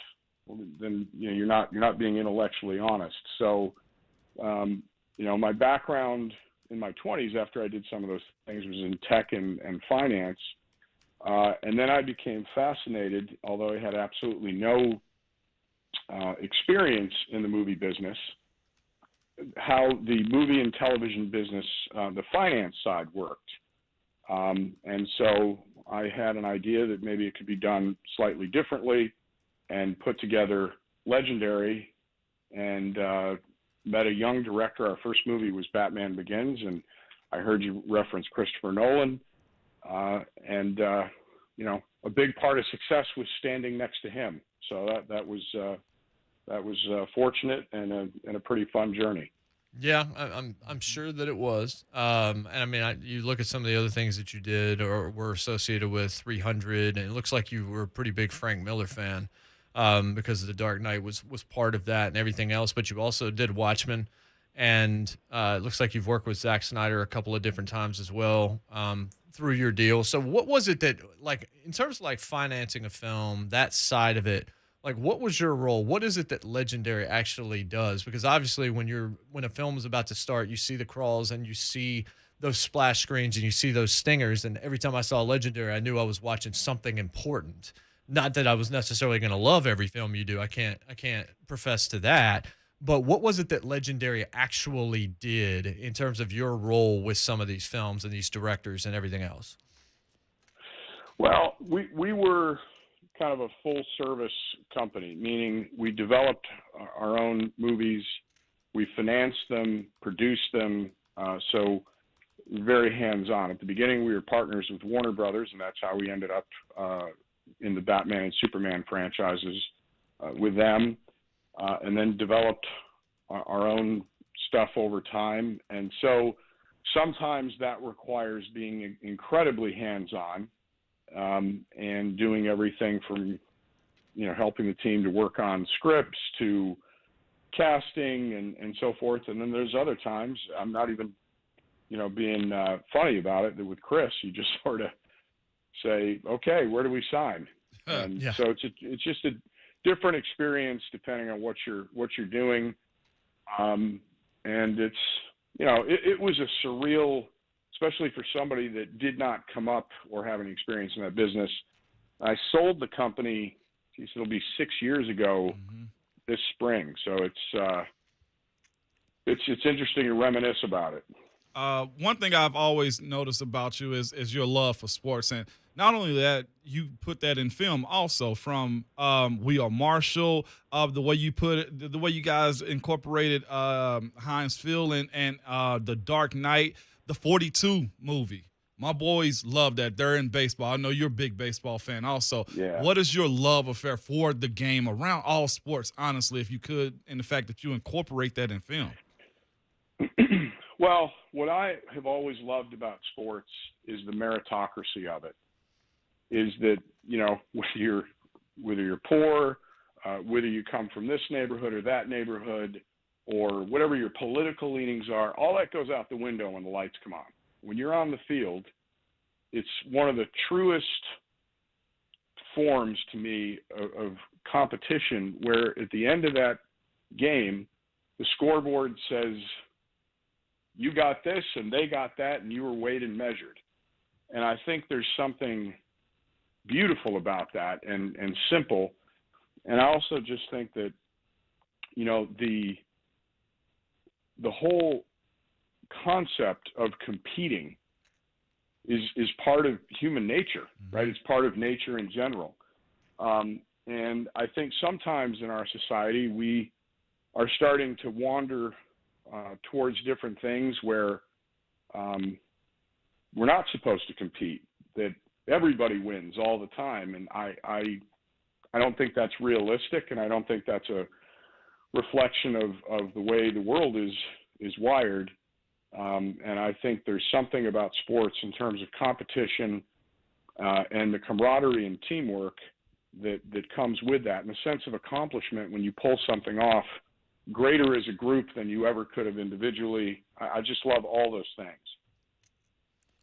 then you're not being intellectually honest. So, my background in my 20s after I did some of those things was in tech and finance. And then I became fascinated, although I had absolutely no experience in the movie business, how the movie and television business, the finance side worked. And so I had an idea that maybe it could be done slightly differently and put together Legendary, and met a young director. Our first movie was Batman Begins, and I heard you reference Christopher Nolan. A big part of success was standing next to him. So that was fortunate and a pretty fun journey. Yeah, I'm sure that it was. And I mean, you look at some of the other things that you did or were associated with 300, and it looks like you were a pretty big Frank Miller fan. Because The Dark Knight was part of that and everything else, but you also did Watchmen, and it looks like you've worked with Zack Snyder a couple of different times as well through your deal. So what was it that, like, in terms of like financing a film, that side of it, like, what was your role? What is it that Legendary actually does? Because obviously when a film is about to start, you see the crawls and you see those splash screens and you see those stingers, and every time I saw Legendary, I knew I was watching something important. Not that I was necessarily going to love every film you do. I can't profess to that. But what was it that Legendary actually did in terms of your role with some of these films and these directors and everything else? Well, we were kind of a full-service company, meaning we developed our own movies, we financed them, produced them. So very hands-on. At the beginning, we were partners with Warner Brothers, and that's how we ended up in the Batman and Superman franchises with them, and then developed our own stuff over time. And so sometimes that requires being incredibly hands-on and doing everything from, helping the team to work on scripts to casting and so forth. And then there's other times, I'm not even, being funny about it, that with Chris, you just sort of say, okay, where do we sign? And so it's just a different experience depending on what you're doing. And it's, it was a surreal, especially for somebody that did not come up or have any experience in that business. I sold the company, it'll be 6 years ago this spring. So it's interesting to reminisce about it. One thing I've always noticed about you is your love for sports, and not only that, you put that in film also. From We Are Marshall, the way you put it, the way you guys incorporated Heinz Field and The Dark Knight, the 42 movie. My boys love that. They're in baseball. I know you're a big baseball fan also. Yeah. What is your love affair for the game around all sports, honestly, if you could, and the fact that you incorporate that in film? Well, what I have always loved about sports is the meritocracy of it. Is that, whether you're poor, whether you come from this neighborhood or that neighborhood, or whatever your political leanings are, all that goes out the window when the lights come on. When you're on the field, it's one of the truest forms to me of competition, where at the end of that game, the scoreboard says, you got this and they got that, and you were weighed and measured. And I think there's something beautiful about that and simple. And I also just think that, the whole concept of competing is part of human nature, right? It's part of nature in general. And I think sometimes in our society, we are starting to wander towards different things where we're not supposed to compete, that everybody wins all the time. And I don't think that's realistic, and I don't think that's a reflection of the way the world is wired. And I think there's something about sports in terms of competition and the camaraderie and teamwork that comes with that, and a sense of accomplishment when you pull something off greater as a group than you ever could have individually. I just love all those things.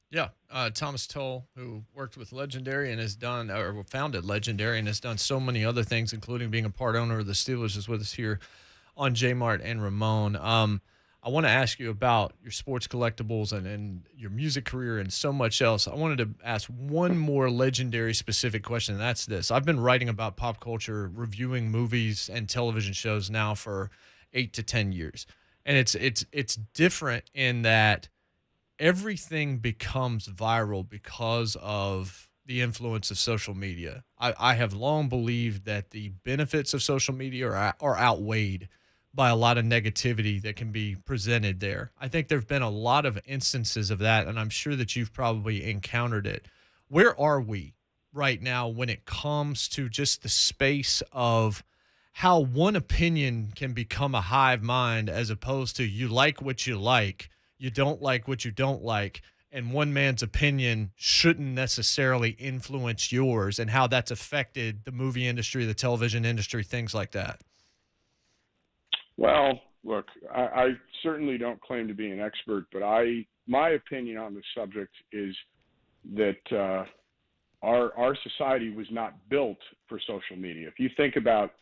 Yeah, Thomas Tull, who worked with Legendary and has done, or founded Legendary and has done so many other things, including being a part owner of the Steelers, is with us here on JMart and Ramon. I want to ask you about your sports collectibles and your music career and so much else. I wanted to ask one more Legendary specific question, and that's this. I've been writing about pop culture, reviewing movies and television shows now for 8 to 10 years. And it's different in that everything becomes viral because of the influence of social media. I have long believed that the benefits of social media are outweighed by a lot of negativity that can be presented there. I think there have been a lot of instances of that, and I'm sure that you've probably encountered it. Where are we right now when it comes to just the space of how one opinion can become a hive mind, as opposed to you like what you like, you don't like what you don't like, and one man's opinion shouldn't necessarily influence yours, and how that's affected the movie industry, the television industry, things like that? Well, look, I certainly don't claim to be an expert, but my opinion on the subject is that our society was not built for social media. If you think about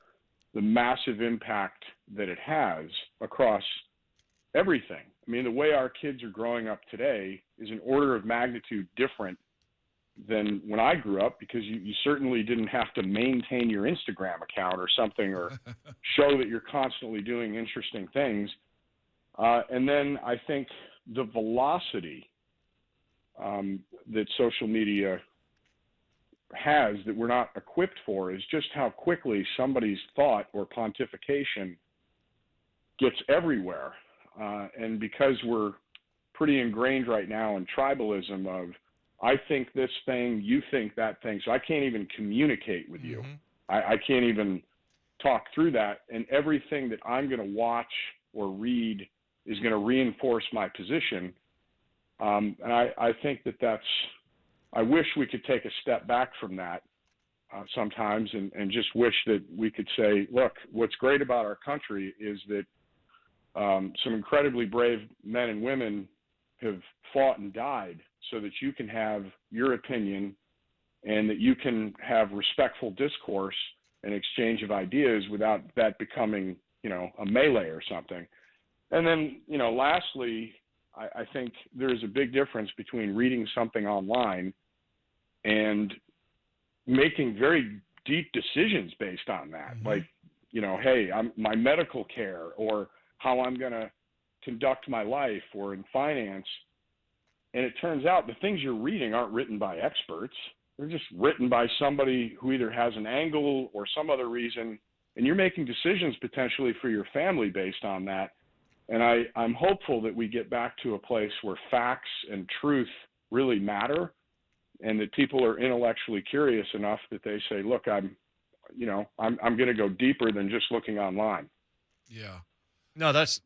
the massive impact that it has across everything, I mean, the way our kids are growing up today is an order of magnitude different than when I grew up, because you certainly didn't have to maintain your Instagram account or something, or show that you're constantly doing interesting things. And then I think the velocity that social media has that we're not equipped for is just how quickly somebody's thought or pontification gets everywhere. And because we're pretty ingrained right now in tribalism of, I think this thing, you think that thing, so I can't even communicate with you. I can't even talk through that, and everything that I'm going to watch or read is going to reinforce my position. And I think I wish we could take a step back from that sometimes and just wish that we could say, look, what's great about our country is that some incredibly brave men and women have fought and died so that you can have your opinion and that you can have respectful discourse and exchange of ideas without that becoming, a melee or something. And then, lastly, I think there's a big difference between reading something online and making very deep decisions based on that. Like, hey, my medical care or how I'm going to conduct my life or in finance. And it turns out the things you're reading aren't written by experts. They're just written by somebody who either has an angle or some other reason, and you're making decisions potentially for your family based on that. And I'm hopeful that we get back to a place where facts and truth really matter, and that people are intellectually curious enough that they say, look, I'm going to go deeper than just looking online. Yeah. No, that's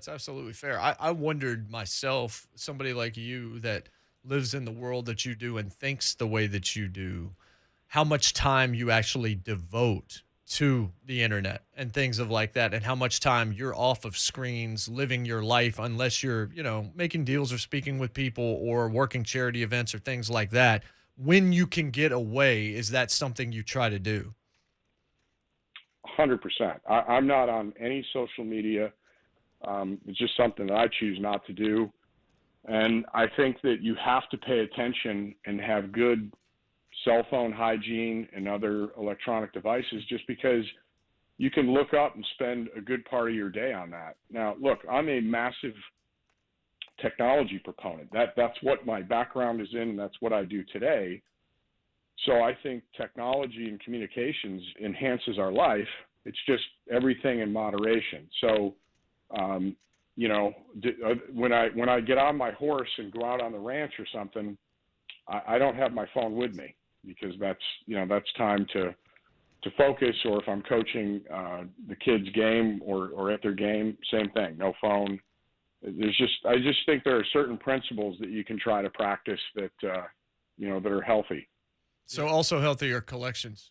absolutely fair. I wondered myself, somebody like you that lives in the world that you do and thinks the way that you do, how much time you actually devote to the internet and things of like that, and how much time you're off of screens living your life unless you're, making deals or speaking with people or working charity events or things like that. When you can get away, is that something you try to do? 100%. I'm not on any social media. It's just something that I choose not to do. And I think that you have to pay attention and have good cell phone hygiene and other electronic devices, just because you can look up and spend a good part of your day on that. Now, look, I'm a massive technology proponent. That's what my background is in, and that's what I do today. So I think technology and communications enhances our life. It's just everything in moderation. So, when I get on my horse and go out on the ranch or something, I don't have my phone with me, because that's time to focus. Or if I'm coaching the kids' game or at their game, same thing, no phone. I just think there are certain principles that you can try to practice that that are healthy. So also healthier collections.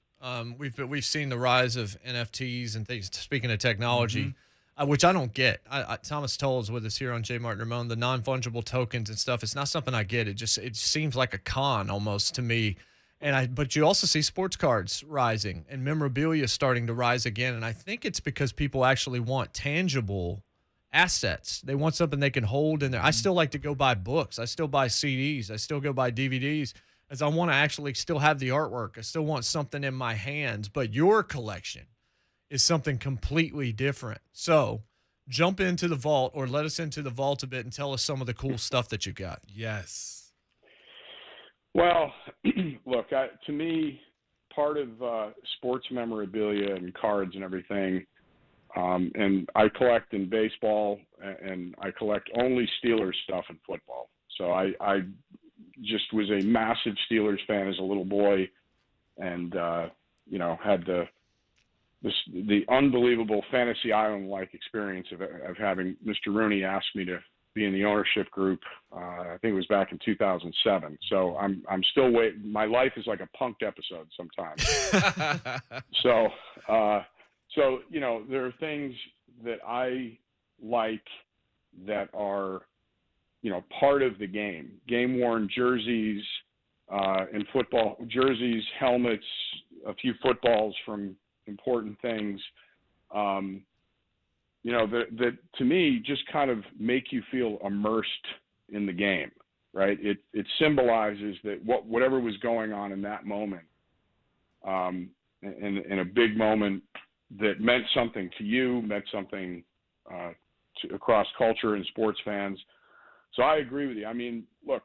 We've seen the rise of NFTs and things. Speaking of technology, which I don't get. Thomas Tull is with us here on JMart and Ramon. The non-fungible tokens and stuff. It's not something I get. It seems like a con almost to me. But you also see sports cards rising and memorabilia starting to rise again. And I think it's because people actually want tangible assets. They want something they can hold in there. I still like to go buy books. I still buy CDs. I still go buy DVDs, as I want to actually still have the artwork. I still want something in my hands. But your collection is something completely different. So jump into the vault, or let us into the vault a bit and tell us some of the cool stuff that you got. Yes. Well, look, to me, part of sports memorabilia and cards and everything, and I collect in baseball, and I collect only Steelers stuff in football. So I just was a massive Steelers fan as a little boy, and had the unbelievable Fantasy Island-like experience of having Mr. Rooney ask me to be in the ownership group. I think it was back in 2007. So I'm still waiting. My life is like a Punk'd episode sometimes. So there are things that I like that are part of the game-worn jerseys in football, jerseys, helmets, a few footballs from important things, that to me just kind of make you feel immersed in the game, right? It symbolizes that whatever was going on in that moment, in a big moment that meant something to you, meant something across culture and sports fans. So I agree with you. I mean, look,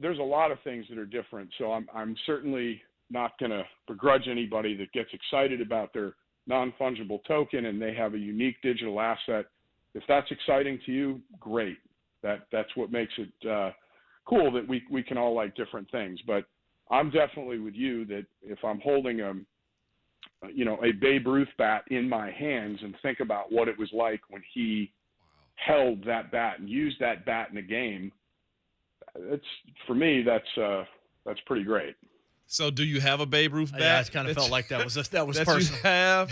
there's a lot of things that are different. So I'm certainly not going to begrudge anybody that gets excited about their non-fungible token and they have a unique digital asset. If that's exciting to you, great. That's what makes it cool that we can all like different things. But I'm definitely with you that if I'm holding a Babe Ruth bat in my hands and think about what it was like when he held that bat and used that bat in a game, for me that's pretty great. So, do you have a Babe Ruth bat? Yeah, I kind of felt like that was that personal. You have,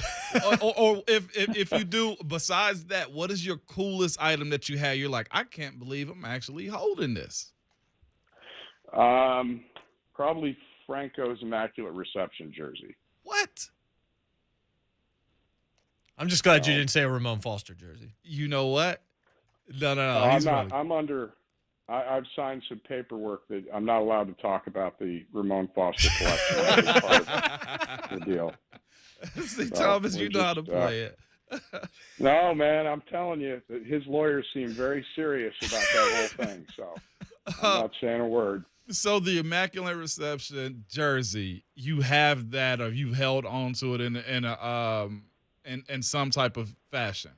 or if you do, besides that, what is your coolest item that you have? You're like, I can't believe I'm actually holding this. Probably Franco's Immaculate Reception jersey. What? I'm just glad you didn't say a Ramon Foster jersey. You know what? No. I've signed some paperwork that I'm not allowed to talk about the Ramon Foster collection. That's part of the deal. See, Thomas, you know how to play it. No, man, I'm telling you, his lawyers seem very serious about that whole thing. So I'm not saying a word. So the Immaculate Reception jersey, you have that, or you held onto it in some type of fashion?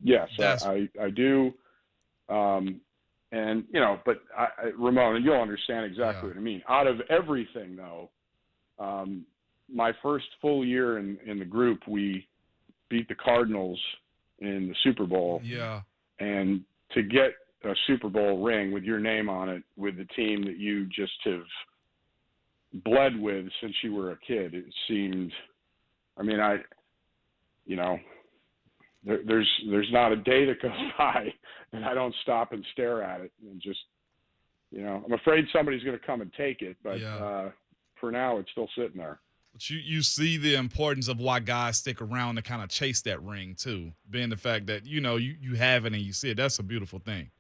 Yes, I do. And, but Ramon, and you'll understand exactly what I mean. Out of everything, though, my first full year in the group, we beat the Cardinals in the Super Bowl. Yeah. And to get a Super Bowl ring with your name on it with the team that you just have bled with since you were a kid, it seemed, there's not a day that goes by and I don't stop and stare at it and just, I'm afraid somebody's going to come and take it, but for now it's still sitting there. But you see the importance of why guys stick around to kind of chase that ring too, being the fact that, you have it and you see it. That's a beautiful thing.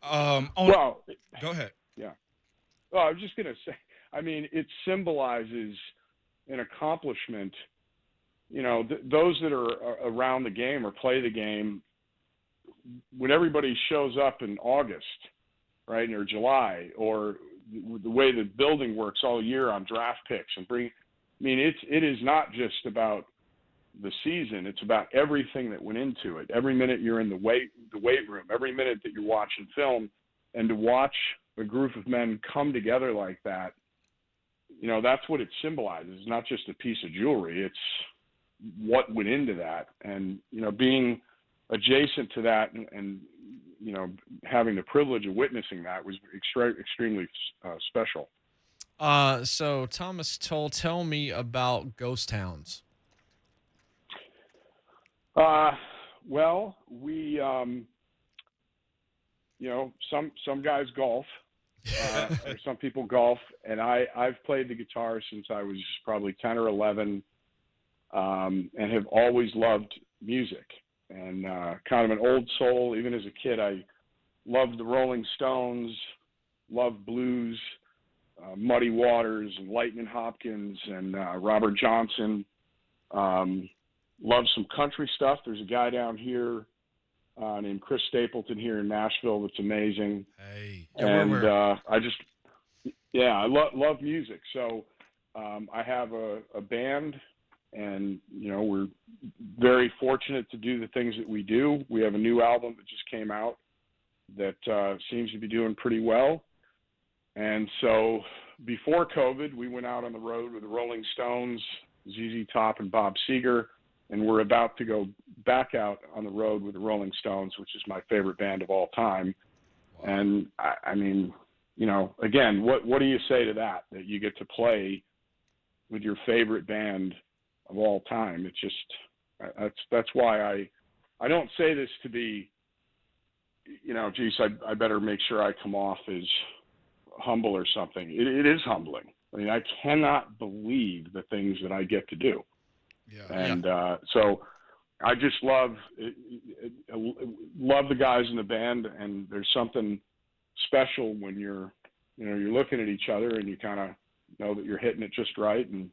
Go ahead. Yeah. Well, I was just going to say, it symbolizes an accomplishment. Those that are around the game or play the game, when everybody shows up in August, right, or July, or the way the building works all year on draft picks and it is not just about the season. It's about everything that went into it. Every minute you're in the weight room, every minute that you're watching film, and to watch a group of men come together like that, that's what it symbolizes. It's not just a piece of jewelry. It's what went into that. And, being adjacent to that and having the privilege of witnessing that was extremely special. So Thomas Tull, tell me about ghost towns. Well, we, some guys golf, or some people golf, and I've played the guitar since I was probably 10 or 11, and have always loved music, and kind of an old soul. Even as a kid, I loved the Rolling Stones, loved blues, Muddy Waters and Lightning Hopkins and Robert Johnson. Love some country stuff. There's a guy down here named Chris Stapleton here in Nashville that's amazing. Hey. And I love music. So I have a band, and we're very fortunate to do the things that we do. We have a new album that just came out that seems to be doing pretty well. And so before COVID, we went out on the road with the Rolling Stones, ZZ Top, and Bob Seger. And we're about to go back out on the road with the Rolling Stones, which is my favorite band of all time. Wow. And again, what do you say to that you get to play with your favorite band of all time? It's just, that's why I don't say this to be, I better make sure I come off as humble or something. It is humbling. I cannot believe the things that I get to do. Yeah. And so I just love the guys in the band, and there's something special when you're looking at each other and you kind of know that you're hitting it just right, and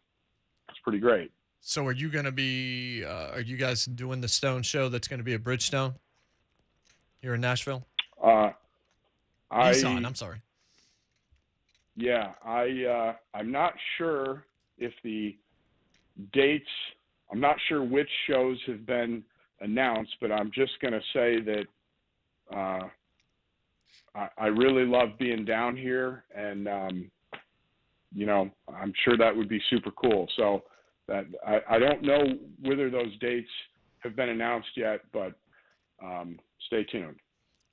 it's pretty great. So are you going to be are you guys doing the Stone show that's going to be at Bridgestone here in Nashville? Nissan, I'm sorry. Yeah, I'm not sure if the dates, I'm not sure which shows have been announced, but I'm just going to say that I really love being down here, and you know, I'm sure that would be super cool. So that I don't know whether those dates have been announced yet, but stay tuned.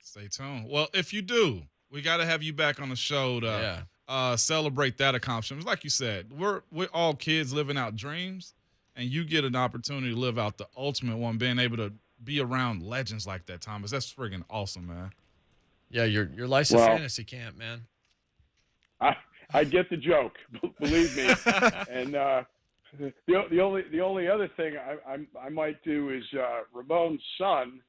Stay tuned. Well, if you do, we got to have you back on the show to celebrate that accomplishment. Like you said, we're all kids living out dreams, and you get an opportunity to live out the ultimate one, being able to be around legends like that, Thomas. That's friggin' awesome, man. Yeah, your licensed fantasy camp, man. I get the joke, believe me. And the only other thing I might do is Ramon's son,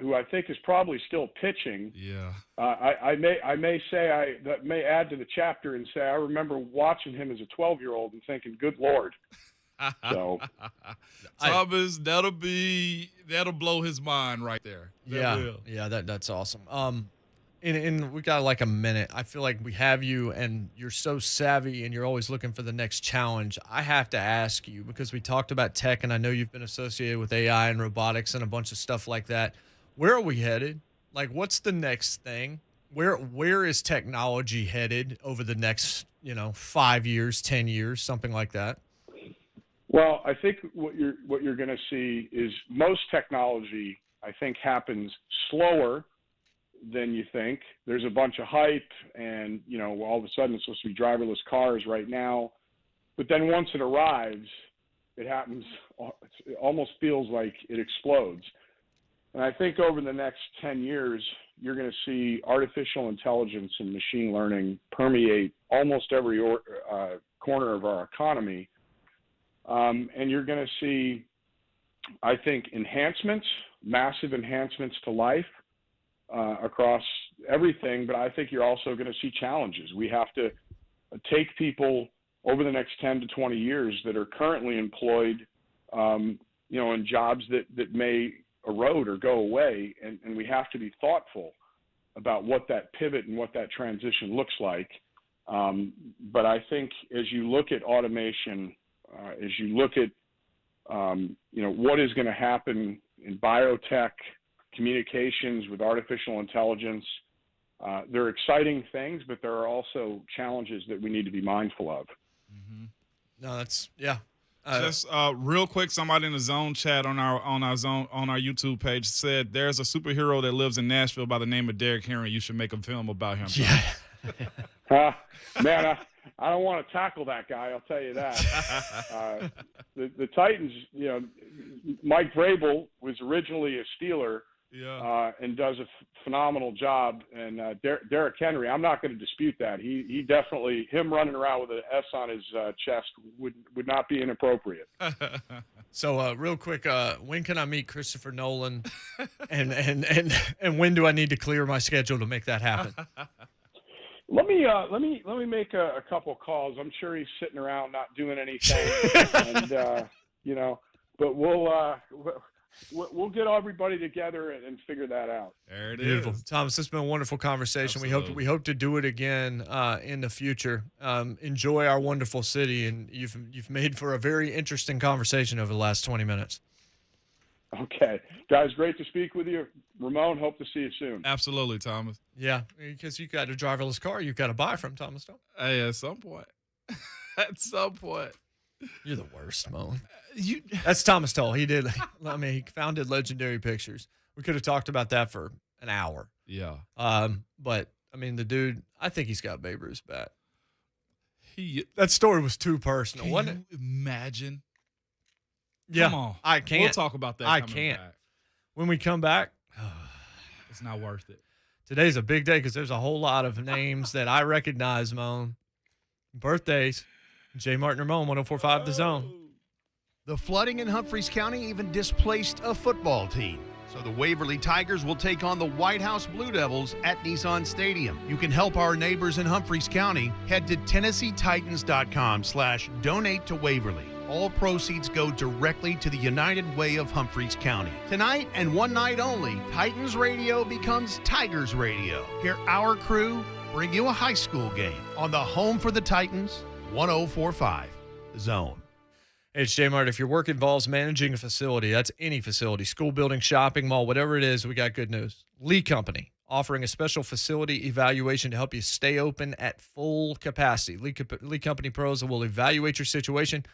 who I think is probably still pitching. Yeah. I may say that may add to the chapter and say I remember watching him as a 12-year-old and thinking, "Good Lord." So, Thomas, that'll blow his mind right there. That's awesome. And we got like a minute. I feel like we have you, and you're so savvy, and you're always looking for the next challenge. I have to ask you, because we talked about tech, and I know you've been associated with AI and robotics and a bunch of stuff like that. Where are we headed? Like, what's the next thing? Where is technology headed over the next 5 years, 10 years, something like that? Well, I think what you're going to see is most technology, I think, happens slower than you think. There's a bunch of hype, and all of a sudden it's supposed to be driverless cars right now. But then once it arrives, it happens. It almost feels like it explodes. And I think over the next 10 years, you're going to see artificial intelligence and machine learning permeate almost every corner of our economy. And you're going to see, I think, massive enhancements to life across everything. But I think you're also going to see challenges. We have to take people over the next 10 to 20 years that are currently employed, in jobs that may erode or go away. And we have to be thoughtful about what that pivot and what that transition looks like. But I think as you look at automation, as you look at, what is going to happen in biotech, communications with artificial intelligence, there are exciting things, but there are also challenges that we need to be mindful of. Mm-hmm. No, that's just real quick, somebody in the Zone chat on our YouTube page said there's a superhero that lives in Nashville by the name of Derrick Henry. You should make a film about him. Yeah. Man, I don't want to tackle that guy. I'll tell you that. The Titans, Mike Vrabel was originally a Steeler, and does a phenomenal job. And Derrick Henry, I'm not going to dispute that. He definitely, him running around with an S on his chest would not be inappropriate. So real quick, when can I meet Christopher Nolan, and when do I need to clear my schedule to make that happen? Let me make a couple calls. I'm sure he's sitting around not doing anything, and but we'll get everybody together and figure that out. There it Beautiful. is. Thomas, this has been a wonderful conversation. Absolutely. We hope to do it again in the future. Enjoy our wonderful city, and you've made for a very interesting conversation over the last 20 minutes. Okay. Guys, great to speak with you. Ramon, hope to see you soon. Absolutely, Thomas. Yeah, because you got a driverless car you've got to buy from Thomas Tull. Hey, at some point. You're the worst, Mo. That's Thomas Tull. He did. He founded Legendary Pictures. We could have talked about that for an hour. Yeah. But the dude, I think he's got Babe Ruth's bat. That story was too personal, wasn't it? Imagine. Yeah, Come on. I can't. We'll talk about that. I coming can't. back. When we come back, it's not worth it. Today's a big day because there's a whole lot of names that I recognize, Moan. Birthdays. JMart and Ramon, 104.5 The Zone. The flooding in Humphreys County even displaced a football team. So the Waverly Tigers will take on the White House Blue Devils at Nissan Stadium. You can help our neighbors in Humphreys County. Head to TennesseeTitans.com/donate to Waverly. All proceeds go directly to the United Way of Humphreys County. Tonight and one night only, Titans Radio becomes Tigers Radio. Hear our crew bring you a high school game on the home for the Titans, 104.5 The Zone. It's JMart. If your work involves managing a facility, that's any facility, school building, shopping mall, whatever it is, we got good news. Lee Company, offering a special facility evaluation to help you stay open at full capacity. Lee Company pros will evaluate your situation,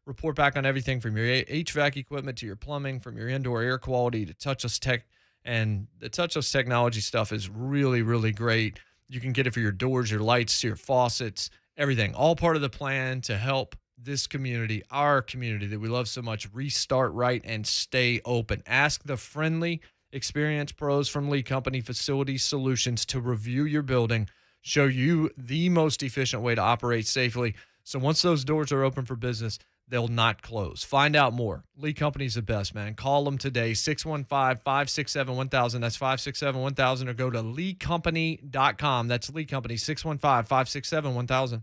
report back on everything from your HVAC equipment to your plumbing, from your indoor air quality to touchless tech. And the touchless technology stuff is really, really great. You can get it for your doors, your lights, your faucets, everything. All part of the plan to help this community, our community that we love so much, restart right and stay open. Ask the friendly, experienced pros from Lee Company Facility Solutions to review your building, show you the most efficient way to operate safely. So once those doors are open for business, they'll not close. Find out more. Lee Company's the best, man. Call them today, 615-567-1000. That's 567-1000, or go to leecompany.com. That's Lee Company, 615-567-1000.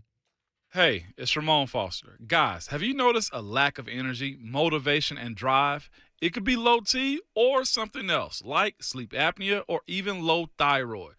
Hey, it's Ramon Foster. Guys, have you noticed a lack of energy, motivation, and drive? It could be low T or something else, like sleep apnea or even low thyroid.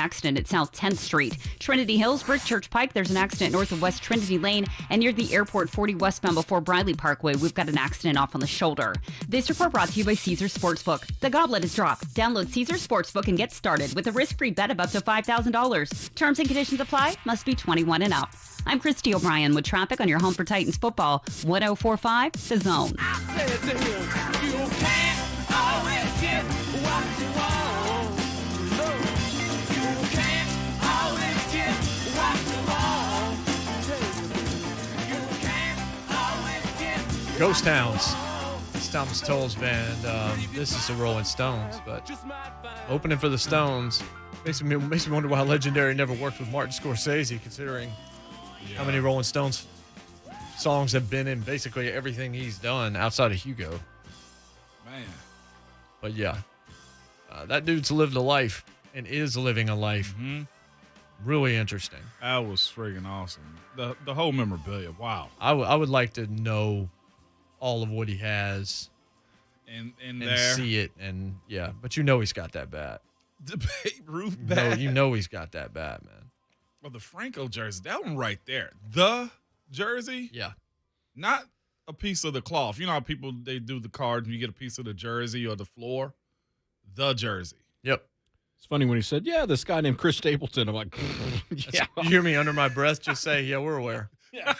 accident at South 10th Street. Trinity Hills, Brick Church Pike, there's an accident north of West Trinity Lane. And near the airport 40 westbound before Briley Parkway, we've got an accident off on the shoulder. This report brought to you by Caesars Sportsbook. The goblet is dropped. Download Caesars Sportsbook and get started with a risk-free bet of up to $5,000. Terms and conditions apply. Must be 21 and up. I'm Christy O'Brien with traffic on your home for Titans football. 1045 The Zone. Ghost Towns. It's Thomas Tull's band. This is the Rolling Stones, but opening for the Stones makes me wonder why Legendary never worked with Martin Scorsese, considering how many Rolling Stones songs have been in basically everything he's done outside of Hugo. Man. But yeah, that dude's lived a life and is living a life. Mm-hmm. Really interesting. That was friggin' awesome. The whole memorabilia. Wow. I would like to know all of what he has and there. See it. And yeah, but he's got that bat. The Babe Ruth bat. No, he's got that bat, man. Well, the Franco jersey, that one right there. The jersey? Yeah. Not a piece of the cloth. You know how people, they do the card and you get a piece of the jersey or the floor? The jersey. Yep. It's funny when he said, yeah, this guy named Chris Stapleton. I'm like, yeah. You hear me under my breath just say, yeah, we're aware. Yeah.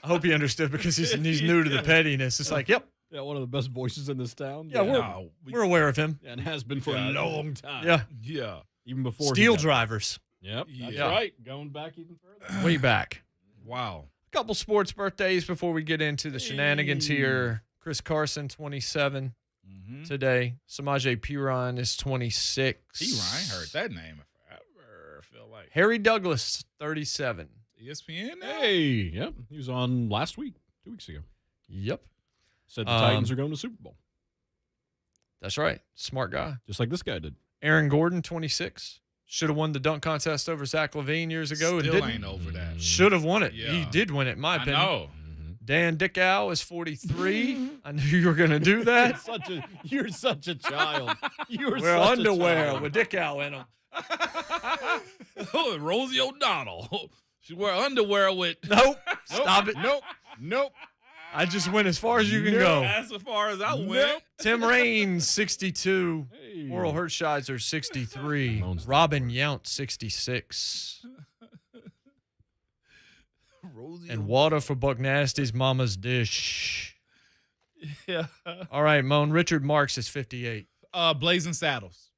I hope he understood because he's new to the pettiness. It's like, yep. Yeah, one of the best voices in this town. Yeah, we're aware of him. And has been for a long time. Yeah. Yeah. Even before Steel drivers. Yep. That's right. Going back even further. Way back. Wow. A couple sports birthdays before we get into the shenanigans here. Chris Carson, 27 today. Samaje Perine is 26. Perine, I heard that name forever, I feel like. Harry Douglas, 37. ESPN now? Hey, yep. He was on last week, 2 weeks ago. Yep. Said the Titans are going to Super Bowl. That's right. Smart guy. Just like this guy did. Aaron Gordon, 26. Should have won the dunk contest over Zach LaVine years ago. Still and didn't. Ain't over that. Should have won it. Yeah. He did win it, in my opinion. I know. Dan Dickow is 43. I knew you were going to do that. You're such a child. Wear underwear with Dickow in them. Oh, Rosie O'Donnell. She wear underwear with. Nope. Stop it. Nope. I just went as far as you can go. That's as far as I went. Tim Raines, 62. Hey. Oral Hershiser, 63. Robin Yount, 66. And water for Buck Nasty's mama's dish. Yeah. All right, Moan. Richard Marks is 58. Blazing Saddles.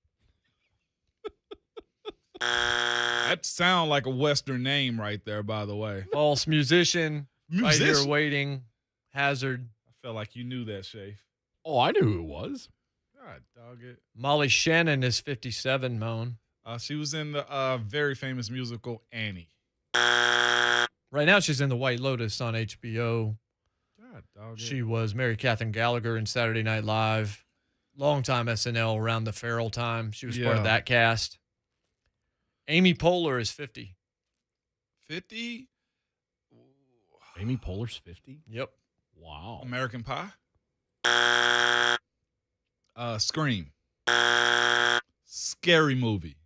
That sound like a Western name right there, by the way. False musician. Right here waiting. Hazard. I felt like you knew that, Shafe. Oh, I knew who it was. God, dog it. Molly Shannon is 57, Moan. She was in the very famous musical Annie. Right now she's in The White Lotus on HBO. God, dog it. She was Mary Catherine Gallagher in Saturday Night Live. Longtime SNL around the Farrell time. She was part of that cast. Amy Poehler is 50. 50? Amy Poehler's 50? Yep. Wow. American Pie? Scream. Scary Movie.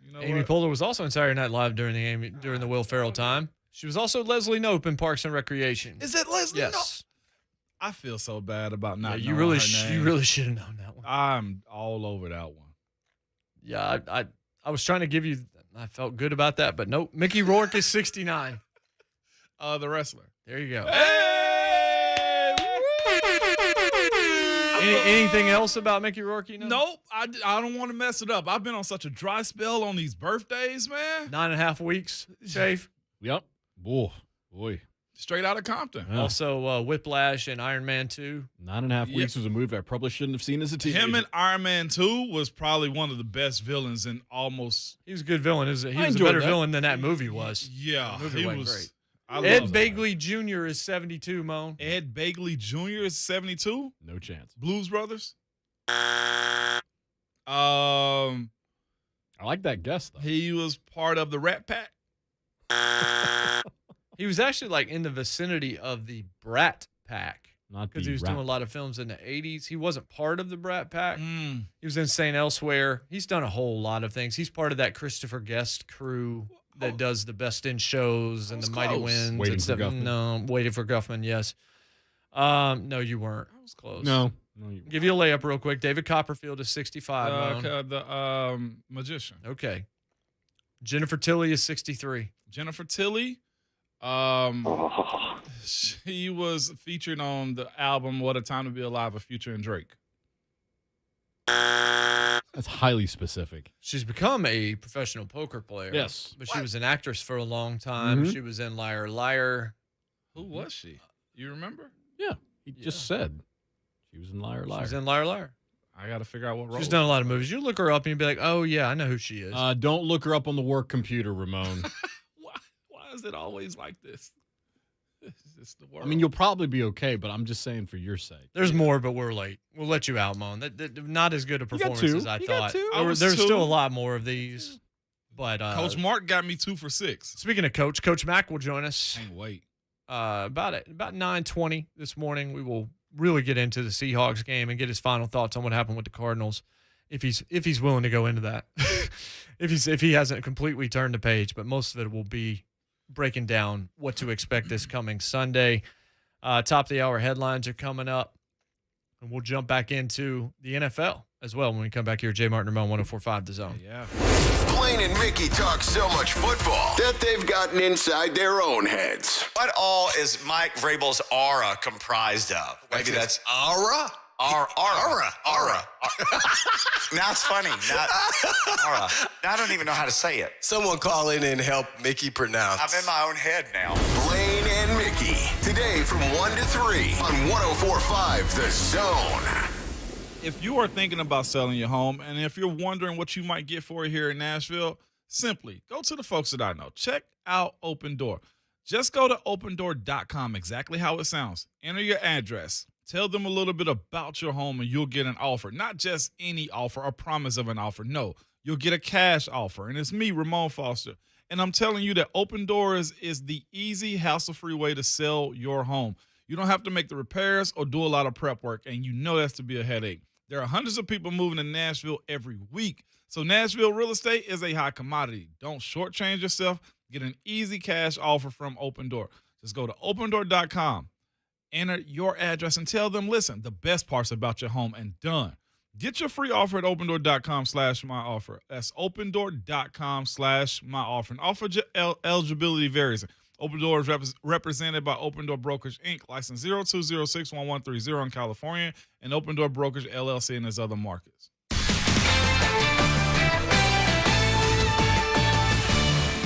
You know Amy Poehler was also in Saturday Night Live during the Will Ferrell time. She was also Leslie Knope in Parks and Recreation. Is it Leslie Knope? Yes. I feel so bad about not knowing you really her name. You really should have known that one. I'm all over that one. Yeah, I was trying to give you. I felt good about that, but nope. Mickey Rourke is 69. The wrestler. There you go. Hey! Anything else about Mickey Rourke? You know? Nope. I don't want to mess it up. I've been on such a dry spell on these birthdays, man. 9.5 weeks, Shafe. Yep. Boy. Straight out of Compton. Yeah. Also, Whiplash and Iron Man 2. 9.5 weeks was a movie I probably shouldn't have seen as a teenager. Him and Iron Man 2 was probably one of the best villains in almost. He was a good villain. He was a better villain than that movie was. Yeah, the movie wasn't great. Ed Begley Jr. is 72, Moan. Ed Begley Jr. is 72? No chance. Blues Brothers? I like that guess, though. He was part of the Rat Pack. He was actually like in the vicinity of the Brat Pack. Not because he was doing a lot of films in the 80s. He wasn't part of the Brat Pack. He was in St. Elsewhere. He's done a whole lot of things. He's part of that Christopher Guest crew that does the Best in Shows and the Mighty Winds. Waiting for Guffman. No, Waiting for Guffman, yes. No, you weren't. I was close. No. Give you a layup real quick. David Copperfield is 65. The magician. Okay. Jennifer Tilly is 63. Jennifer Tilly. She was featured on the album "What a Time to Be Alive" with Future and Drake. That's highly specific. She's become a professional poker player. Yes. But she was an actress for a long time. Mhm. She was in Liar Liar. Who was she? You remember? Yeah. He just said she was in Liar Liar. She's in Liar Liar. I got to figure out what role. She's done a lot of movies. You look her up and you'd be like, oh, yeah, I know who she is. Don't look her up on the work computer, Ramon. Why is it always like this? This is just the world. I mean, you'll probably be okay, but I'm just saying for your sake. There's more, but we're late. We'll let you out, Mon. Not as good a performance two. as I You thought. got two. There's still a lot more of these. But Coach Mark got me 2 for 6. Speaking of Coach Mack will join us. Can't wait. About 9:20 this morning, we will really get into the Seahawks game and get his final thoughts on what happened with the Cardinals, if he's willing to go into that. if he hasn't completely turned the page, but most of it will be breaking down what to expect this coming Sunday. Top of the hour headlines are coming up, and we'll jump back into the NFL as well when we come back here. JMart and Ramon, 104.5 The Zone. Yeah. Blaine and Mickey talk so much football that they've gotten inside their own heads. What all is Mike Vrabel's aura comprised of? Maybe that's aura? Aura. Now it's funny. Aura. Now I don't even know how to say it. Someone call in and help Mickey pronounce. I'm in my own head now. Blaine and Mickey, today from 1 to 3 on 104.5 The Zone. If you are thinking about selling your home, and if you're wondering what you might get for it here in Nashville, simply go to the folks that I know. Check out Open Door. Just go to opendoor.com, exactly how it sounds. Enter your address. Tell them a little bit about your home, and you'll get an offer. Not just any offer, a promise of an offer. No, you'll get a cash offer. And it's me, Ramon Foster. And I'm telling you that Open Doors is the easy, hassle-free way to sell your home. You don't have to make the repairs or do a lot of prep work, and you know that's to be a headache. There are hundreds of people moving to Nashville every week. So Nashville real estate is a hot commodity. Don't shortchange yourself. Get an easy cash offer from Open Door. Just go to opendoor.com. Enter your address and tell them, listen, the best parts about your home, and done. Get your free offer at opendoor.com/myoffer. That's opendoor.com/myoffer. And offer eligibility varies. Open Door is represented by Open Door Brokerage, Inc., license 02061130 in California, and Open Door Brokerage, LLC, in its other markets.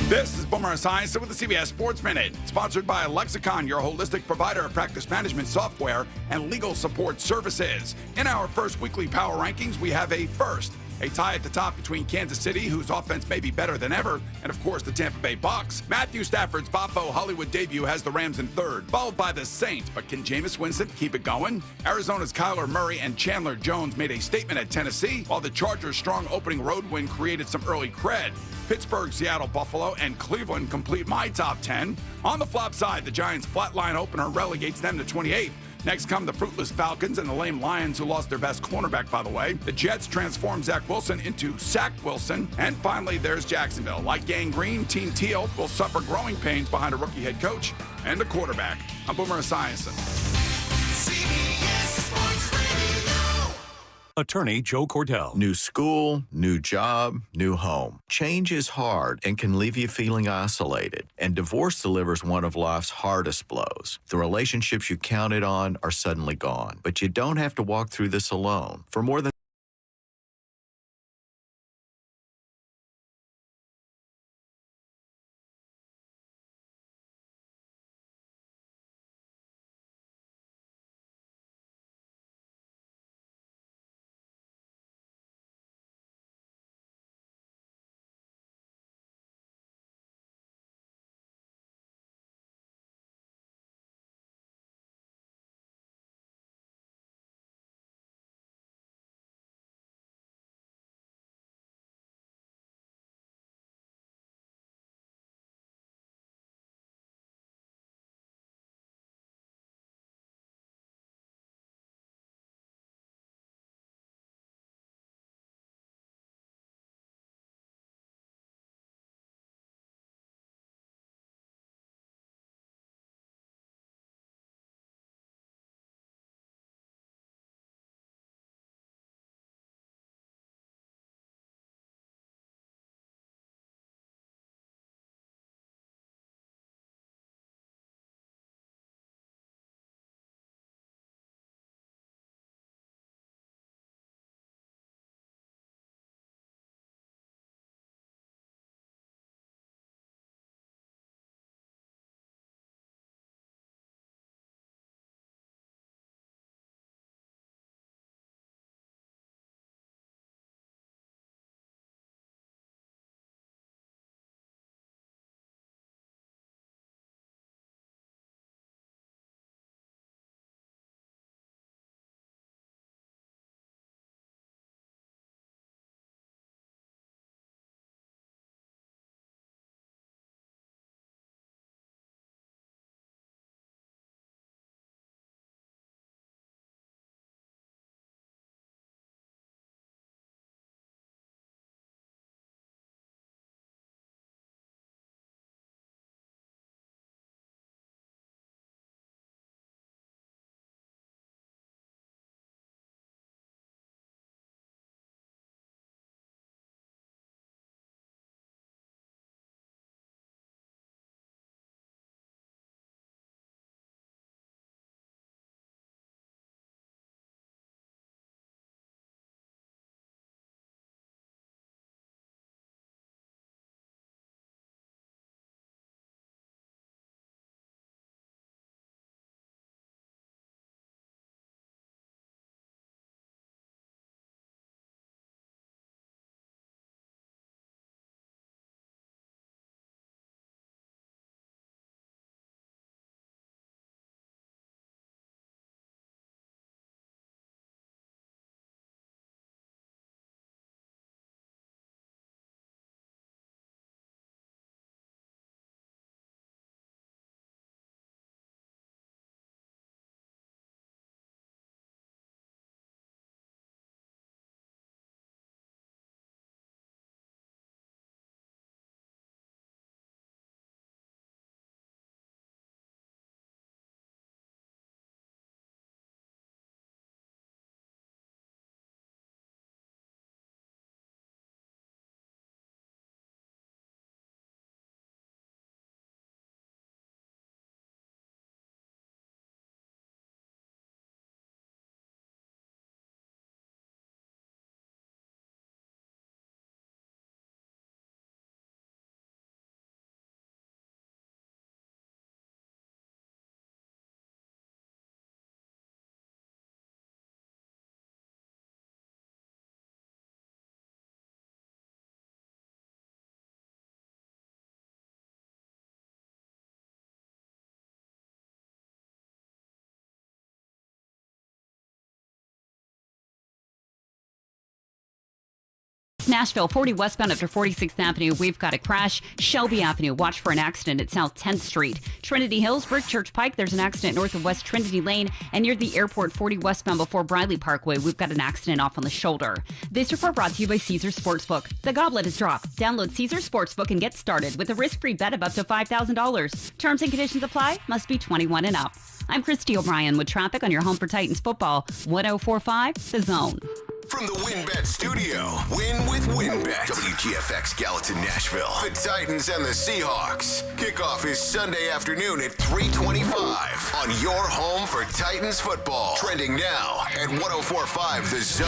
This is Boomer Esiason with the CBS Sports Minute, sponsored by Lexicon, your holistic provider of practice management software and legal support services. In our first weekly power rankings, we have a first. A tie at the top between Kansas City, whose offense may be better than ever, and of course the Tampa Bay Bucs. Matthew Stafford's Bobo Hollywood debut has the Rams in third, followed by the Saints. But can Jameis Winston keep it going? Arizona's Kyler Murray and Chandler Jones made a statement at Tennessee, while the Chargers' strong opening road win created some early cred. Pittsburgh, Seattle, Buffalo, and Cleveland complete my top 10. On the flop side, the Giants' flatline opener relegates them to 28th. Next come the fruitless Falcons and the lame Lions, who lost their best cornerback, by the way. The Jets transform Zach Wilson into Sack Wilson. And finally, there's Jacksonville. Like Gang Green, Team Teal will suffer growing pains behind a rookie head coach and a quarterback. I'm Boomer Esiason. Attorney Joe Cordell. New school, new job, new home. Change is hard and can leave you feeling isolated. And divorce delivers one of life's hardest blows. The relationships you counted on are suddenly gone. But you don't have to walk through this alone. For more than Nashville, 40 westbound after 46th Avenue. We've got a crash. Shelby Avenue, watch for an accident at South 10th Street. Trinity Hills, Brick Church Pike, there's an accident north of West Trinity Lane. And near the airport, 40 westbound before Briley Parkway, we've got an accident off on the shoulder. This report brought to you by Caesars Sportsbook. The goblet is dropped. Download Caesars Sportsbook and get started with a risk-free bet of up to $5,000. Terms and conditions apply. Must be 21 and up. I'm Christy O'Brien with traffic on your home for Titans football. 104.5 The Zone. From the WinBet studio, win with WinBet. WGFX Gallatin, Nashville. The Titans and the Seahawks. Kickoff is Sunday afternoon at 3:25 on your home for Titans football. Trending now at 104.5 The Zone.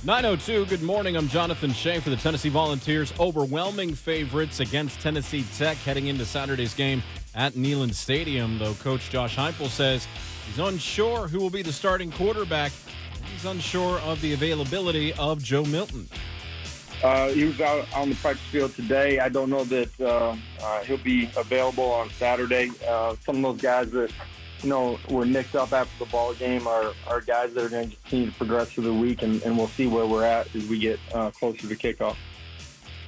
9:02, good morning. I'm Jonathan Shea for the Tennessee Volunteers. Overwhelming favorites against Tennessee Tech heading into Saturday's game at Neyland Stadium, though Coach Josh Heupel says he's unsure who will be the starting quarterback. He's unsure of the availability of Joe Milton. He was out on the practice field today. I don't know that he'll be available on Saturday. Some of those guys that were nicked up after the ball game are guys that are going to continue to progress through the week, and we'll see where we're at as we get closer to kickoff.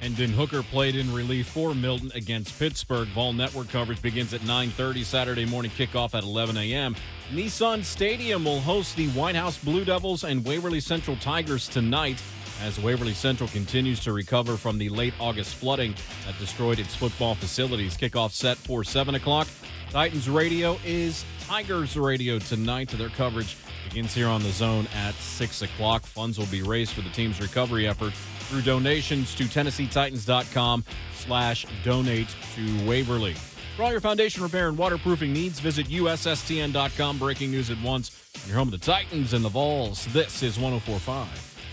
Hendon Hooker played in relief for Milton against Pittsburgh. Vol Network coverage begins at 9:30 Saturday morning, kickoff at 11 a.m. Nissan Stadium will host the White House Blue Devils and Waverly Central Tigers tonight as Waverly Central continues to recover from the late August flooding that destroyed its football facilities. Kickoff set for 7 o'clock. Titans Radio is Tigers Radio tonight. Their coverage begins here on The Zone at 6 o'clock. Funds will be raised for the team's recovery effort through donations to TennesseeTitans.com/donate to Waverly. For all your foundation repair and waterproofing needs, visit USSTN.com. Breaking news at once. Your home of the Titans and the Vols. This is 104.5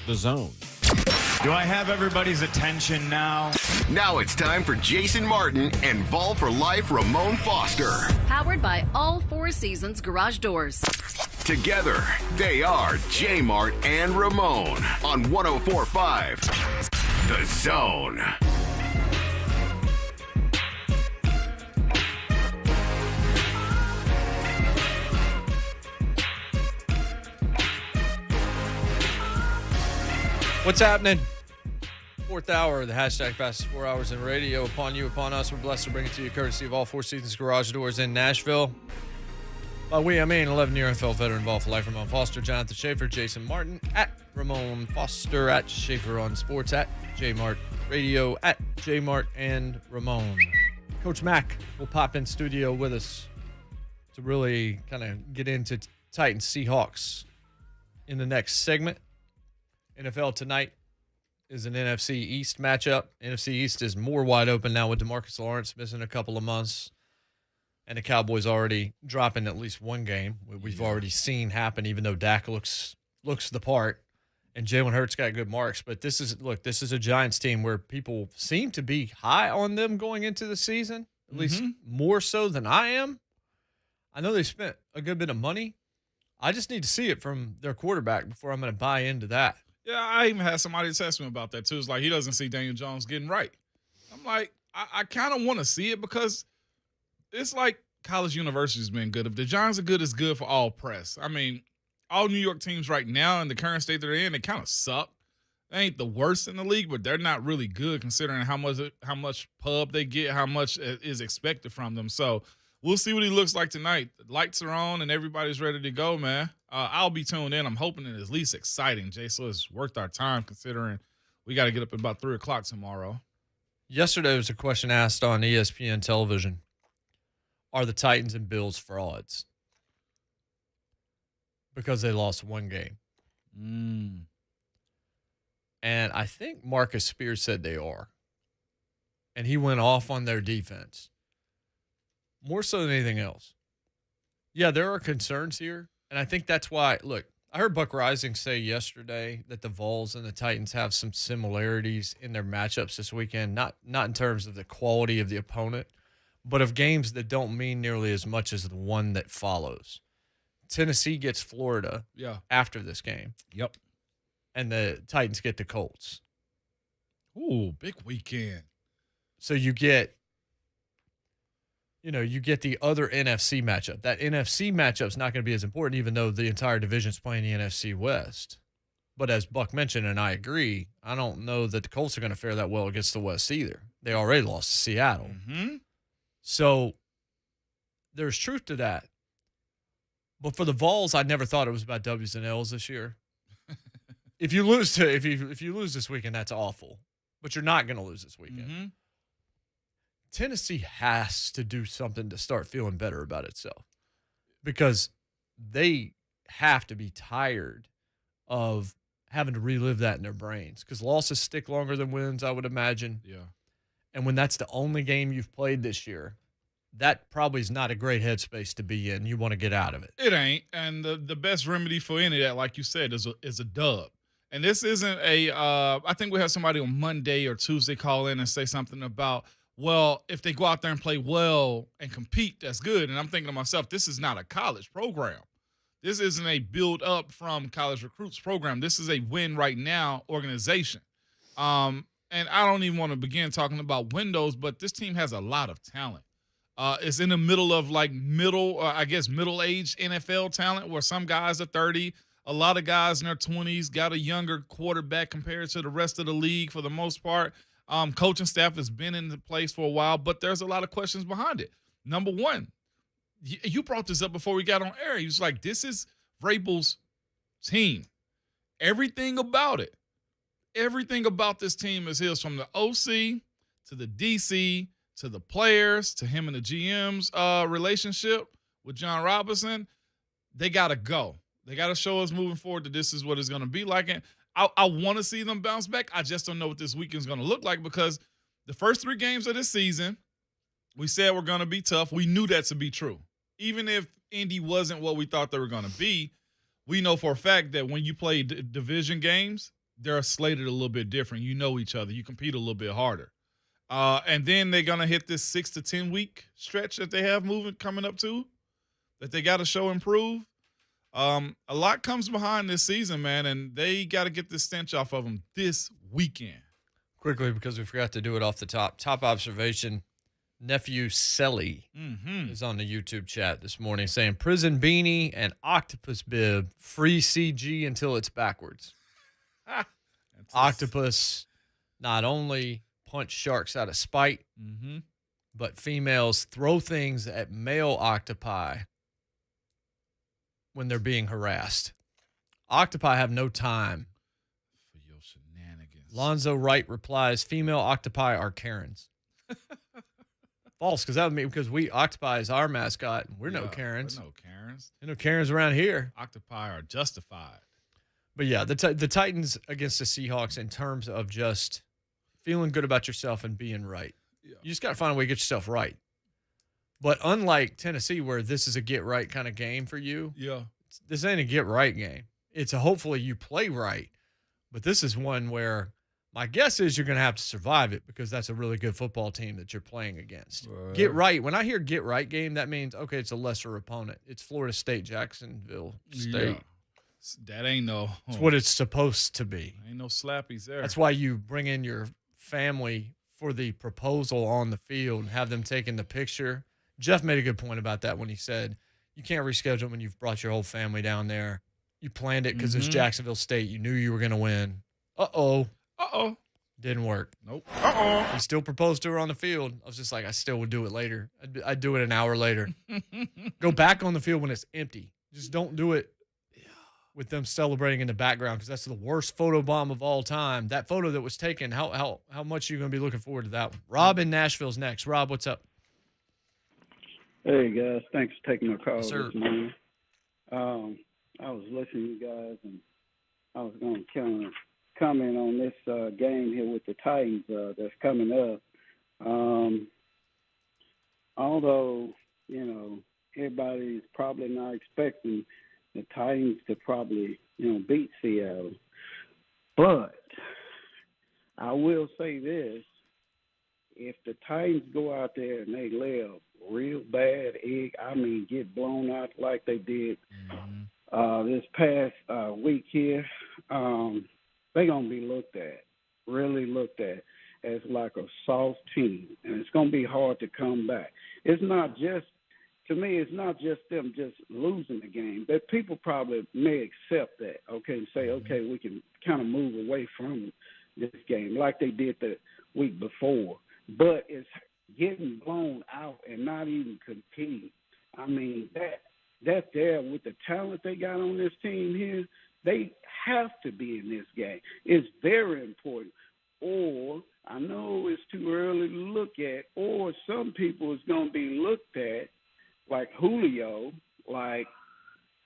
The Zone. Do I have everybody's attention now? Now it's time for Jason Martin and Vol for Life Ramon Foster. Powered by All Four Seasons Garage Doors. Together, they are JMart and Ramon on 104.5 The Zone. What's happening? Fourth hour of the hashtag fastest 4 hours in radio. Upon you, upon us, we're blessed to bring it to you courtesy of All Four Seasons Garage Doors in Nashville. By we, I mean 11-year NFL veteran Vol for Life, Ramon Foster, Jonathan Schaefer, Jason Martin, at Ramon Foster, at Schaefer on Sports, at JMart Radio, at JMart and Ramon. Coach Mack will pop in studio with us to really kind of get into Titans Seahawks in the next segment. NFL tonight is an NFC East matchup. NFC East is more wide open now with DeMarcus Lawrence missing a couple of months. And the Cowboys already dropping at least one game. We've already seen happen, even though Dak looks the part. And Jalen Hurts got good marks. But this is a Giants team where people seem to be high on them going into the season, at least more so than I am. I know they spent a good bit of money. I just need to see it from their quarterback before I'm going to buy into that. Yeah, I even had somebody test me about that too. It's like he doesn't see Daniel Jones getting right. I'm like, I kind of want to see it because it's like college university's been good. If the Giants are good, it's good for all press. I mean, all New York teams right now in the current state they're in, they kind of suck. They ain't the worst in the league, but they're not really good considering how much pub they get, how much is expected from them. So we'll see what he looks like tonight. The lights are on and everybody's ready to go, man. I'll be tuned in. I'm hoping it's at least exciting, Jay, so it's worth our time considering we got to get up at about 3 o'clock tomorrow. Yesterday was a question asked on ESPN television. Are the Titans and Bills frauds? Because they lost one game. And I think Marcus Spears said they are. And he went off on their defense. More so than anything else. Yeah, there are concerns here. And I think that's why, look, I heard Buck Rising say yesterday that the Vols and the Titans have some similarities in their matchups this weekend, not in terms of the quality of the opponent, but of games that don't mean nearly as much as the one that follows. Tennessee gets Florida after this game. Yep. And the Titans get the Colts. Ooh, big weekend. So you get the other NFC matchup. That NFC matchup's not going to be as important, even though the entire division's playing the NFC West. But as Buck mentioned, and I agree, I don't know that the Colts are going to fare that well against the West either. They already lost to Seattle. Mm-hmm. So there's truth to that. But for the Vols, I never thought it was about W's and L's this year. If you lose this weekend, that's awful. But you're not going to lose this weekend. Mm-hmm. Tennessee has to do something to start feeling better about itself because they have to be tired of having to relive that in their brains because losses stick longer than wins, I would imagine. Yeah. And when that's the only game you've played this year, that probably is not a great headspace to be in. You want to get out of it. It ain't. And the best remedy for any of that, like you said, is a dub. And this isn't I think we had somebody on Monday or Tuesday call in and say something about, well, if they go out there and play well and compete, that's good. And I'm thinking to myself, this is not a college program. This isn't a build up from college recruits program. This is a win right now organization. And I don't even want to begin talking about windows, but this team has a lot of talent. It's in the middle of middle-aged NFL talent where some guys are 30. A lot of guys in their 20s got a younger quarterback compared to the rest of the league for the most part. Coaching staff has been in place for a while, but there's a lot of questions behind it. Number one, you brought this up before we got on air. He was like, this is Vrabel's team. Everything about this team is his, from the OC to the DC to the players to him and the GM's relationship with John Robinson. They got to go. They got to show us moving forward that this is what it's going to be like. And I want to see them bounce back. I just don't know what this weekend's going to look like because the first 3 games of this season, we said we're going to be tough. We knew that to be true. Even if Indy wasn't what we thought they were going to be, we know for a fact that when you play division games, they're slated a little bit different. You know each other. You compete a little bit harder. And then they're going to hit this 6 to 10 week stretch that they have coming up to, that they got to show improve. A lot comes behind this season, man, and they got to get this stench off of them this weekend. Quickly, because we forgot to do it off the top. Top observation, nephew Selly is on the YouTube chat this morning saying, prison beanie and octopus bib, free CG until it's backwards. Octopus not only punch sharks out of spite, but females throw things at male octopi when they're being harassed. Octopi have no time for your shenanigans. Lonzo Wright replies, female octopi are Karens. False, because that would mean because octopi is our mascot, and we're no Karens. We're no Karens. There's no Karens around here. Octopi are justified. But yeah, the Titans against the Seahawks in terms of just feeling good about yourself and being right. Yeah. You just got to find a way to get yourself right. But unlike Tennessee, where this is a get-right kind of game for you, this ain't a get-right game. It's a hopefully you play right. But this is one where my guess is you're going to have to survive it because that's a really good football team that you're playing against. Get right. When I hear get-right game, that means, okay, it's a lesser opponent. It's Florida State, Jacksonville State. Yeah. That ain't no. It's what it's supposed to be. Ain't no slappies there. That's why you bring in your family for the proposal on the field and have them taking the picture. Jeff made a good point about that when he said you can't reschedule when you've brought your whole family down there. You planned it because it's Jacksonville State. You knew you were going to win. Uh-oh. Didn't work. Nope. He still proposed to her on the field. I was just like, I still would do it later. I'd do it an hour later. Go back on the field when it's empty. Just don't do it with them celebrating in the background because that's the worst photo bomb of all time. That photo that was taken, how much are you going to be looking forward to that one? Rob in Nashville's next. Rob, what's up? Hey, guys. Thanks for taking my call Yes, sir. this morning. I was listening to you guys, and I was going to kind of comment on this game here with the Titans that's coming up. Although, everybody's probably not expecting the Titans to probably, beat Seattle. But I will say this. If the Titans go out there and they lay a real bad egg, get blown out like they did this past week here, they're going to be really looked at as like a soft team, and it's going to be hard to come back. It's not just to me, it's not just them just losing the game. But people probably may accept that, okay, and say, okay, we can kind of move away from this game like they did the week before. But it's getting blown out and not even competing. I mean, that there with the talent they got on this team here, they have to be in this game. It's very important. Or I know it's too early to look at, or some people is going to be looked at like Julio, like,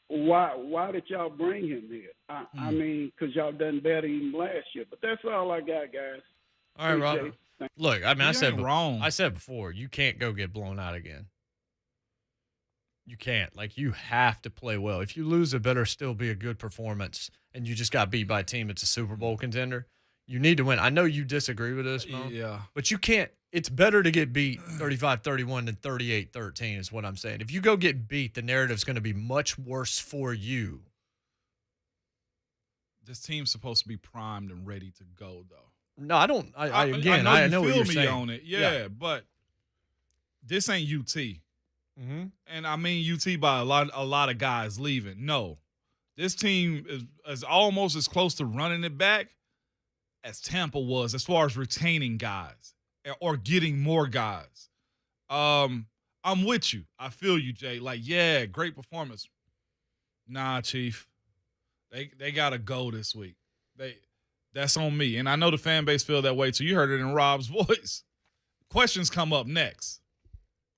why did y'all bring him here? I mean, because y'all done better even last year. But that's all I got, guys. All right, Rob. Look, I mean, I said before, you can't go get blown out again. You can't. Like, you have to play well. If you lose, it better still be a good performance, and you just got beat by a team that's a Super Bowl contender. You need to win. I know you disagree with this, Mo. Yeah. But you can't. It's better to get beat 35-31 than 38-13 is what I'm saying. If you go get beat, the narrative's going to be much worse for you. This team's supposed to be primed and ready to go, though. No, I don't. I know what you're saying. On it. Yeah, but this ain't UT. Mm-hmm. And I mean UT by a lot of guys leaving. No. This team is almost as close to running it back as Tampa was as far as retaining guys or getting more guys. I'm with you. I feel you, Jay. Like, yeah, great performance. Nah, Chief. They got to go this week. That's on me. And I know the fan base feel that way too. You heard it in Rob's voice. Questions come up next.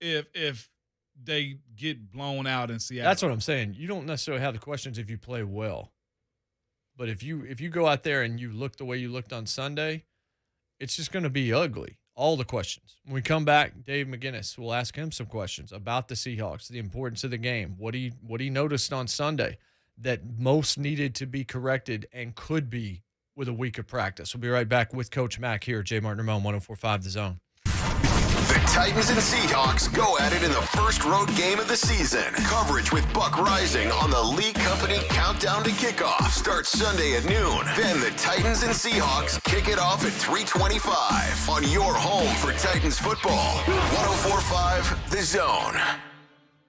If they get blown out in Seattle. That's what I'm saying. You don't necessarily have the questions if you play well. But if you go out there and you look the way you looked on Sunday, it's just going to be ugly. All the questions. When we come back, Dave McGinnis, we'll ask him some questions about the Seahawks, the importance of the game, what he noticed on Sunday that most needed to be corrected and could be with a week of practice. We'll be right back with Coach Mack here at JMart Ramon, 104.5 The Zone. The Titans and Seahawks go at it in the first road game of the season. Coverage with Buck Rising on the Lee Company Countdown to Kickoff starts Sunday at noon. Then the Titans and Seahawks kick it off at 3:25 on your home for Titans football. 104.5 The Zone.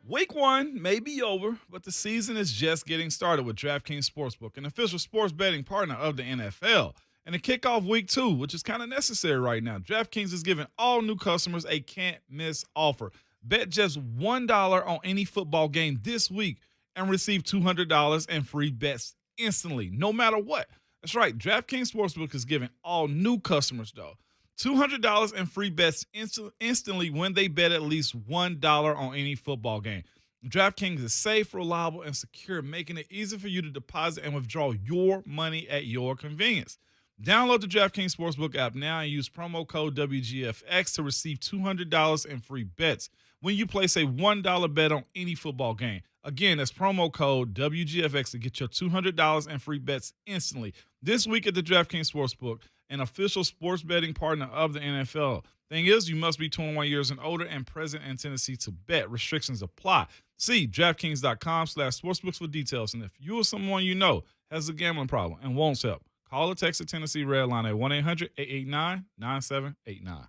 Week 1 may be over, but the season is just getting started with DraftKings Sportsbook, an official sports betting partner of the NFL. And to kick off week 2, which is kind of necessary right now, DraftKings is giving all new customers a can't-miss offer. Bet just $1 on any football game this week and receive $200 in free bets instantly, no matter what. That's right, DraftKings Sportsbook is giving all new customers, though, $200 in free bets instantly when they bet at least $1 on any football game. DraftKings is safe, reliable, and secure, making it easy for you to deposit and withdraw your money at your convenience. Download the DraftKings Sportsbook app now and use promo code WGFX to receive $200 in free bets when you place a $1 bet on any football game. Again, that's promo code WGFX to get your $200 in free bets instantly. This week at the DraftKings Sportsbook, an official sports betting partner of the NFL. Thing is, you must be 21 years and older and present in Tennessee to bet. Restrictions apply. See DraftKings.com/sportsbooks for details. And if you or someone you know has a gambling problem and wants help, call or text the Tennessee Red Line at 1-800-889-9789.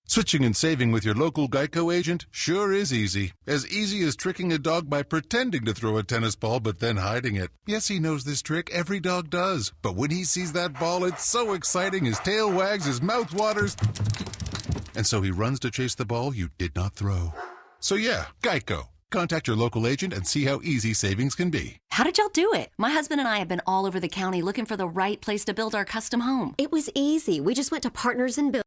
Switching and saving with your local Geico agent sure is easy. As easy as tricking a dog by pretending to throw a tennis ball but then hiding it. Yes, he knows this trick. Every dog does. But when he sees that ball, it's so exciting. His tail wags, his mouth waters. And so he runs to chase the ball you did not throw. So yeah, Geico. Contact your local agent and see how easy savings can be. How did y'all do it? My husband and I have been all over the county looking for the right place to build our custom home. It was easy. We just went to Partners in Building.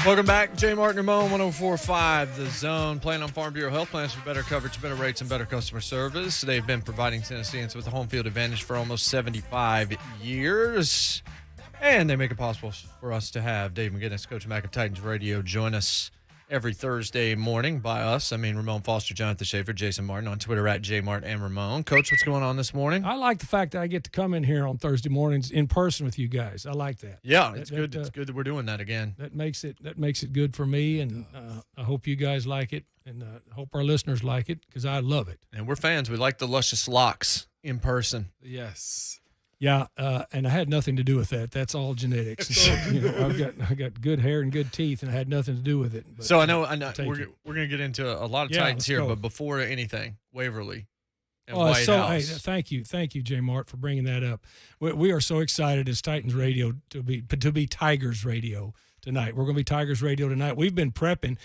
Welcome back. JMart and Ramon, 104.5 The Zone. Plan on Farm Bureau Health Plans for better coverage, better rates, and better customer service. They've been providing Tennesseans with a home field advantage for almost 75 years. And they make it possible for us to have Dave McGinnis, Coach Mack of Titans Radio, join us every Thursday morning by us. I mean, Ramon Foster, Jonathan Schaefer, Jason Martin on Twitter at JMart and Ramon. Coach, what's going on this morning? I like the fact that I get to come in here on Thursday mornings in person with you guys. I like that. Yeah, it's good. It's good that we're doing that again. That makes it good for me, and I hope you guys like it, and I hope our listeners like it because I love it. And we're fans. We like the luscious locks in person. Yes. Yeah, and I had nothing to do with that. That's all genetics. So, I got good hair and good teeth, and I had nothing to do with it. But, so I know we're going to get into a lot of Titans here, go. But before anything, Waverly and White House. Hey, thank you, JMart, for bringing that up. We are so excited as Titans Radio to be Tigers Radio tonight. We're going to be Tigers Radio tonight. We've been prepping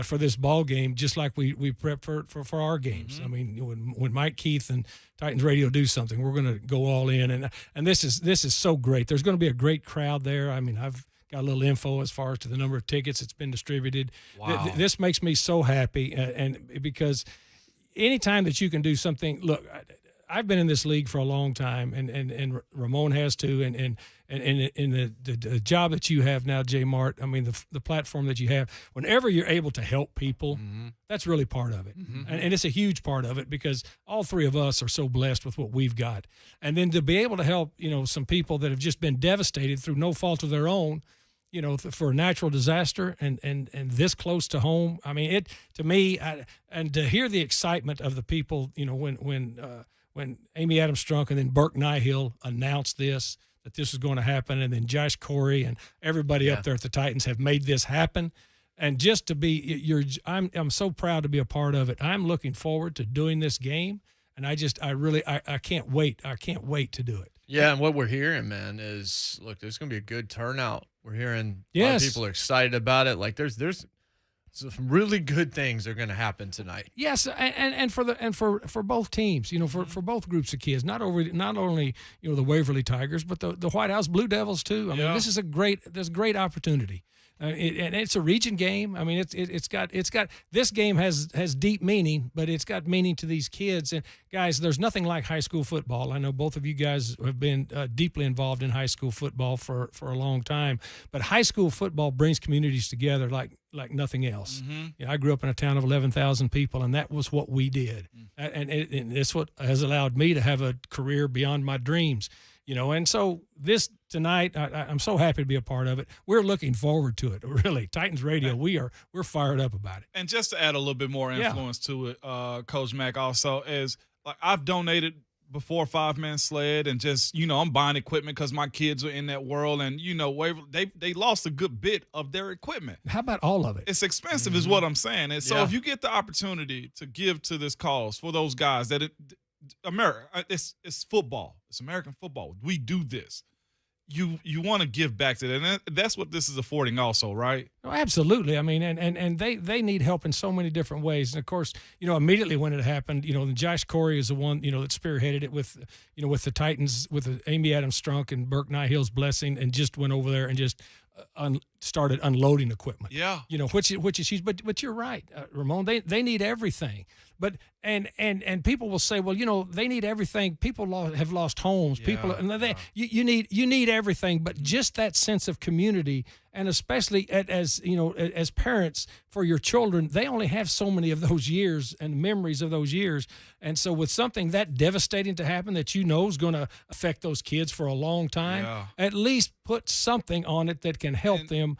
for this ball game just like we prep for our games. I mean, when Mike Keith and Titans Radio do something, we're going to go all in, and this is so great. There's going to be a great crowd there. I mean, I've got a little info as far as to the number of tickets that's been distributed. Wow. This makes me so happy, and because anytime that you can do something, look, I've been in this league for a long time, and Ramon has too, and the job that you have now, JMart, I mean, the platform that you have, whenever you're able to help people, that's really part of it. And it's a huge part of it because all three of us are so blessed with what we've got. And then to be able to help, some people that have just been devastated through no fault of their own, for a natural disaster and this close to home. I mean, to me, and to hear the excitement of the people, when Amy Adams Strunk and then Burke Nihill announced that this was going to happen, and then Josh Corey and everybody up there at the Titans have made this happen. And just to be, I'm so proud to be a part of it. I'm looking forward to doing this game, and I can't wait. I can't wait to do it. Yeah, and what we're hearing, man, is look, there's going to be a good turnout. We're hearing a lot of people are excited about it. Like there's some really good things are going to happen tonight. Yes, and for both teams, for both groups of kids, not only the Waverly Tigers, but the White House Blue Devils too. I mean, this is a great opportunity. And it's a region game. I mean, it's got this game has deep meaning, but it's got meaning to these kids. And guys, there's nothing like high school football. I know both of you guys have been deeply involved in high school football for a long time. But high school football brings communities together like nothing else. I grew up in a town of 11,000 people, and that was what we did. And it's what has allowed me to have a career beyond my dreams. And so this tonight, I'm so happy to be a part of it. We're looking forward to it, really. Titans Radio, we're fired up about it. And just to add a little bit more influence to it, Coach Mack also is like I've donated before 5-man sled, and just I'm buying equipment because my kids are in that world, and they lost a good bit of their equipment. How about all of it? It's expensive, is what I'm saying. And so if you get the opportunity to give to this cause for those guys America, it's football. It's American football. We do this. You want to give back to that, and that's what this is affording also, right? Oh, absolutely. I mean, and they need help in so many different ways. And of course, immediately when it happened, Josh Corey is the one, that spearheaded it with the Titans, with Amy Adams Strunk and Burke Nihill's blessing, and just went over there and just started unloading equipment. Yeah. Which is huge. But you're right, Ramon. They need everything. But and people will say, well, they need everything. People have lost homes. People, and you need everything. But just that sense of community, and especially as parents for your children, they only have so many of those years and memories of those years. And so with something that devastating to happen that is going to affect those kids for a long time, at least put something on it that can help them,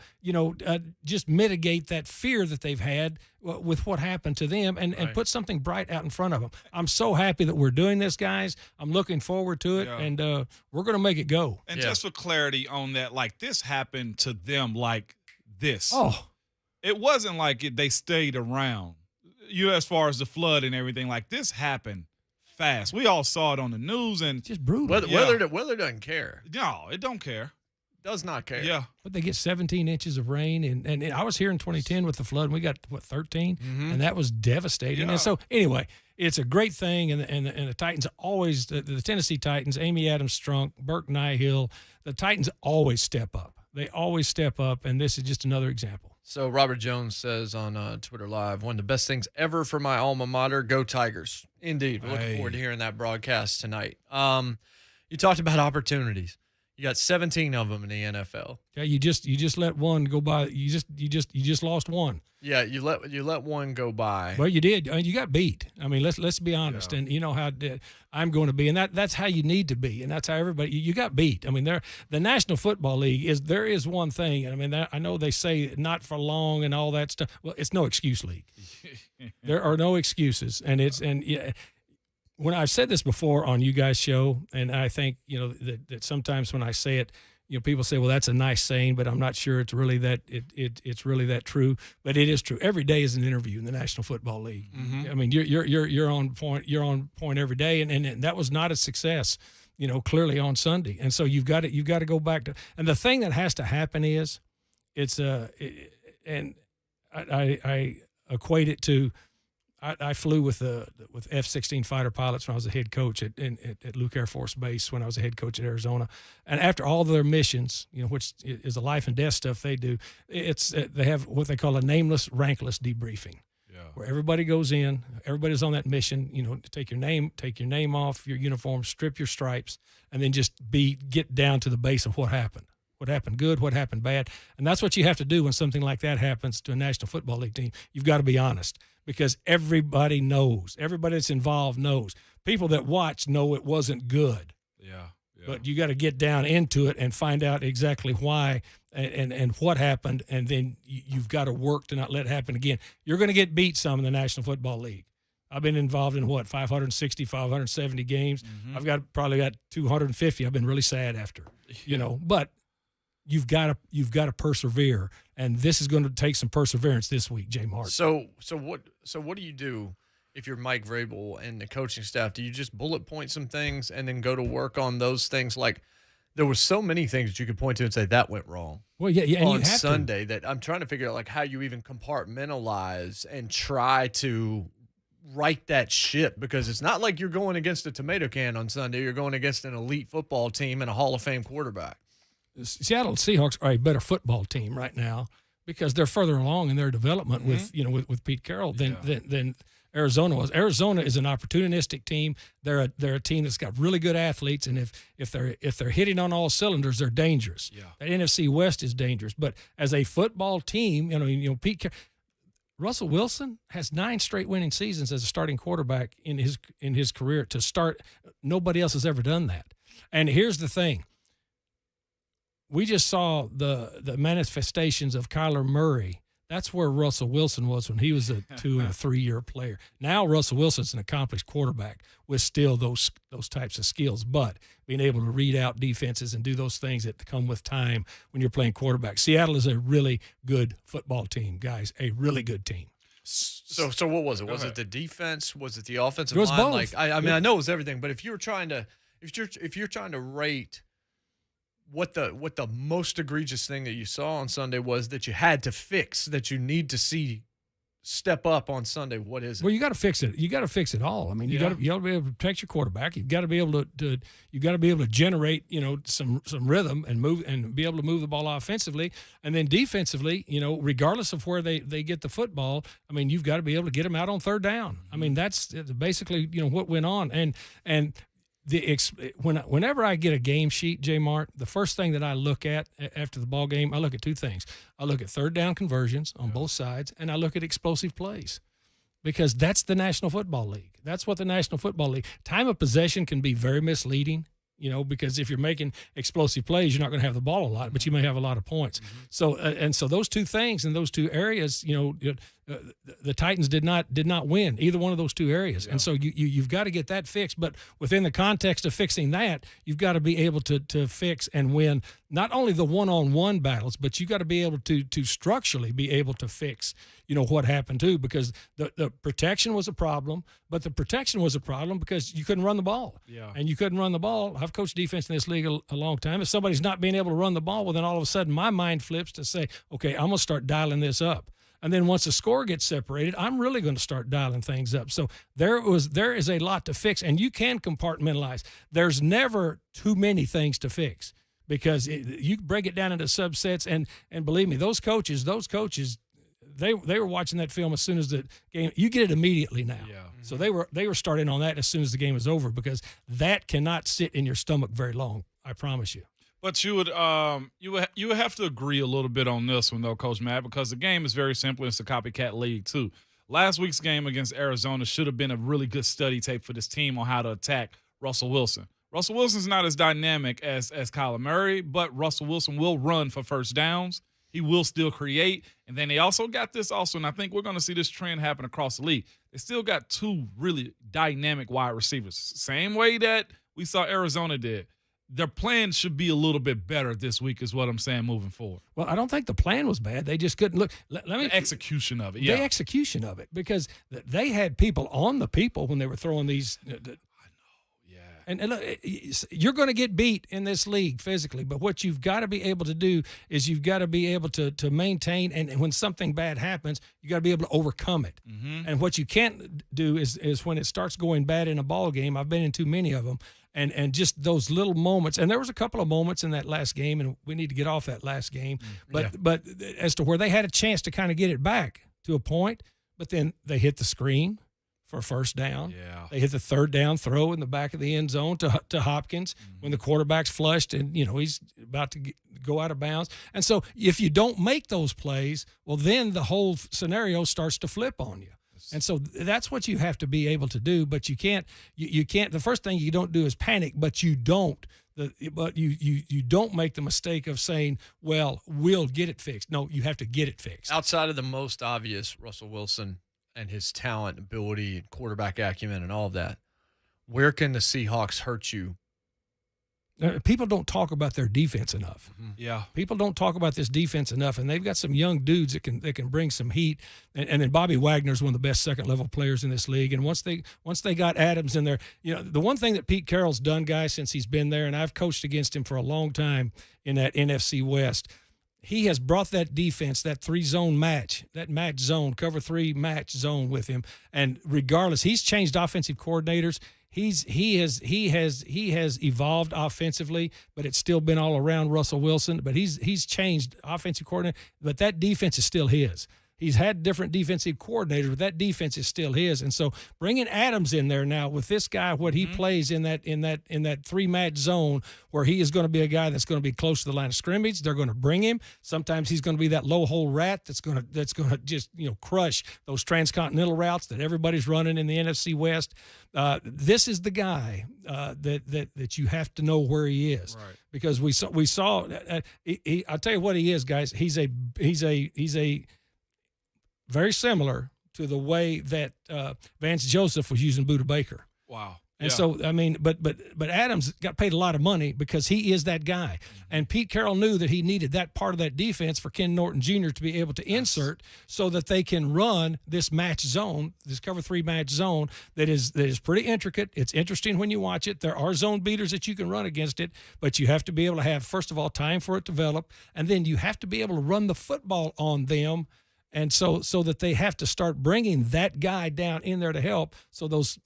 just mitigate that fear that they've had with what happened to them, and put something bright out in front of them. I'm so happy that we're doing this, guys. I'm looking forward to it, and we're going to make it go. And just for clarity on that, like this happened to them like this. Oh. It wasn't like they stayed around, as far as the flood and everything. Like this happened fast. We all saw it on the news, and just brutal. Weather doesn't care. No, it don't care. Does not care. Yeah. But they get 17 inches of rain, and I was here in 2010 with the flood, and we got 13, and that was devastating. Yeah. And so anyway, it's a great thing, and the Titans always, the Tennessee Titans, Amy Adams Strunk, Burke Nihill, the Titans always step up. They always step up, and this is just another example. So Robert Jones says on Twitter Live, one of the best things ever for my alma mater, go Tigers. Indeed. We're looking forward to hearing that broadcast tonight. You talked about opportunities. You got 17 of them in the NFL. Yeah, you just let one go by. You just lost one. Yeah, you let one go by. Well, you did. You got beat. I mean, let's be honest. Yeah. And you know how I'm going to be, and that's how you need to be, and that's how everybody. You got beat. I mean, the National Football League there is one thing. I mean, I know they say not for long and all that stuff. Well, it's no excuse league. There are no excuses, and yeah. When I've said this before on you guys' show, and I think that sometimes when I say it, people say, "Well, that's a nice saying," but I'm not sure it's really that it's really that true. But it is true. Every day is an interview in the National Football League. Mm-hmm. I mean, you're on point. You're on point every day, and that was not a success, clearly on Sunday. And so you've got to go back to. And the thing that has to happen is, and I equate it to. I flew with F-16 fighter pilots when I was a head coach at Luke Air Force Base when I was a head coach at Arizona. And after all of their missions, which is the life and death stuff they do, they have what they call a nameless, rankless debriefing, where everybody goes in, everybody's on that mission, take your name off your uniform, strip your stripes, and then just get down to the base of what happened. What happened good, what happened bad. And that's what you have to do when something like that happens to a National Football League team. You've got to be honest because everybody knows. Everybody that's involved knows. People that watch know it wasn't good. Yeah. But you got to get down into it and find out exactly why and what happened, and then you've got to work to not let it happen again. You're going to get beat some in the National Football League. I've been involved in 560, 570 games. Mm-hmm. I've probably got 250. I've been really sad after, but you've got to persevere, and this is going to take some perseverance this week, JMart. So what do you do if you're Mike Vrabel and the coaching staff? Do you just bullet point some things and then go to work on those things? Like there were so many things that you could point to and say that went wrong. Well, yeah, and on you have Sunday to. That I'm trying to figure out like how you even compartmentalize and try to right that ship, because it's not like you're going against a tomato can on Sunday. You're going against an elite football team and a Hall of Fame quarterback. Seattle Seahawks are a better football team right now because they're further along in their development with Pete Carroll than Arizona was. Arizona is an opportunistic team. They're a team that's got really good athletes, and if they're hitting on all cylinders, they're dangerous. Yeah. That NFC West is dangerous. But as a football team, Russell Wilson has 9 straight winning seasons as a starting quarterback in his career to start. Nobody else has ever done that. And here's the thing. We just saw the manifestations of Kyler Murray. That's where Russell Wilson was when he was a 2 and a 3 year player. Now Russell Wilson's an accomplished quarterback with still those types of skills, but being able to read out defenses and do those things that come with time when you're playing quarterback. Seattle is a really good football team, guys, a really good team. So what was it? Was it the defense? Was it the offensive line? Both. Like I mean, I know it was everything, but if you're trying to rate what the most egregious thing that you saw on Sunday was that you had to fix, that you need to see step up on Sunday, what is it? Well, you got to fix it. You got to fix it all. I mean, you got to be able to protect your quarterback. You've got to be able to generate, some rhythm and move and be able to move the ball offensively, and then defensively, regardless of where they get the football. I mean, you've got to be able to get them out on third down. I mean, that's basically what went on, and whenever I get a game sheet, JMart, the first thing that I look at after the ball game, I look at 2 things. I look at third down conversions on both sides, and I look at explosive plays, because that's the National Football League. That's what the National Football League. Time of possession can be very misleading, because if you're making explosive plays, you're not going to have the ball a lot, but you may have a lot of points. So so those 2 things in those 2 areas, the Titans did not win either one of those 2 areas. Yeah. And so you've got to get that fixed. But within the context of fixing that, you've got to be able to fix and win not only the one-on-one battles, but you've got to be able to structurally be able to fix, what happened too, because the protection was a problem, but the protection was a problem because you couldn't run the ball. Yeah. And you couldn't run the ball. I've coached defense in this league a long time. If somebody's not being able to run the ball, well, then all of a sudden my mind flips to say, okay, I'm going to start dialing this up. And then once the score gets separated, I'm really going to start dialing things up. So there is a lot to fix, and you can compartmentalize. There's never too many things to fix, because you break it down into subsets, and believe me, those coaches, they were watching that film as soon as the game. You get it immediately now. Yeah. So they were starting on that as soon as the game was over, because that cannot sit in your stomach very long. I promise you. But you would have to agree a little bit on this one though, Coach Matt, because the game is very simple. It's a copycat league too. Last week's game against Arizona should have been a really good study tape for this team on how to attack Russell Wilson. Russell Wilson's not as dynamic as Kyler Murray, but Russell Wilson will run for first downs. He will still create. And then they also got this also, and I think we're going to see this trend happen across the league. They still got two really dynamic wide receivers. Same way that we saw Arizona did. Their plan should be a little bit better this week is what I'm saying moving forward. Well, I don't think the plan was bad. They just couldn't look. The execution of it, yeah. The execution of it, because they had people on the people when they were throwing these. I know, yeah. And look, you're going to get beat in this league physically, but what you've got to be able to do is you've got to be able to maintain, and when something bad happens, you got to be able to overcome it. Mm-hmm. And what you can't do is when it starts going bad in a ball game, I've been in too many of them, and just those little moments, and there was a couple of moments in that last game, and we need to get off that last game, but as to where they had a chance to kind of get it back to a point, but then they hit the screen for a first down. Yeah. They hit the third down throw in the back of the end zone to Hopkins when the quarterback's flushed and, he's about to go out of bounds. And so if you don't make those plays, well, then the whole scenario starts to flip on you. And so that's what you have to be able to do, but you can't. The first thing you don't do is panic, but you don't. You don't make the mistake of saying, "Well, we'll get it fixed." No, you have to get it fixed. Outside of the most obvious, Russell Wilson and his talent, ability, and quarterback acumen, and all of that, where can the Seahawks hurt you? People don't talk about their defense enough. Mm-hmm. Yeah, people don't talk about this defense enough, and they've got some young dudes that can bring some heat. And then Bobby Wagner's one of the best second-level players in this league. And once they got Adams in there, the one thing that Pete Carroll's done, guys, since he's been there, and I've coached against him for a long time in that NFC West, he has brought that defense, that three-zone match, that match zone, cover three match zone with him. And regardless, he's changed offensive coordinators. He has evolved offensively, but it's still been all around Russell Wilson. But he's changed offensive coordinator, but that defense is still his. He's had different defensive coordinators, but that defense is still his. And so bringing Adams in there now with this guy, what he plays in that three-match zone, where he is going to be a guy that's going to be close to the line of scrimmage. They're going to bring him. Sometimes he's going to be that low-hole rat that's going to just crush those transcontinental routes that everybody's running in the NFC West. This is the guy that you have to know where he is, right? Because we saw. I'll tell you what he is, guys. He's a very similar to the way that Vance Joseph was using Budda Baker. Wow. And so, I mean, but Adams got paid a lot of money because he is that guy. And Pete Carroll knew that he needed that part of that defense for Ken Norton Jr. to be able to insert so that they can run this match zone, this cover three match zone that is pretty intricate. It's interesting when you watch it. There are zone beaters that you can run against it, but you have to be able to have, first of all, time for it to develop, and then you have to be able to run the football on them. And so that they have to start bringing that guy down in there to help, so those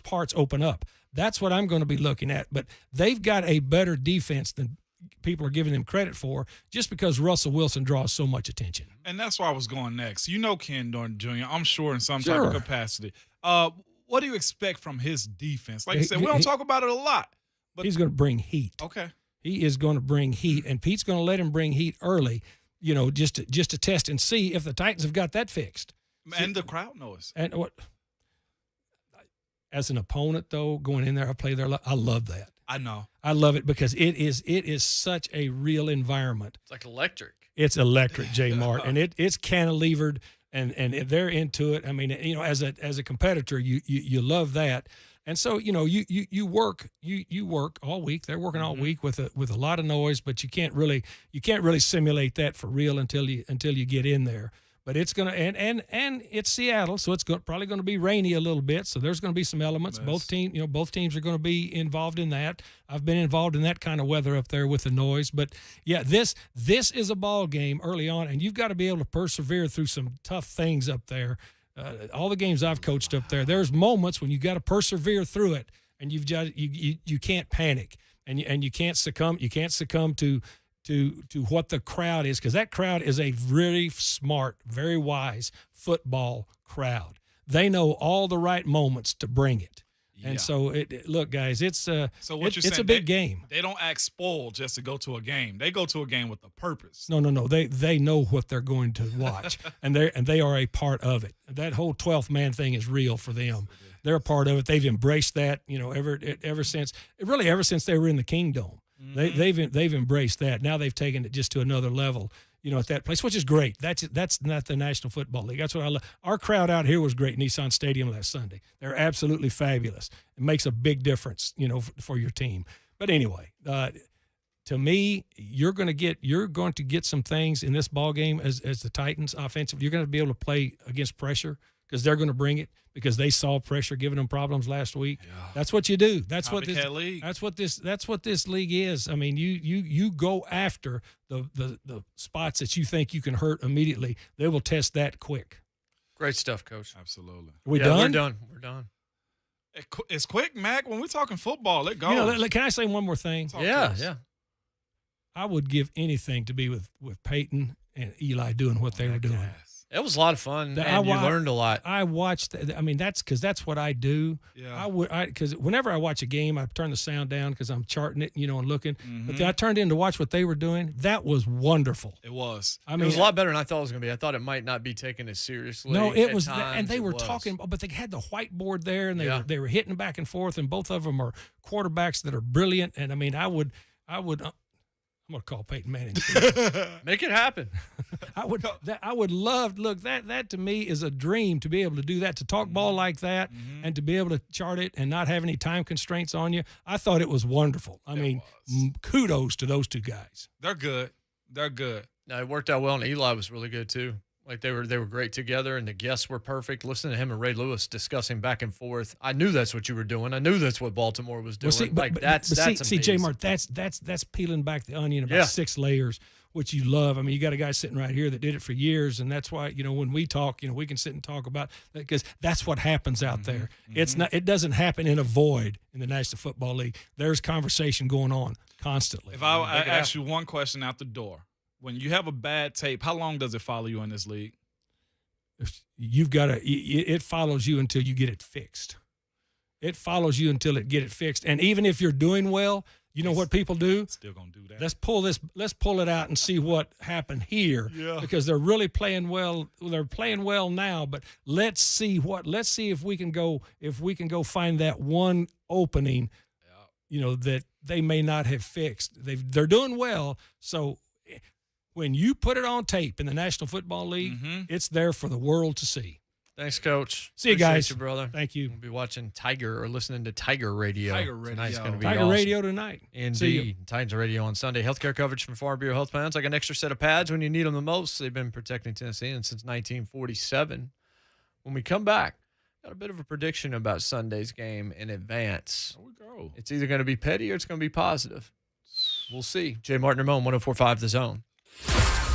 parts open up. That's what I'm going to be looking at. But they've got a better defense than people are giving them credit for, just because Russell Wilson draws so much attention. And that's where I was going next. Ken Norton Jr., I'm sure, in some type of capacity. What do you expect from his defense? Like I said, we don't talk about it a lot. But he's going to bring heat. Okay. He is going to bring heat, and Pete's going to let him bring heat early. Just to test and see if the Titans have got that fixed. And the crowd knows. And what? As an opponent, though, going in there, I love that. I know. I love it because it is such a real environment. It's like electric. It's electric, JMart, and it's cantilevered, and they're into it. I mean, as a competitor, you love that. And so, you work all week. They're working all week with a lot of noise, but you can't really simulate that for real until you get in there. But it's gonna and it's Seattle, so it's probably going to be rainy a little bit. So there's going to be some elements. Nice. Both teams are going to be involved in that. I've been involved in that kind of weather up there with the noise. But yeah, this is a ball game early on, and you've got to be able to persevere through some tough things up there. All the games I've coached up there's moments when you got to persevere through it, and you can't panic. and you can't succumb. You can't succumb to what the crowd is, because that crowd is a really smart, very wise football crowd. They know all the right moments to bring it. Yeah. And so, look, guys, it's so what you're it's saying, a big game. They don't act spoiled just to go to a game. They go to a game with a purpose. No. They know what they're going to watch, and they are a part of it. That whole 12th man thing is real for them. They're a part of it. They've embraced that, ever since they were in the Kingdom. Mm-hmm. They've embraced that. Now they've taken it just to another level, at that place, which is great. That's not the National Football League. That's what I love. Our crowd out here was great, Nissan Stadium last Sunday. They're absolutely fabulous. It makes a big difference, for your team. But anyway, to me, you're going to get some things in this ball game as the Titans offensive. You're going to be able to play against pressure, because they're going to bring it, because they saw pressure giving them problems last week. Yeah. That's what you do. That's what this league is. I mean, you go after the spots that you think you can hurt immediately. They will test that quick. Great stuff, Coach. Absolutely. We're done. We're done. It's quick, Mac. When we're talking football, it goes. Can I say one more thing? Yeah. I would give anything to be with Peyton and Eli doing what they were doing. It was a lot of fun, and you learned a lot. I watched. I mean, that's what I do. Yeah. Because whenever I watch a game, I turn the sound down because I'm charting it, and looking. Mm-hmm. But then I turned in to watch what they were doing. That was wonderful. It was. It was a lot better than I thought it was going to be. I thought it might not be taken as seriously. No, it was, times, and they were talking, but they had the whiteboard there, and they were hitting back and forth, and both of them are quarterbacks that are brilliant. And I mean, I would. I'm going to call Peyton Manning. Make it happen. I would love. Look, that to me is a dream, to be able to do that, to talk ball like that, and to be able to chart it and not have any time constraints on you. I thought it was wonderful. I mean, kudos to those two guys. They're good. No, it worked out well, and Eli was really good too. Like they were great together, and the guests were perfect. Listening to him and Ray Lewis discussing back and forth, I knew that's what you were doing. I knew that's what Baltimore was doing. That's JMart, that's peeling back the onion about 6 layers, which you love. I mean, you got a guy sitting right here that did it for years, and that's why when we talk, we can sit and talk about that, because that's what happens out there. It doesn't happen in a void in the National Football League. There's conversation going on constantly. If I ask you one question out the door. When you have a bad tape, how long does it follow you in this league? You've got to. It follows you until you get it fixed. It follows you until it get it fixed. And even if you're doing well, you know what people do? Still gonna do that. Let's pull it out and see what happened here. Yeah. Because they're really playing well. They're playing well now, but let's see if we can go find that one opening. That they may not have fixed. They're doing well, so. When you put it on tape in the National Football League, it's there for the world to see. Thanks, Coach. See you guys. Appreciate you, brother. Thank you. We'll be watching Tiger or listening to Tiger Radio. Tonight's going to be Tiger awesome. Radio tonight. Indeed. Titans Radio on Sunday. Healthcare coverage from Farm Bureau Health Plans, like an extra set of pads when you need them the most. They've been protecting Tennesseans since 1947. When we come back, got a bit of a prediction about Sunday's game in advance. There we go. It's either going to be petty or it's going to be positive. We'll see. JMart Ramon, 104.5 The Zone.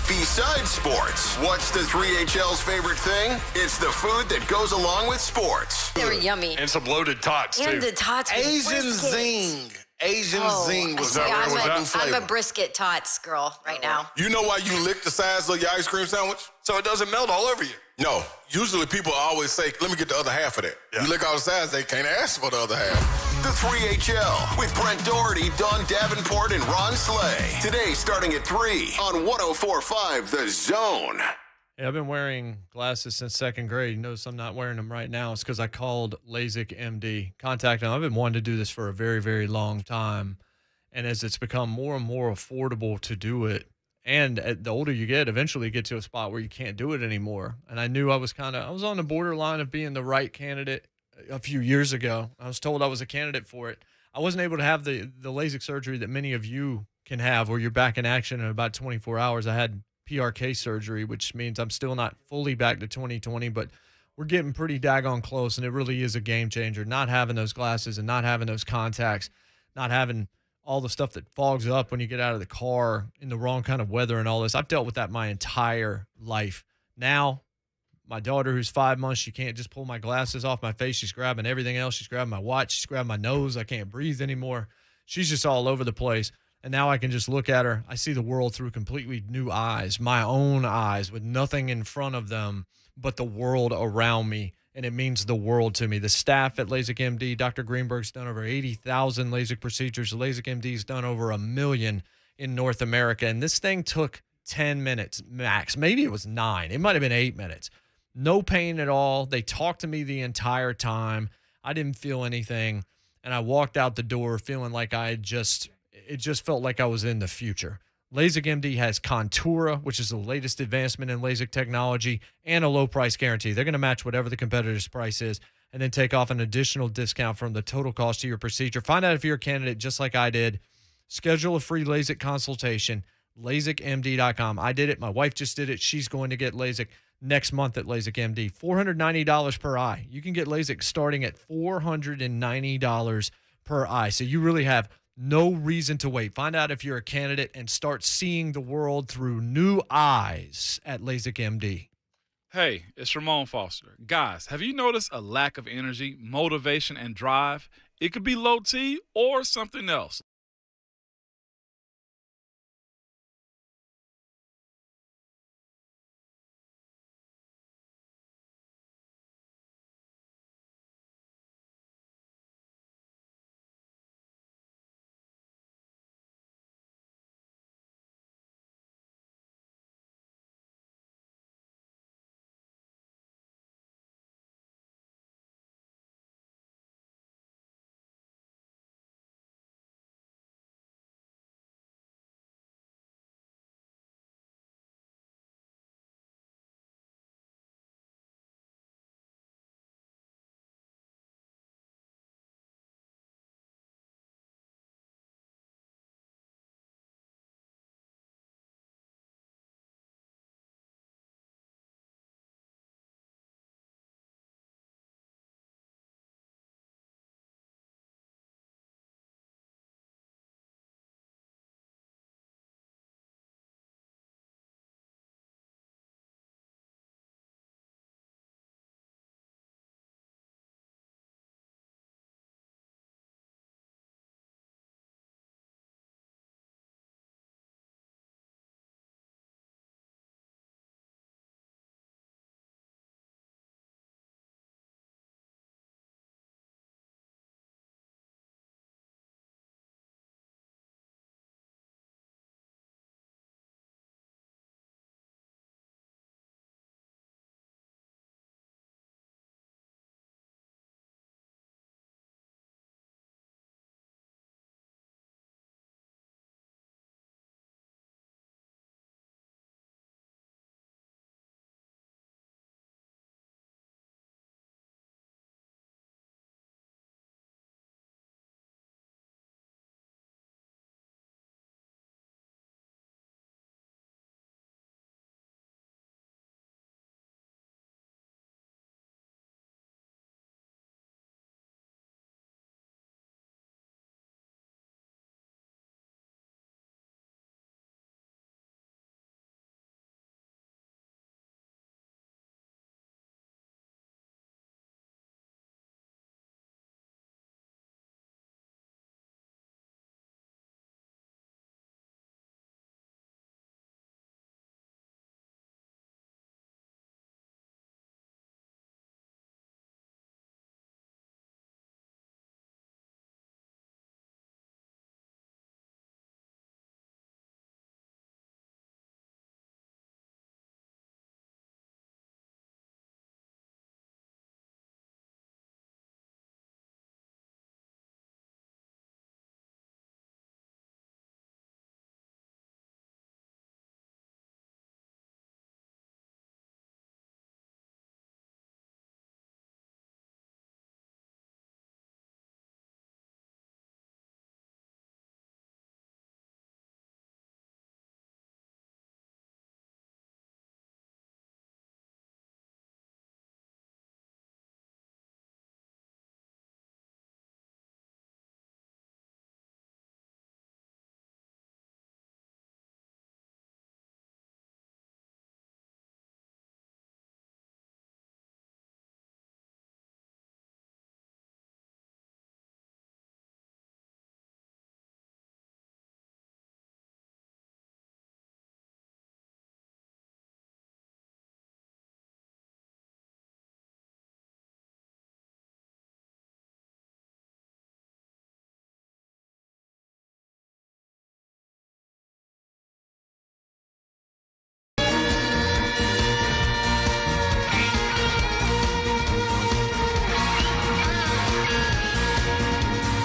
Besides sports, what's the 3HL's favorite thing? It's the food that goes along with sports. They were yummy. And some loaded tots, too. And the tots with Asian brisket. zing. Asian zing was see, that I'm new flavor. a brisket tots girl right now. You know why you lick the sides of your ice cream sandwich? So it doesn't melt all over you. No. Usually people always say, let me get the other half of that. Yeah. You lick all the sides, they can't ask for the other half. The 3HL with Brent Doherty, Don Davenport, and Ron Slay. Today starting at 3 on 104.5 The Zone. Yeah, I've been wearing glasses since second grade. You notice I'm not wearing them right now. It's because I called LASIK MD, contacted them. I've been wanting to do this for a very, very long time. And as it's become more and more affordable to do it, and the older you get, eventually you get to a spot where you can't do it anymore. And I knew I was on the borderline of being the right candidate a few years ago. I was told I was a candidate for it. I wasn't able to have the LASIK surgery that many of you can have, where you're back in action in about 24 hours. I had PRK surgery, which means I'm still not fully back to 2020, but we're getting pretty daggone close, and it really is a game changer. Not having those glasses and not having those contacts, not having all the stuff that fogs up when you get out of the car in the wrong kind of weather and all this. I've dealt with that my entire life. Now, my daughter, who's 5 months, she can't just pull my glasses off my face. She's grabbing everything else. She's grabbing my watch. She's grabbing my nose. I can't breathe anymore. she's just all over the place. And now I can just look at her. I see the world through completely new eyes, my own eyes, with nothing in front of them but the world around me. And it means the world to me. The staff at LASIK MD, Dr. Greenberg's done over 80,000 LASIK procedures. LASIK MD's done over 1 million in North America. And this thing took 10 minutes max. Maybe it was 9. It might have been 8 minutes. No pain at all. They talked to me the entire time. I didn't feel anything. And I walked out the door feeling like it just felt like I was in the future. LASIK MD has Contura, which is the latest advancement in LASIK technology, and a low price guarantee. They're going to match whatever the competitor's price is and then take off an additional discount from the total cost of your procedure. Find out if you're a candidate just like I did. Schedule a free LASIK consultation, LASIKMD.com. I did it. My wife just did it. She's going to get LASIK next month at LASIK MD. $490 per eye. You can get LASIK starting at $490 per eye. So you really have no reason to wait. Find out if you're a candidate and start seeing the world through new eyes at LASIK MD. Hey, it's Ramon Foster. Guys, have you noticed a lack of energy, motivation, and drive? It could be low T or something else.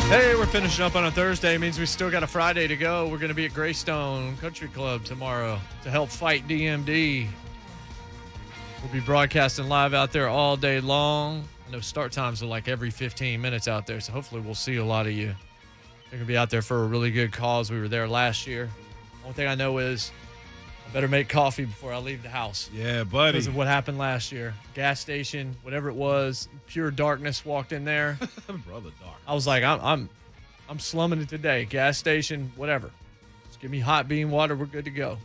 Hey, we're finishing up on a Thursday. It means we still got a Friday to go. We're going to be at Greystone Country Club tomorrow to help fight DMD. We'll be broadcasting live out there all day long. I know start times are like every 15 minutes out there, so hopefully we'll see a lot of you. They're going to be out there for a really good cause. We were there last year. One thing I know is I better make coffee before I leave the house. Yeah, buddy. Because of what happened last year. Gas station, whatever it was, pure darkness, walked in there. Brother dark. I was like, I'm slumming it today. Gas station, whatever. Just give me hot bean water. We're good to go.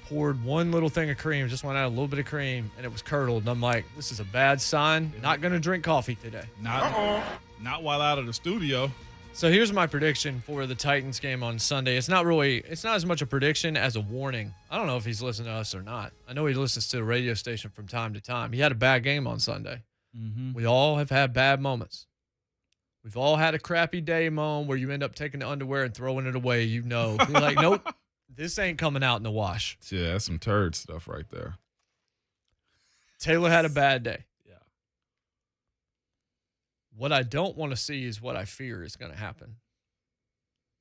Poured one little thing of cream. Just went out a little bit of cream, and it was curdled. And I'm like, this is a bad sign. Not going to drink coffee today. Not while out of the studio. So here's my prediction for the Titans game on Sunday. It's not as much a prediction as a warning. I don't know if he's listening to us or not. I know he listens to the radio station from time to time. He had a bad game on Sunday. Mm-hmm. We all have had bad moments. We've all had a crappy day, Mom, where you end up taking the underwear and throwing it away. You know, you're like, nope, this ain't coming out in the wash. Yeah, that's some turd stuff right there. Taylor had a bad day. What I don't want to see is what I fear is going to happen,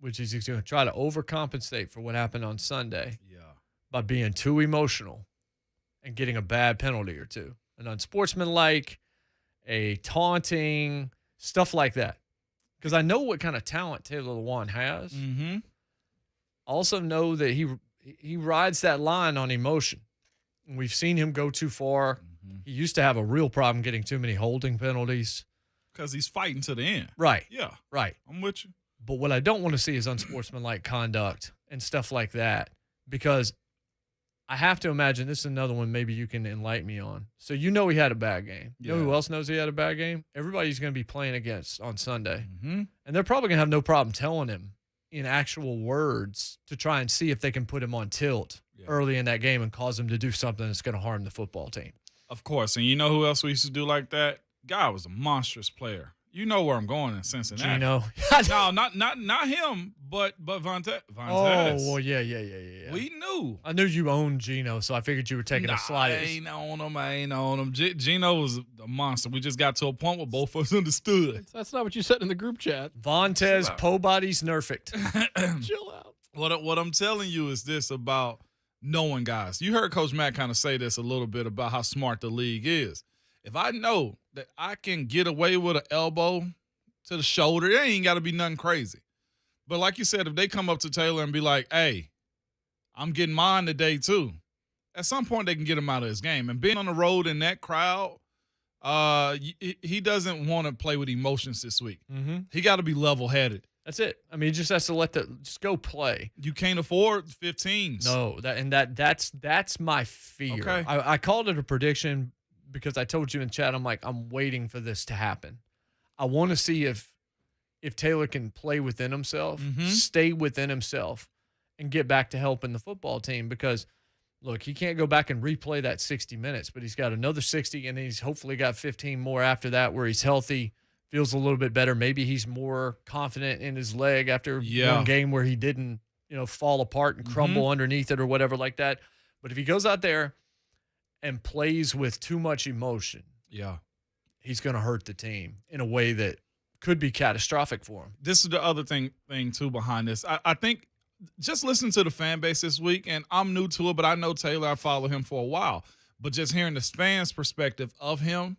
which is he's going to try to overcompensate for what happened on Sunday by being too emotional and getting a bad penalty or two. An unsportsmanlike, a taunting, stuff like that. Because I know what kind of talent Taylor Lewan has. Mm-hmm. I also know that he rides that line on emotion. And we've seen him go too far. Mm-hmm. He used to have a real problem getting too many holding penalties. Because he's fighting to the end. Right. Yeah. Right. I'm with you. But what I don't want to see is unsportsmanlike conduct and stuff like that, because I have to imagine this is another one maybe you can enlighten me on. So you know he had a bad game. You know who else knows he had a bad game? Everybody he's going to be playing against on Sunday. Mm-hmm. And they're probably going to have no problem telling him in actual words to try and see if they can put him on tilt early in that game and cause him to do something that's going to harm the football team. Of course. And you know who else we used to do like that? Guy was a monstrous player. You know where I'm going in Cincinnati. Gino. No, not him, but Vontaze. Oh, well, yeah. We knew. I knew you owned Gino, so I figured you were taking a slide. I ain't on him. Gino was a monster. We just got to a point where both of us understood. That's not what you said in the group chat. Vontaze Po Body's nerfed. Chill out. What I'm telling you is this about knowing guys. You heard Coach Matt kind of say this a little bit about how smart the league is. If I know that I can get away with an elbow to the shoulder, it ain't got to be nothing crazy. But like you said, if they come up to Taylor and be like, hey, I'm getting mine today too, at some point they can get him out of his game. And being on the road in that crowd, he doesn't want to play with emotions this week. Mm-hmm. He got to be level-headed. That's it. I mean, he just has to just go play. You can't afford 15s. No, that's my fear. Okay. I called it a prediction because I told you in chat, I'm like, I'm waiting for this to happen. I want to see if Taylor can play within himself, stay within himself, and get back to helping the football team. Because, look, he can't go back and replay that 60 minutes, but he's got another 60, and he's hopefully got 15 more after that where he's healthy, feels a little bit better. Maybe he's more confident in his leg after one game where he didn't, fall apart and crumble underneath it or whatever like that. But if he goes out there and plays with too much emotion, he's going to hurt the team in a way that could be catastrophic for him. This is the other thing too behind this. I think just listen to the fan base this week, and I'm new to it, but I know Taylor. I follow him for a while. But just hearing the fans' perspective of him,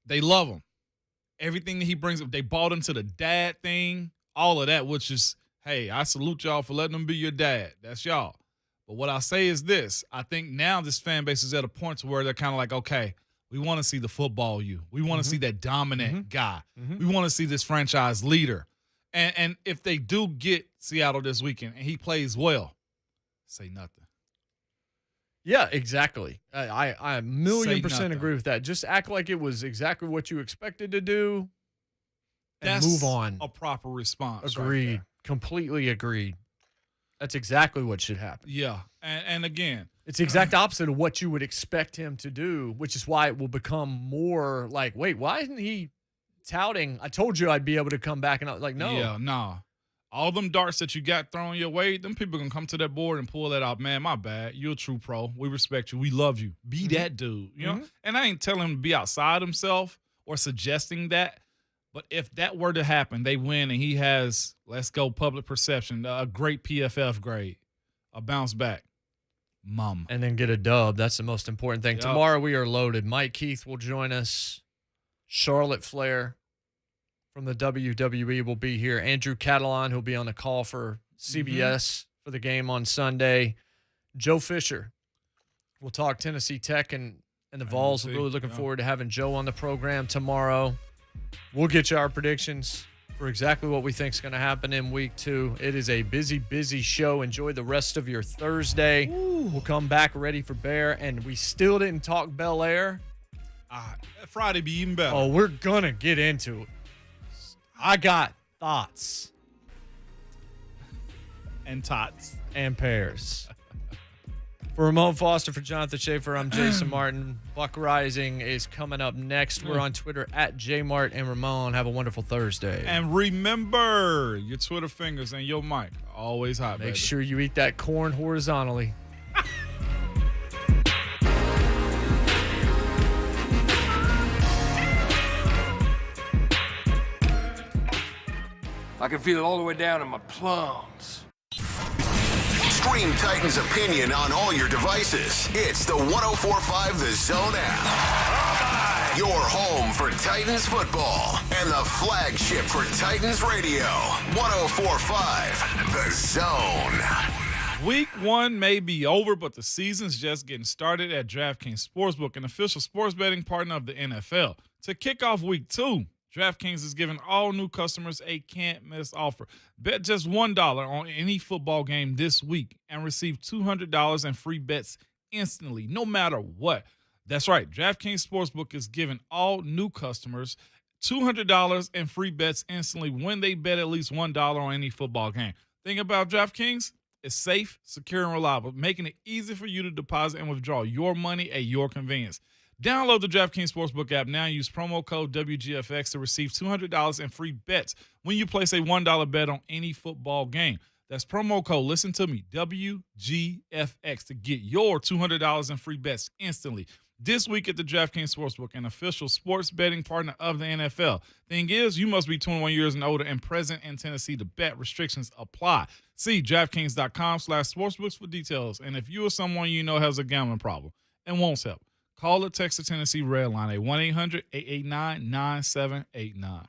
they love him. Everything that he brings up, they bought into the dad thing, all of that, which is, hey, I salute y'all for letting him be your dad. That's y'all. But what I say is this. I think now this fan base is at a point to where they're kind of like, okay, we want to see the football you. We want to see that dominant guy. We want to see this franchise leader. And if they do get Seattle this weekend and he plays well, say nothing. Yeah, exactly. I 1,000,000% agree with that. Just act like it was exactly what you expected to do and move on. A proper response. Agreed. Right, completely agreed. That's exactly what should happen. Yeah. And again, it's the exact opposite of what you would expect him to do, which is why it will become more like, wait, why isn't he touting? I told you I'd be able to come back. And I was like, no. Yeah, no. All them darts that you got thrown your way, them people going to come to that board and pull that out. Man, my bad. You're a true pro. We respect you. We love you. Be that dude. You know? And I ain't telling him to be outside himself or suggesting that. But if that were to happen, they win and he has, let's go public perception, a great PFF grade, a bounce back. And then get a dub. That's the most important thing. Yep. Tomorrow we are loaded. Mike Keith will join us. Charlotte Flair from the WWE will be here. Andrew Catalan, who'll be on the call for CBS for the game on Sunday. Joe Fisher. We'll talk Tennessee Tech and the Vols. Really looking forward to having Joe on the program tomorrow. We'll get you our predictions for exactly what we think is going to happen in week 2. It is a busy, busy show. Enjoy the rest of your Thursday. We'll come back ready for Bear, and we still didn't talk Bel Air. Friday be even better. Oh, we're going to get into it. I got thoughts. And tots. And pairs. For Ramon Foster, for Jonathan Schaefer, I'm Jason Martin. Buck Rising is coming up next. We're on Twitter at JMart and Ramon. Have a wonderful Thursday. And remember, your Twitter fingers and your mic are always hot, Make sure you eat that corn horizontally. I can feel it all the way down in my plums. Stream Titans opinion on all your devices. It's the 104.5 The Zone app. Your home for Titans football and the flagship for Titans radio. 104.5 The Zone. Week 1 may be over, but the season's just getting started at DraftKings Sportsbook, an official sports betting partner of the NFL. To kick off Week 2, DraftKings is giving all new customers a can't-miss offer. Bet just $1 on any football game this week and receive $200 in free bets instantly, no matter what. That's right. DraftKings Sportsbook is giving all new customers $200 in free bets instantly when they bet at least $1 on any football game. Thing about DraftKings, it's safe, secure, and reliable, making it easy for you to deposit and withdraw your money at your convenience. Download the DraftKings Sportsbook app now and use promo code WGFX to receive $200 in free bets when you place a $1 bet on any football game. That's promo code, listen to me, WGFX to get your $200 in free bets instantly. This week at the DraftKings Sportsbook, an official sports betting partner of the NFL. Thing is, you must be 21 years and older and present in Tennessee to bet. Restrictions apply. See DraftKings.com/sportsbooks for details. And if you or someone you know has a gambling problem and wants help, call or text the Tennessee Red Line at 1-800-889-9789.